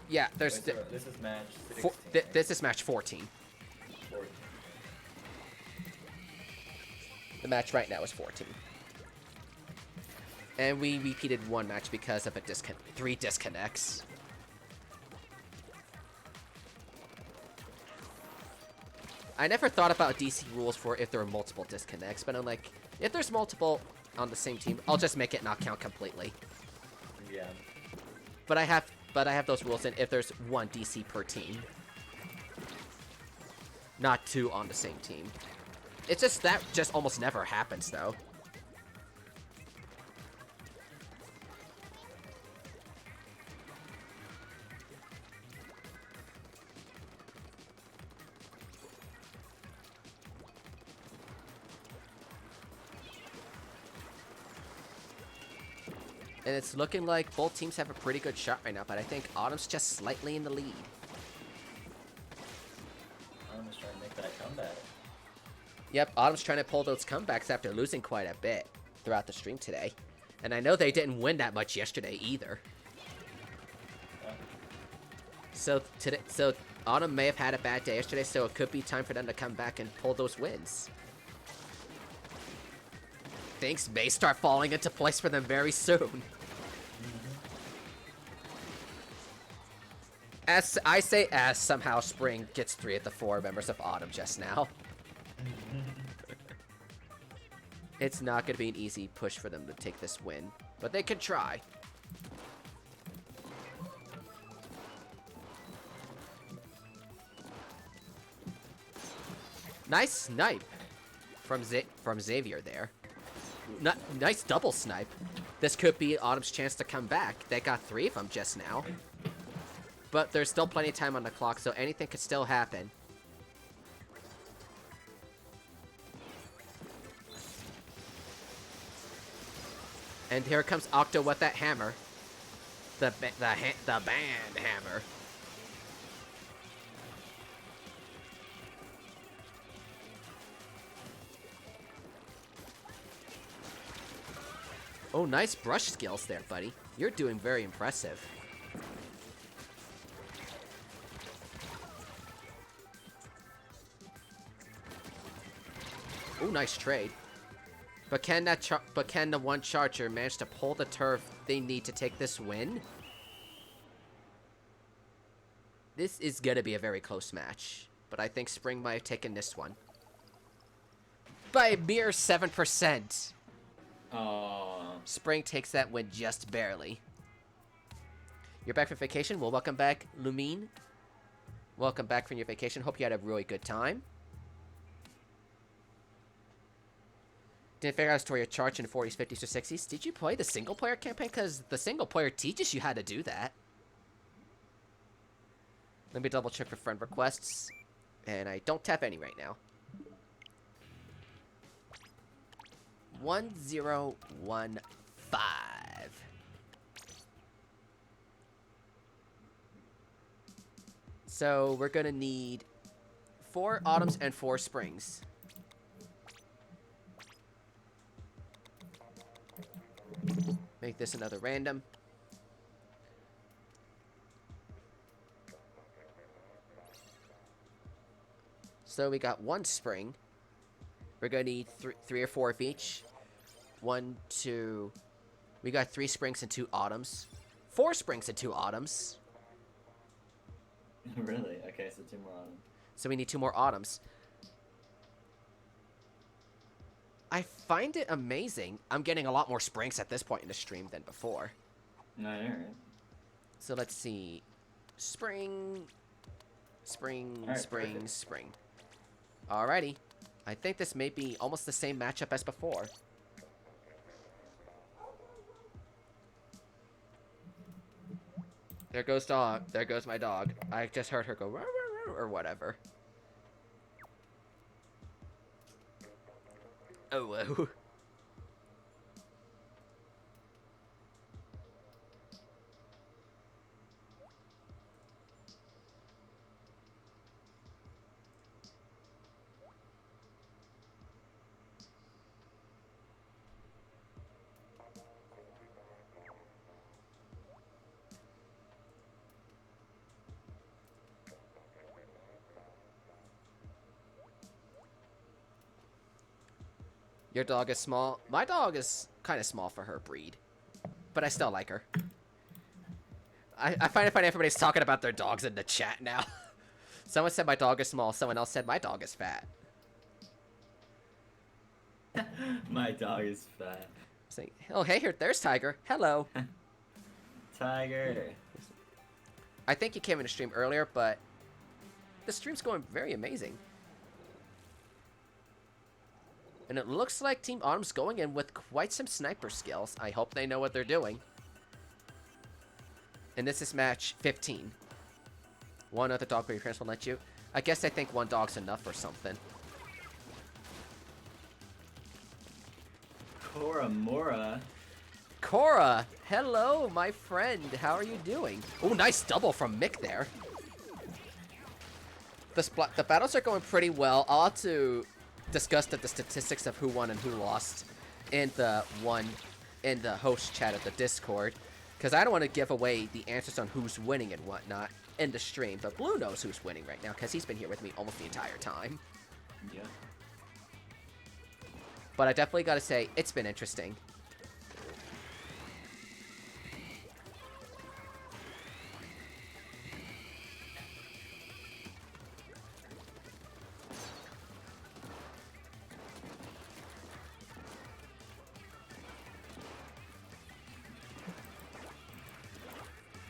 Yeah, there's... Wait, so this is match 16. This is match 14. 14. The match right now is 14. And we repeated 1 match because of 3 disconnects. I never thought about DC rules for if there are multiple disconnects, but I'm like, if there's multiple on the same team, I'll just make it not count completely. Yeah. But I have those rules in if there's 1 DC per team. Not 2 on the same team. It's just that just almost never happens though. And it's looking like both teams have a pretty good shot right now, but I think Autumn's just slightly in the lead. I'm just trying to make that comeback. Yep, Autumn's trying to pull those comebacks after losing quite a bit throughout the stream today. And I know they didn't win that much yesterday either. Yeah. So Autumn may have had a bad day yesterday, so it could be time for them to come back and pull those wins. Things may start falling into place for them very soon. As I say, as somehow Spring gets 3 of the 4 members of Autumn just now. It's not going to be an easy push for them to take this win, but they can try. Nice snipe from Xavier there. Nice double snipe. This could be Autumn's chance to come back. They got 3 of them just now. But there's still plenty of time on the clock, so anything could still happen. And here comes Octo with that hammer. The band hammer. Oh, nice brush skills there, buddy. You're doing very impressive. Oh, nice trade. But can the one charger manage to pull the turf they need to take this win? This is gonna be a very close match, but I think Spring might have taken this one by a mere 7%. Oh. Spring takes that win just barely. You're back from vacation? Well, welcome back, Lumine. Welcome back from your vacation. Hope you had a really good time. Didn't figure out how to store your charge in 40s, 50s, or 60s. Did you play the single-player campaign? Because the single-player teaches you how to do that. Let me double-check for friend requests. And I don't tap any right now. 1015. So we're gonna need 4 autumns and 4 springs. Make this another random. So we got 1 spring. We're gonna need 3 or 4 of each. 1, 2. We got 3 springs and 2 autumns. 4 springs and 2 autumns. Really? Okay, so 2 more autumns. So we need 2 more autumns. I find it amazing. I'm getting a lot more springs at this point in the stream than before. No, you're right. So let's see. Spring. Spring. All right, spring. perfect. Spring. Alrighty. I think this may be almost the same matchup as before. There goes dog. There goes my dog. I just heard her go "Row, row, row," or whatever. Oh, whoa. Your dog is small. My dog is kind of small for her breed, but I still like her. I find it funny everybody's talking about their dogs in the chat now. Someone said my dog is small. Someone else said my dog is fat. My dog is fat. It's like, oh, hey, there's Tiger. Hello. Tiger. I think you came in the stream earlier, but the stream's going very amazing. And it looks like Team Autumn's going in with quite some sniper skills. I hope they know what they're doing. And this is match 15. 1 other dog where your parents will let you. I guess I think 1 dog's enough or something. Koramora. Cora! Hello, my friend. How are you doing? Oh, nice double from Mick there. The battles are going pretty well. I'll have to discuss the statistics of who won and who lost in the host chat of the Discord, because I don't want to give away the answers on who's winning and whatnot in the stream, but Blue knows who's winning right now because he's been here with me almost the entire time. Yeah. But I definitely gotta say, it's been interesting.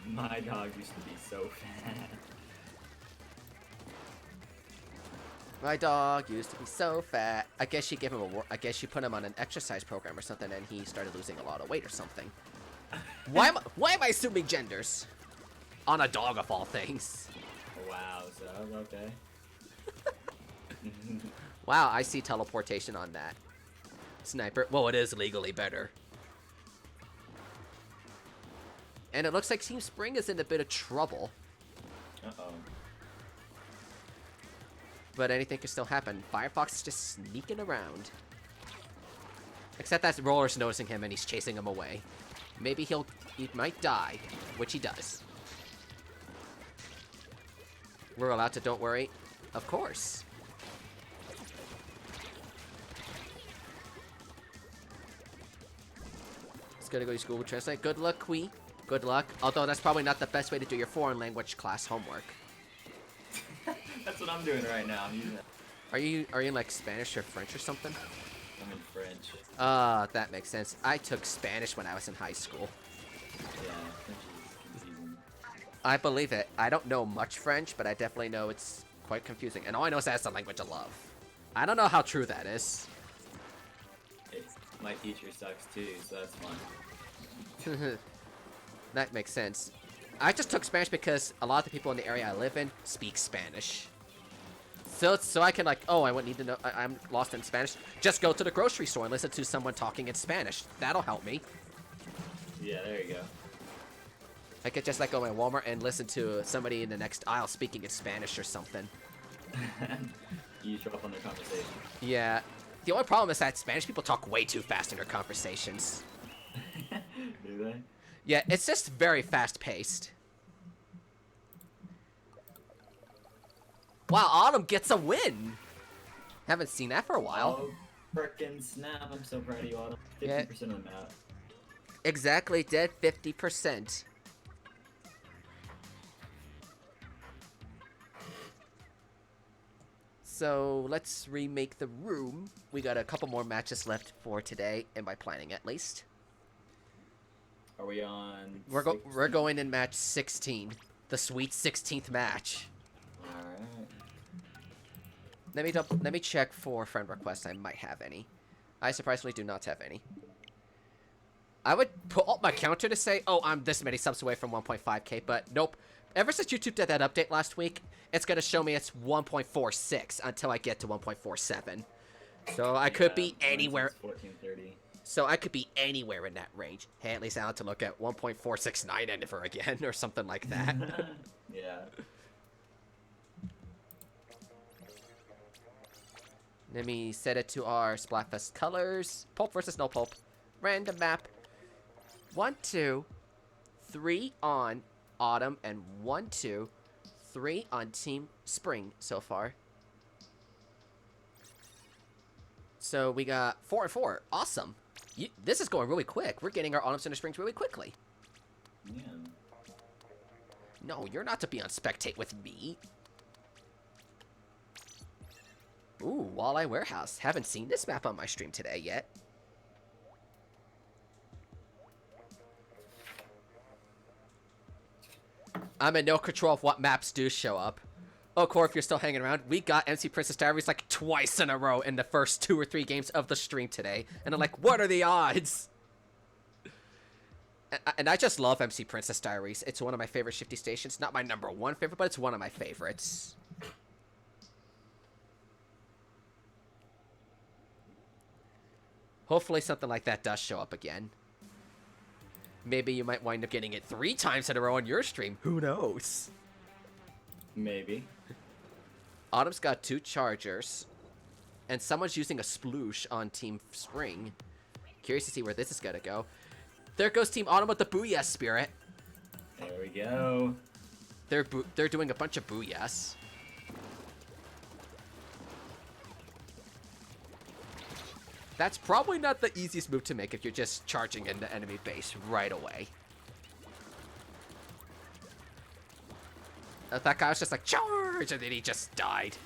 My dog used to be so fat. My dog used to be so fat. I guess you give him I guess you put him on an exercise program or something, and he started losing a lot of weight or something. Why am I assuming genders on a dog of all things? Wow, so okay. Wow, I see teleportation on that sniper. Well, it is legally better. And it looks like Team Spring is in a bit of trouble. Uh-oh. But anything can still happen. Firefox is just sneaking around. Except that Roller's noticing him and he's chasing him away. Maybe he might die, which he does. We're allowed to don't worry. Of course. It's gonna go to Google Translate. Good luck, Kui. Good luck. Although that's probably not the best way to do your foreign language class homework. That's what I'm doing right now. I'm using it. Are you in like Spanish or French or something? I'm in French. That makes sense. I took Spanish when I was in high school. Yeah, French is confusing. I believe it. I don't know much French, but I definitely know it's quite confusing. And all I know is that it's the language of love. I don't know how true that is. My teacher sucks too, so that's fun. That makes sense. I just took Spanish because a lot of the people in the area I live in speak Spanish. So I can like, oh, I wouldn't need to know, I'm lost in Spanish. Just go to the grocery store and listen to someone talking in Spanish. That'll help me. Yeah, there you go. I could just like go to Walmart and listen to somebody in the next aisle speaking in Spanish or something. You show up on their conversation. Yeah. The only problem is that Spanish people talk way too fast in their conversations. Do they? Yeah, it's just very fast-paced. Wow, Autumn gets a win! Haven't seen that for a while. Oh, frickin' snap. I'm so proud of you, Autumn. 50% Yeah. of the map. Exactly, dead 50%. So, let's remake the room. We got a couple more matches left for today, in my planning at least. Are we on? We're going in match 16. The sweet 16th match. Alright. Let me check for friend requests. I might have any. I surprisingly do not have any. I would put up my counter to say, oh, I'm this many subs away from 1.5k, but nope. Ever since YouTube did that update last week, it's going to show me it's 1.46 until I get to 1.47. So I could be anywhere. 1430. So I could be anywhere in that range. Hey, at least I have to look at 1.469 Endeavor again, or something like that. Yeah. Let me set it to our Splatfest colors. Pulp versus no pulp. Random map. 1, 2, 3 on Autumn, and 1, 2, 3 on Team Spring so far. So we got 4 and 4. Awesome. This is going really quick. We're getting our Autumns and Springs really quickly. Yeah. No, you're not to be on spectate with me. Ooh, Walleye Warehouse. Haven't seen this map on my stream today yet. I'm in no control of what maps do show up. Oh, Core, if you're still hanging around, we got MC Princess Diaries like twice in a row in the first 2 or 3 games of the stream today. And I'm like, what are the odds? And I just love MC Princess Diaries. It's one of my favorite shifty stations. Not my #1 favorite, but it's one of my favorites. Hopefully something like that does show up again. Maybe you might wind up getting it 3 times in a row on your stream. Who knows? Maybe. Autumn's got 2 chargers. And someone's using a sploosh on Team Spring. Curious to see where this is gonna go. There goes Team Autumn with the Booyah Spirit. There we go. They're doing a bunch of Booyahs. That's probably not the easiest move to make if you're just charging into enemy base right away. That guy was just like, charge! And then he just died.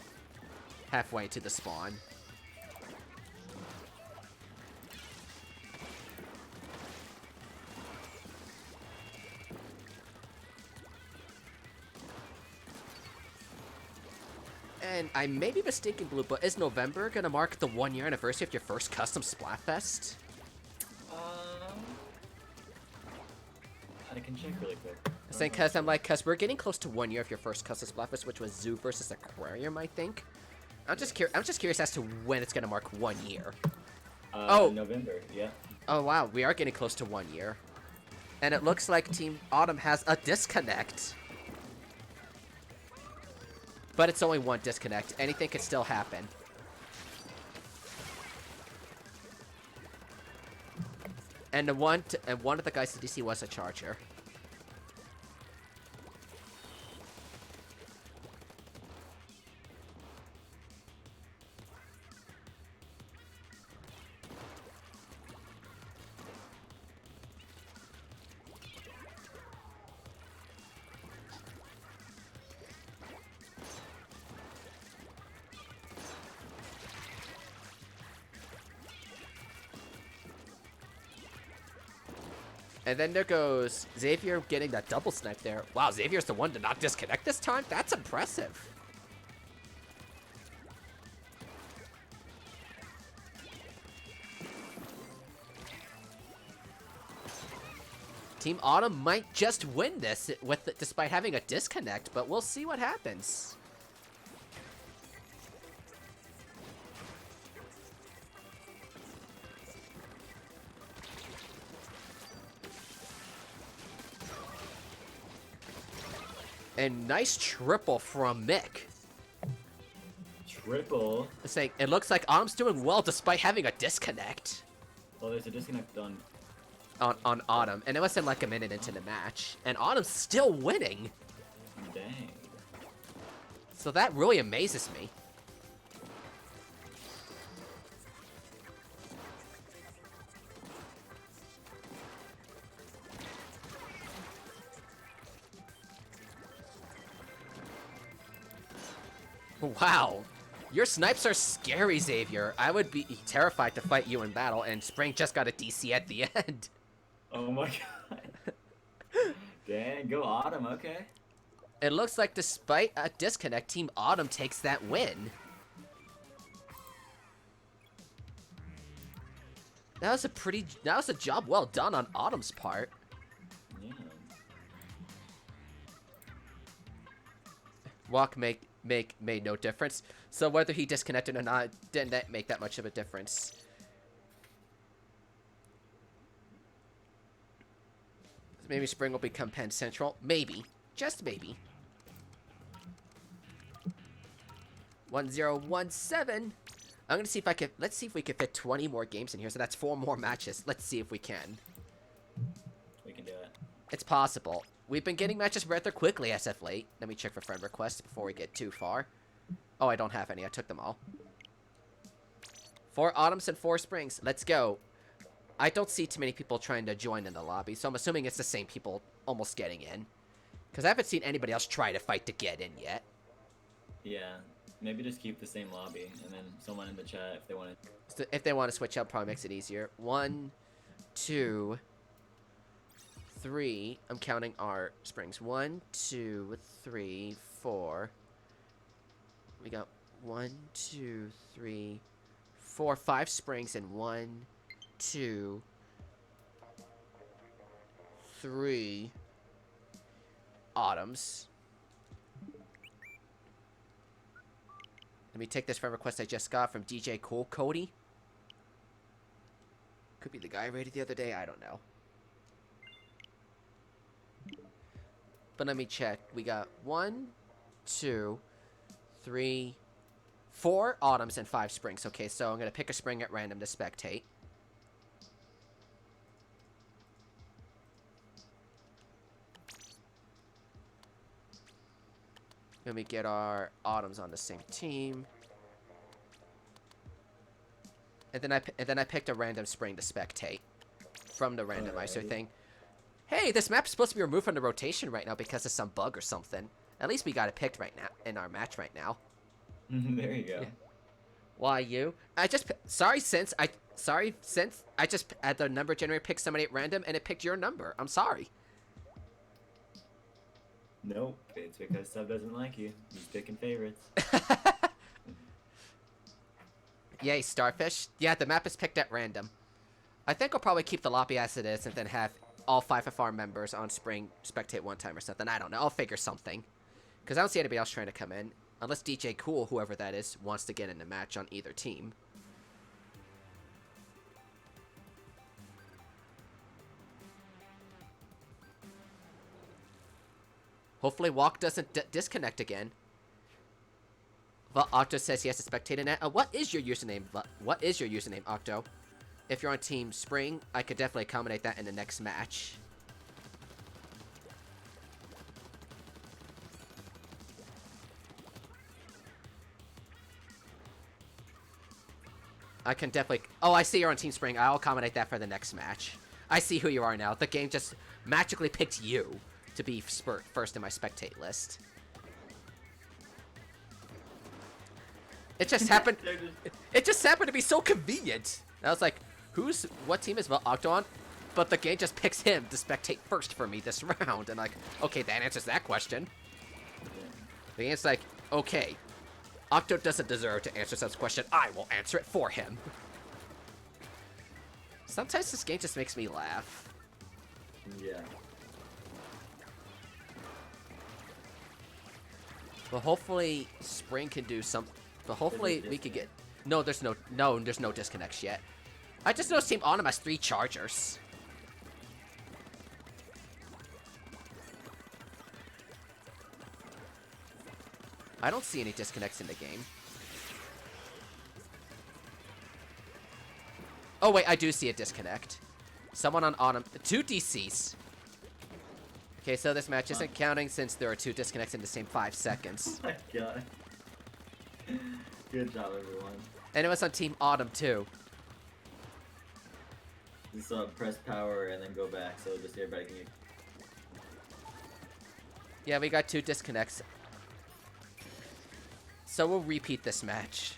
Halfway to the spawn. And I may be mistaken, Blue, but is November gonna mark the 1-year anniversary of your first custom Splatfest? I can check really quick. Saying cause we're getting close to 1 year of your first custom Splatfest, which was Zoo versus Aquarium, I think. I'm just curious as to when it's gonna mark 1 year. November, yeah. Oh wow, we are getting close to 1 year. And it looks like Team Autumn has a disconnect. But it's only one disconnect. Anything could still happen. And one of the guys at DC was a charger. And then there goes Xavier getting that double snipe there. Wow, Xavier's the one to not disconnect this time? That's impressive. Team Autumn might just win this despite having a disconnect, but we'll see what happens. And nice triple from Mick. Triple? It's like, it looks like Autumn's doing well despite having a disconnect. Well, there's a disconnect on Autumn, and it was in like a minute into the match, and Autumn's still winning. Dang. So that really amazes me. Wow. Your snipes are scary, Xavier. I would be terrified to fight you in battle, and Spring just got a DC at the end. Oh my god. Dang, go Autumn, okay. It looks like despite a disconnect, Team Autumn takes that win. That was a job well done on Autumn's part. Yeah. Walk made no difference. So whether he disconnected or not didn't make that much of a difference. Maybe Spring will become Penn Central. Maybe. Just maybe. 1017. I'm gonna see if I can. Let's see if we can fit 20 more games in here. So that's 4 more matches. Let's see if we can. We can do it. It's possible. We've been getting matches rather quickly as of late. Let me check for friend requests before we get too far. Oh, I don't have any. I took them all. 4 autumns and 4 springs. Let's go. I don't see too many people trying to join in the lobby, so I'm assuming it's the same people almost getting in. Because I haven't seen anybody else try to fight to get in yet. Yeah. Maybe just keep the same lobby, and then someone in the chat if they want to. So if they want to switch up, probably makes it easier. 1, 2, 3. I'm counting our springs. 1, 2, 3, 4. We got 1, 2, 3, 4, 5 springs and 1, 2, 3 autumns. Let me take this friend request I just got from DJ Cool Cody. Could be the guy I rated the other day. I don't know. But let me check. We got 1, 2, 3, 4 autumns and 5 springs. Okay, so I'm going to pick a spring at random to spectate. Let me get our autumns on the same team. And then I picked a random spring to spectate from the randomizer thing. Hey, this map's supposed to be removed from the rotation right now because of some bug or something. At least we got it picked right now in our match right now. There you go. Yeah. Why you? Sorry since I just had the number generator pick somebody at random and it picked your number. I'm sorry. Nope, it's because Sub doesn't like you. He's picking favorites. Yay, Starfish. Yeah, the map is picked at random. I think I'll probably keep the lobby as it is and then have all 5 of our members on spring spectate one time or something. I don't know. I'll figure something. Because I don't see anybody else trying to come in. Unless DJ Cool, whoever that is, wants to get in a match on either team. Hopefully Walk doesn't disconnect again. But Octo says he has to spectate in that. What is your username? What is your username, Octo? If you're on Team Spring, I could definitely accommodate that in the next match. I can definitely... Oh, I see you're on Team Spring. I'll accommodate that for the next match. I see who you are now. The game just magically picked you to be first in my spectate list. It just happened... It just happened to be so convenient. And I was like, what team is Octo on? But the game just picks him to spectate first for me this round. And like, okay, that answers that question. The game's like, okay, Octo doesn't deserve to answer such question. I will answer it for him. Sometimes this game just makes me laugh. Yeah. But hopefully Spring can do something. But hopefully we could get... No, there's no disconnects yet. I just noticed Team Autumn has 3 chargers. I don't see any disconnects in the game. Oh wait, I do see a disconnect. Someone on Autumn. 2 DCs. Okay, so this match isn't counting since there are 2 disconnects in the same 5 seconds. Oh my god. Good job, everyone. And it was on Team Autumn too. Just press power and then go back so just everybody can get... Yeah, we got 2 disconnects. So we'll repeat this match.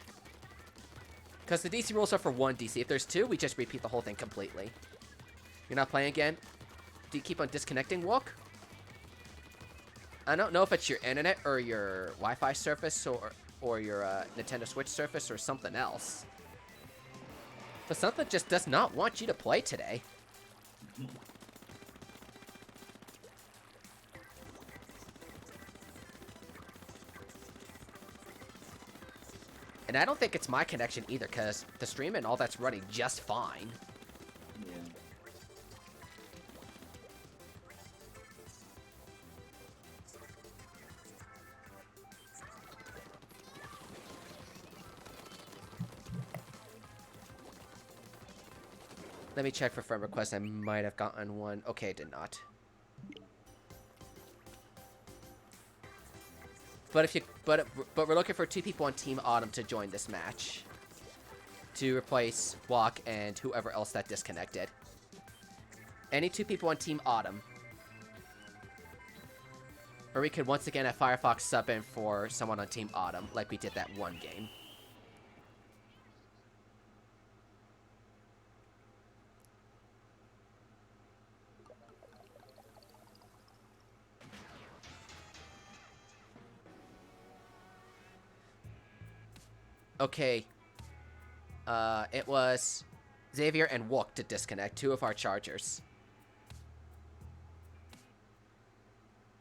Because the DC rules are for 1 DC. If there's 2, we just repeat the whole thing completely. You're not playing again? Do you keep on disconnecting, Walk? I don't know if it's your internet or your Wi-Fi service or your Nintendo Switch service or something else. But something just does not want you to play today. And I don't think it's my connection either, because the stream and all that's running just fine. Yeah. Let me check for friend requests. I might have gotten one. Okay, I did not. But we're looking for 2 people on Team Autumn to join this match. To replace Walk and whoever else that disconnected. Any 2 people on Team Autumn. Or we could once again at Firefox sub in for someone on Team Autumn, like we did that one game. Okay. It was Xavier and Wook to disconnect 2 of our chargers.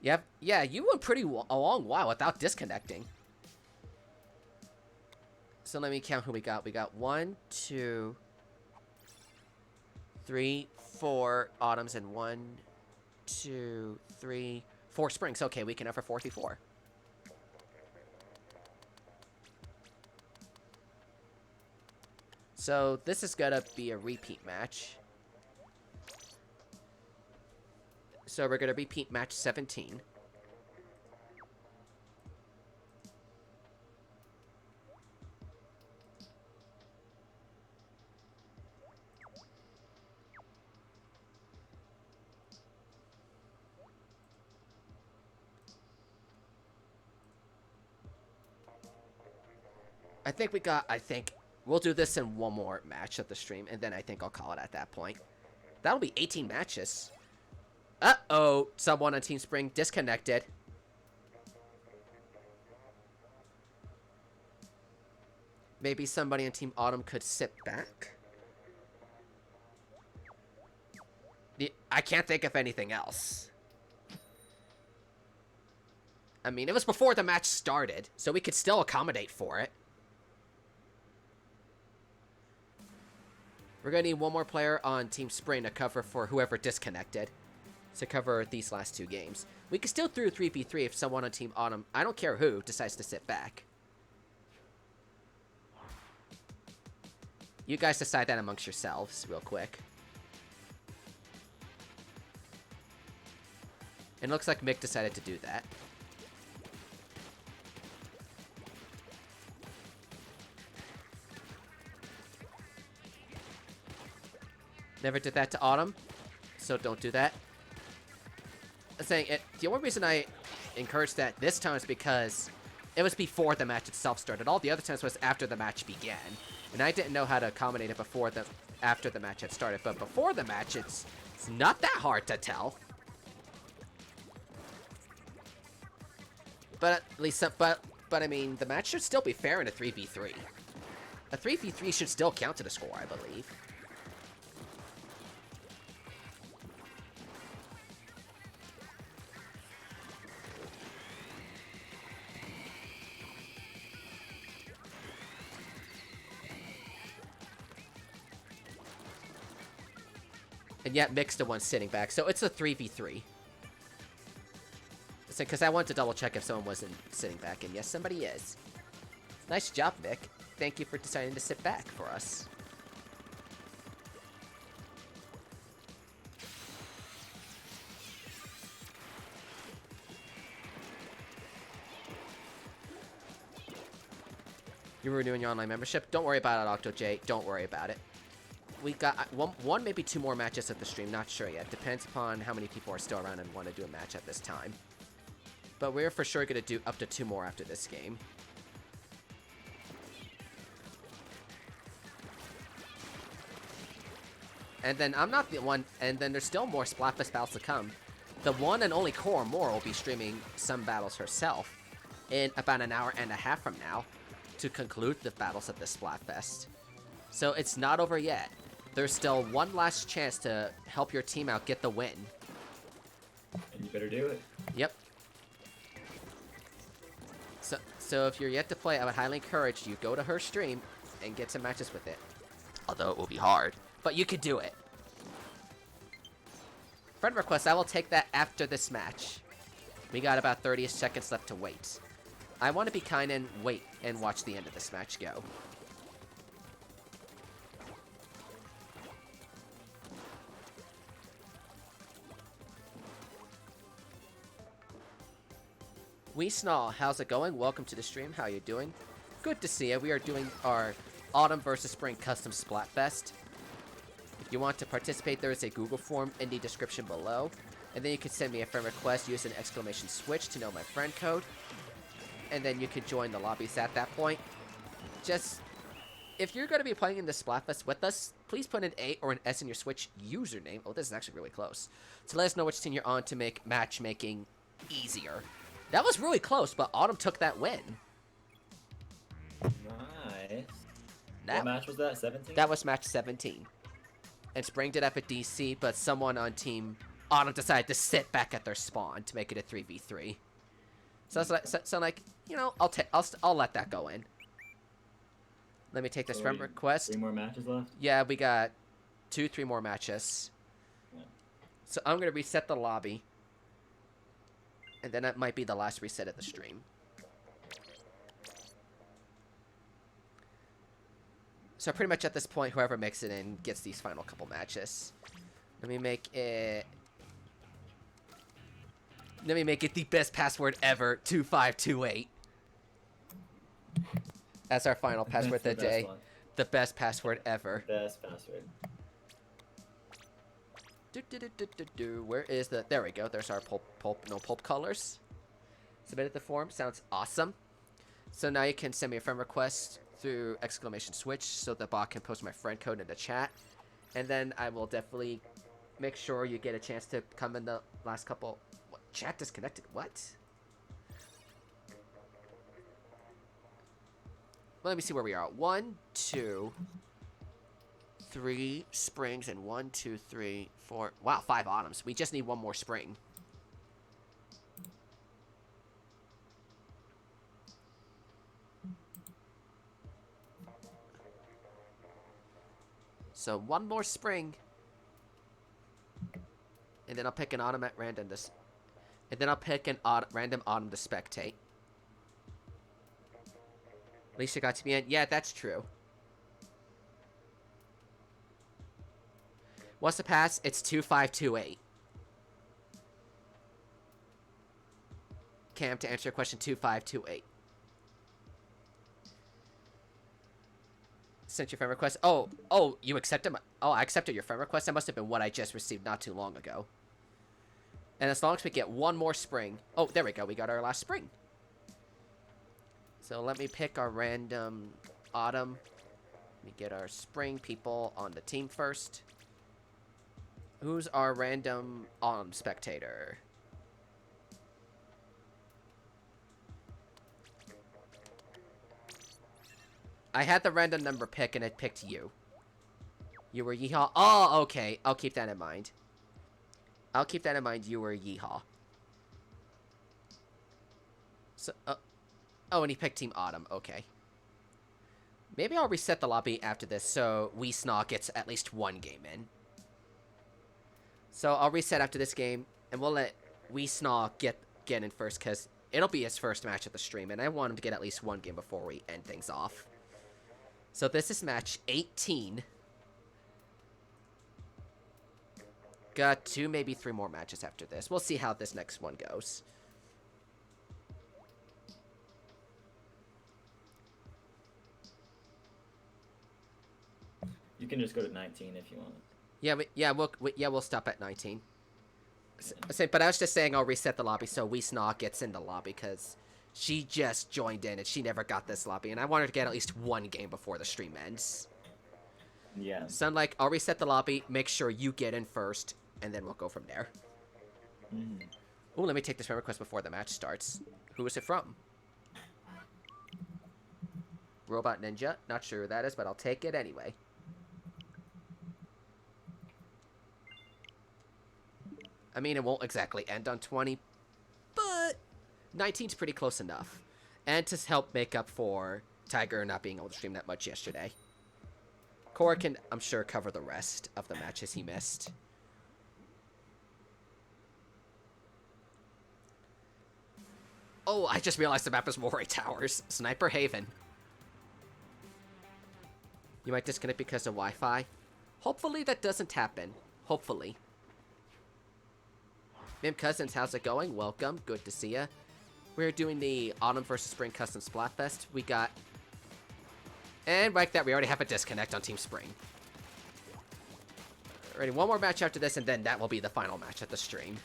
Yep. Yeah, you went a long while without disconnecting. So let me count who we got. We got 1, 2, 3, 4 Autumns and 1, 2, 3, 4 Springs. Okay, we can have a 4v4. So this is gonna be a repeat match. So we're gonna repeat match 17. I think we'll do this in one more match of the stream, and then I think I'll call it at that point. That'll be 18 matches. Uh-oh, someone on Team Spring disconnected. Maybe somebody on Team Autumn could sit back. I can't think of anything else. I mean, it was before the match started, so we could still accommodate for it. We're gonna need one more player on Team Spring to cover for whoever disconnected. To cover these last 2 games. We can still do 3v3 if someone on Team Autumn, I don't care who, decides to sit back. You guys decide that amongst yourselves real quick. And it looks like Mick decided to do that. Never did that to Autumn, so don't do that. I'm saying it. The only reason I encouraged that this time is because it was before the match itself started. All the other times was after the match began, and I didn't know how to accommodate it after the match had started. But before the match, it's not that hard to tell. But at least, but I mean, the match should still be fair in a 3v3. A 3v3 should still count to the score, I believe. And yet Mick's the one sitting back, so it's a 3v3. Because I wanted to double check if someone wasn't sitting back, and yes, somebody is. Nice job, Mick. Thank you for deciding to sit back for us. You're renewing your online membership? Don't worry about it, OctoJ. Don't worry about it. We got one, maybe 2 more matches at the stream. Not sure yet. Depends upon how many people are still around and want to do a match at this time. But we're for sure going to do up to 2 more after this game. And then I'm not the one. And then there's still more Splatfest battles to come. The one and only koramora will be streaming some battles herself in about an hour and a half from now to conclude the battles at the Splatfest. So it's not over yet. There's still one last chance to help your team out get the win. And you better do it. Yep. So if you're yet to play, I would highly encourage you go to her stream and get some matches with it. Although it will be hard, but you could do it. Friend request, I will take that after this match. We got about 30 seconds left to wait. I want to be kind and wait and watch the end of this match go. We Snall, how's it going? Welcome to the stream. How you doing? Good to see you. We are doing our Autumn versus Spring Custom Splatfest. If you want to participate, there is a Google form in the description below. And then you can send me a friend request, use an exclamation switch to know my friend code. And then you can join the lobbies at that point. Just, if you're going to be playing in the Splatfest with us, please put an A or an S in your Switch username. Oh, this is actually really close. To let us know which team you're on to make matchmaking easier. That was really close, but Autumn took that win. Nice. What match was that? 17? That was match 17. And Spring did have a DC, but someone on Team Autumn decided to sit back at their spawn to make it a 3v3. So I was like, you know, I'll let that go in. Let me take this friend request. 3 more matches left? Yeah, we got 3 more matches. Yeah. So I'm gonna reset the lobby. And then that might be the last reset of the stream. So pretty much at this point, whoever makes it in gets these final couple matches. Let me make it the best password ever, 2528. That's our final password of the day. The best password ever. Best password. Where is the... There we go. There's our pulp colors. Submitted the form. Sounds awesome. So now you can send me a friend request through exclamation switch so the bot can post my friend code in the chat. And then I will definitely make sure you get a chance to come in the last couple... What? Chat disconnected? What? Well, let me see where we are. 1, 2... 3 springs and 1, 2, 3, 4. Wow, 5 autumns. We just need 1 more spring. So 1 more spring. And then I'll pick an autumn at random. And then I'll pick an random autumn to spectate. At least it got to be in. Yeah, that's true. What's the pass? It's 2528. Cam, to answer your question, 2528. Sent your friend request. Oh, you accepted my... Oh, I accepted your friend request. That must have been what I just received not too long ago. And as long as we get one more spring... Oh, there we go. We got our last spring. So let me pick our random autumn. Let me get our spring people on the team first. Who's our random autumn spectator? I had the random number pick and it picked you. You were Yeehaw. Oh, okay. I'll keep that in mind. I'll keep that in mind. You were Yeehaw. So, oh, and he picked Team Autumn. Okay. Maybe I'll reset the lobby after this so Weesnaw gets at least one game in. So I'll reset after this game, and we'll let Weesnaw get in first, because it'll be his first match at the stream, and I want him to get at least one game before we end things off. So this is match 18. Got 2, maybe 3 more matches after this. We'll see how this next one goes. You can just go to 19 if you want. Yeah, we'll stop at 19. But I was just saying I'll reset the lobby so Weesnaw gets in the lobby, because she just joined in and she never got this lobby, and I want her to get at least one game before the stream ends. Yeah. Sunlike, I'll reset the lobby, make sure you get in first, and then we'll go from there. Ooh, let me take this friend request before the match starts. Who is it from? Robot Ninja. Not sure who that is, but I'll take it anyway. I mean, it won't exactly end on 20, but 19's pretty close enough. And to help make up for tigerr not being able to stream that much yesterday. Cora can, I'm sure, cover the rest of the matches he missed. Oh, I just realized the map is Moray Towers. Sniper Haven. You might disconnect because of Wi-Fi. Hopefully that doesn't happen. Hopefully. Mim Cousins, how's it going? Welcome. Good to see ya. We're doing the Autumn vs. Spring Custom Splatfest. We got... And like that, we already have a disconnect on Team Spring. Alrighty, one more match after this, and then that will be the final match at the stream.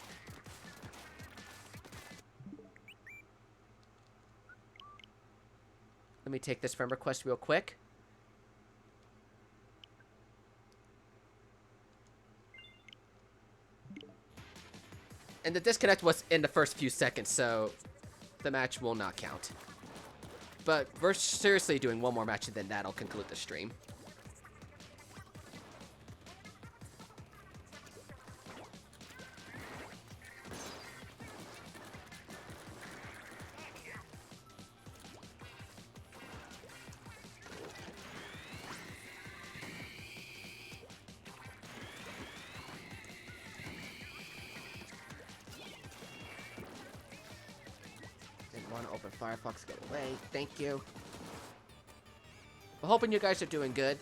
Let me take this friend request real quick. And the disconnect was in the first few seconds, so the match will not count. But we're seriously doing one more match, and then that'll conclude the stream. Open Firefox, get away. Thank you. I'm hoping you guys are doing good.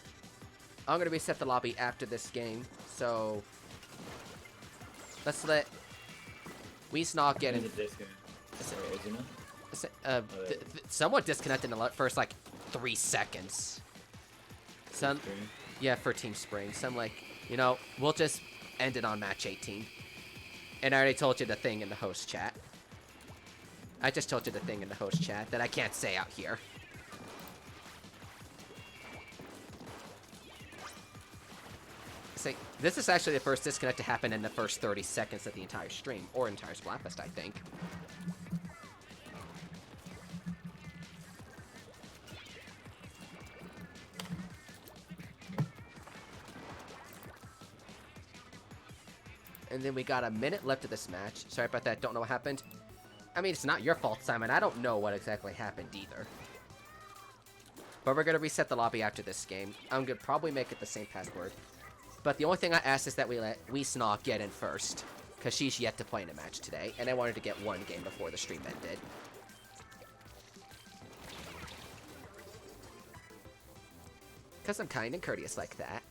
I'm gonna reset the lobby after this game, so let's let Weesnaw get in. Somewhat disconnected in the first like 3 seconds. Some, yeah, for Team Spring. So I'm like, you know, we'll just end it on match 18. And I already told you the thing in the host chat. I just told you the thing in the host chat that I can't say out here. See, this is actually the first disconnect to happen in the first 30 seconds of the entire stream, or entire Splatfest, I think. And then we got a minute left of this match. Sorry about that, don't know what happened. I mean, it's not your fault, Simon. I don't know what exactly happened either. But we're going to reset the lobby after this game. I'm going to probably make it the same password. But the only thing I ask is that we let Weesnaw get in first. Because she's yet to play in a match today, and I wanted to get one game before the stream ended. Because I'm kind and courteous like that.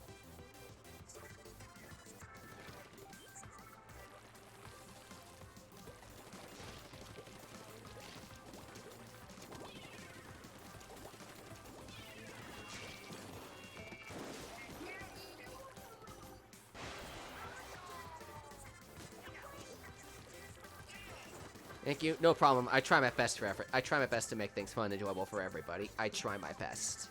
Thank you. No problem. I try my best for I try my best to make things fun and enjoyable for everybody. I try my best.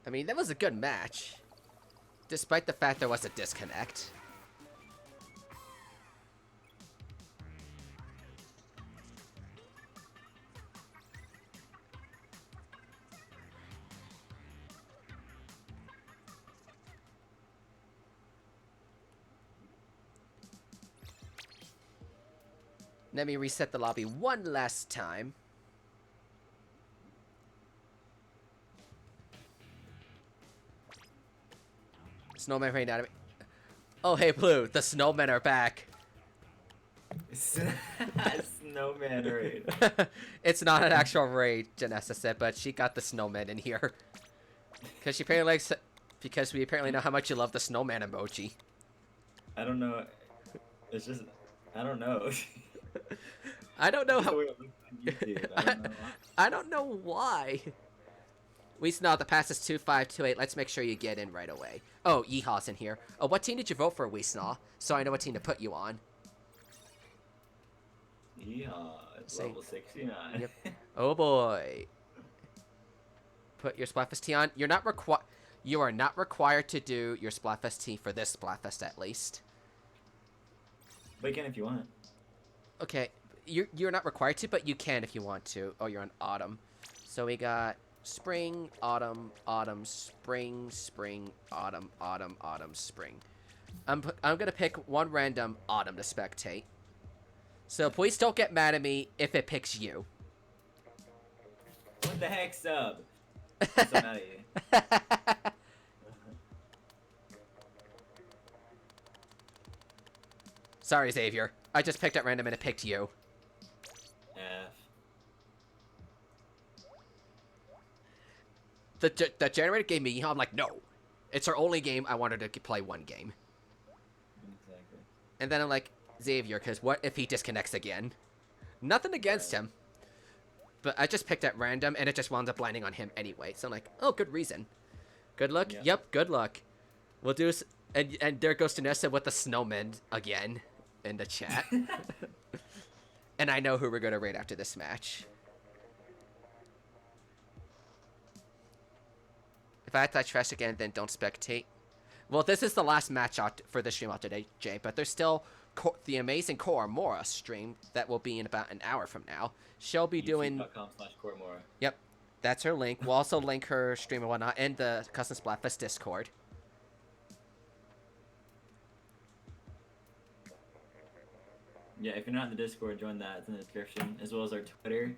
I mean, that was a good match. Despite the fact there was a disconnect. Let me reset the lobby one last time. Snowman rained out of me. Oh, hey, Blue. The snowmen are back. Snowman raid. It's not an actual raid, Janessa said, but she got the snowman in here. Because she apparently likes... Because we apparently know how much you love the snowman emoji. I don't know. It's just... I don't know. I don't know how... I don't know why. We know the pass is 2528. Let's make sure you get in right away. Oh, Yeehaw's in here. Oh, what team did you vote for, Weesnaw? So I know what team to put you on. Yeehaw, it's level 69. Yep. Oh boy. Put your Splatfest tee on. You are not required to do your Splatfest tee for this Splatfest at least. But you can if you want. Okay, you're not required to, but you can if you want to. Oh, you're on autumn. So we got spring, autumn, autumn, spring, spring, autumn, autumn, autumn, spring. I'm gonna pick one random autumn to spectate. So please don't get mad at me if it picks you. What the heck, sub? I'm so mad at you. Sorry, Xavier. I just picked at random and it picked you. F. The generator gave me, I'm like, no. It's our only game. I wanted to play one game. Exactly. And then I'm like, Xavier, because what if he disconnects again? Nothing against him. But I just picked at random, and it just wound up landing on him anyway. So I'm like, oh, good reason. Good luck? Yep, good luck. We'll do... And there goes Tanessa with the snowman again in the chat. And I know who we're going to raid after this match. If I have to trash again, then don't spectate. Well, this is the last match out for the stream out today, Jay, but there's still the amazing koramora stream that will be in about an hour from now. She'll be doing... YouTube.com/koramora. Yep, that's her link. We'll also link her stream and whatnot in the Custom Splatfest Discord. Yeah, if you're not in the Discord, join that. It's in the description, as well as our Twitter.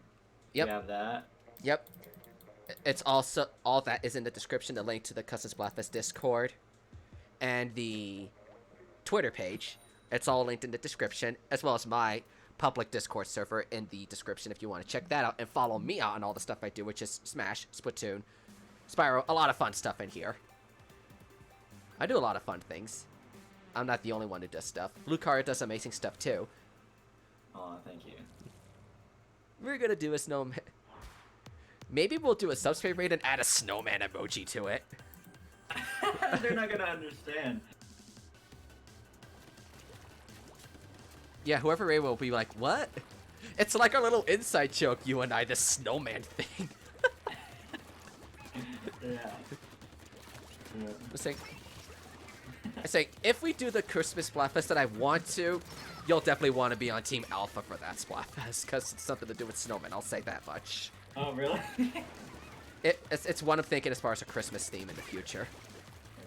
Yep. We have that. Yep. It's also... All that is in the description, the link to the Custom Splatfest Discord. And the Twitter page. It's all linked in the description, as well as my public Discord server in the description if you want to check that out and follow me out on all the stuff I do, which is Smash, Splatoon, Spyro, a lot of fun stuff in here. I do a lot of fun things. I'm not the only one who does stuff. Blucario does amazing stuff too. Aw, thank you. We're gonna do a snowman. Maybe we'll do a Subspace raid and add a snowman emoji to it. They're not gonna understand. Yeah, whoever raid will be like, what? It's like our little inside joke, you and I, this snowman thing. Yeah. I say, if we do the Christmas Splatfest that I want to, you'll definitely want to be on Team Alpha for that Splatfest, because it's something to do with snowmen, I'll say that much. Oh, really? It's one I'm thinking as far as a Christmas theme in the future.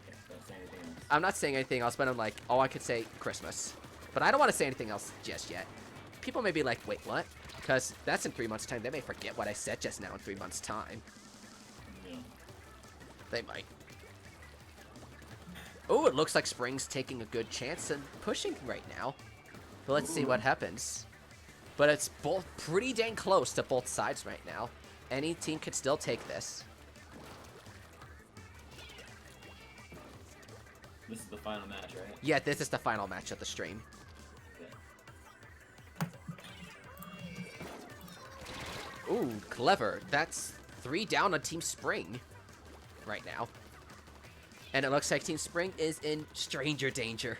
Okay, don't say anything else. I'm not saying anything else, but I'm like, oh, I could say Christmas. But I don't want to say anything else just yet. People may be like, wait, what? Because that's in 3 months' time. They may forget what I said just now in 3 months' time. Yeah. They might. Oh, it looks like Spring's taking a good chance and pushing right now. But let's see what happens. But it's both pretty dang close to both sides right now. Any team could still take this. This is the final match, right? Yeah, this is the final match of the stream. Ooh, clever. That's 3 down on Team Spring right now. And it looks like Team Spring is in stranger danger.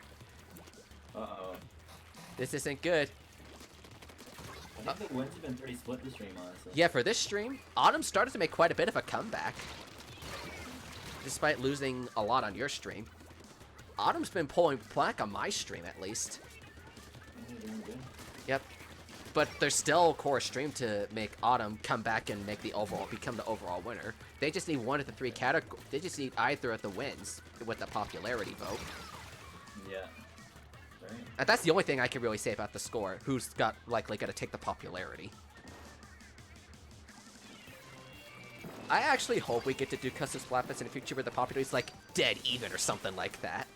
Uh-oh. This isn't good. I think the wins have been pretty split this stream, honestly. Yeah, for this stream, Autumn started to make quite a bit of a comeback. Despite losing a lot on your stream. Autumn's been pulling back on my stream, at least. Yeah, doing good. Yep. But there's still core stream to make Autumn come back and make the overall, become the overall winner. They just need one of the 3 categories. They just need either of the wins with the popularity vote. Yeah. Right. And that's the only thing I can really say about the score. Who's likely gonna take the popularity? I actually hope we get to do custom Splatfest in the future where the popularity is like dead even or something like that.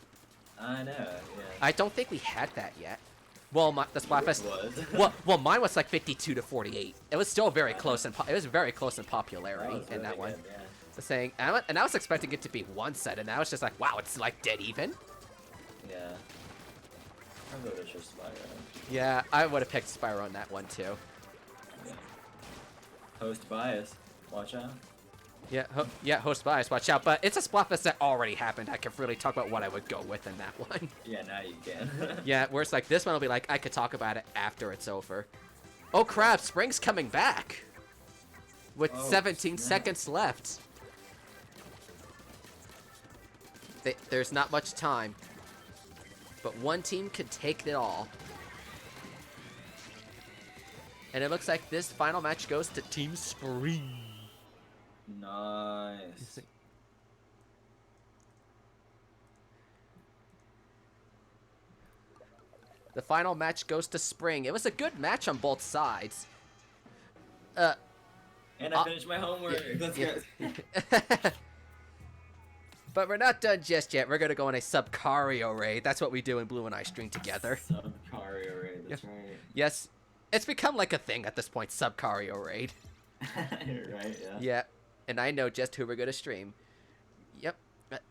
I know, yeah. I don't think we had that yet. Well, the Splatfest was. well, mine was like 52 to 48. It was still very close, and it was very close in popularity in that one. Good, yeah. The saying, and I was expecting it to be one set, and I was just like, wow, it's like dead even. Yeah. I voted for Spyro. Yeah, I would have picked Spyro on that one too. Yeah. Host bias. Watch out. Yeah, host bias, watch out. But it's a Splatfest that already happened. I can really talk about what I would go with in that one. Yeah, now you can. Yeah, whereas like this one will be like, I could talk about it after it's over. Oh crap, Spring's coming back. With Oh, 17 snap. seconds left. There's not much time. But one team could take it all. And it looks like this final match goes to Team Spring. Nice. The final match goes to Spring. It was a good match on both sides. And I finished my homework. Let's yeah. go. But we're not done just yet. We're gonna go on a Subcario raid. That's what we do in Blue and I stream together. Subcario raid, that's right. Yes, it's become like a thing at this point. Subcario raid. Right, yeah. Yeah, and I know just who we're gonna stream. Yep.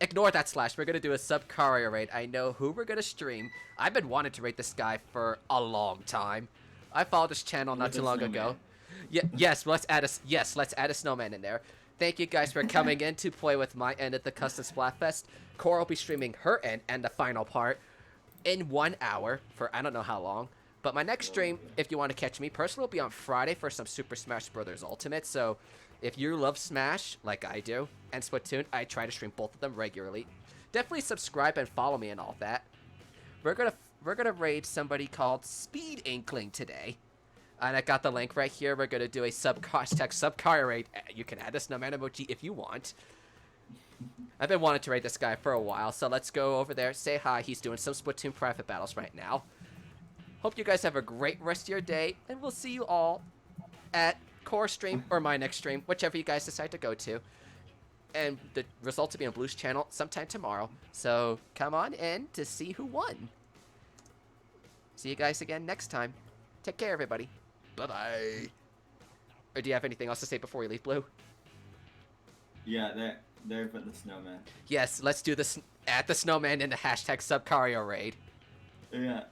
Ignore that slash. We're gonna do a Subcario raid. I know who we're gonna stream. I've been wanting to raid this guy for a long time. I followed this channel not With too a long snowman. ago. Yeah. Yes. Let's add a snowman in there. Thank you guys for coming in to play with my end of the Custom Splatfest. Cora will be streaming her end and the final part in 1 hour for I don't know how long. But my next stream, if you want to catch me personally, will be on Friday for some Super Smash Bros. Ultimate. So if you love Smash, like I do, and Splatoon, I try to stream both of them regularly. Definitely subscribe and follow me and all that. We're gonna raid somebody called Speed Inkling today. And I got the link right here. We're gonna do a hashtag Subcario raid. You can add a snowman emoji if you want. I've been wanting to raid this guy for a while, so let's go over there, say hi. He's doing some Splatoon private battles right now. Hope you guys have a great rest of your day, and we'll see you all at Core stream or my next stream, whichever you guys decide to go to. And the results will be on Blue's channel sometime tomorrow. So come on in to see who won. See you guys again next time. Take care, everybody. Bye-bye. Or do you have anything else to say before we leave, Blue? Yeah, they're putting the snowman. Yes, let's do this. Add the snowman in the hashtag Subcario raid. Yeah.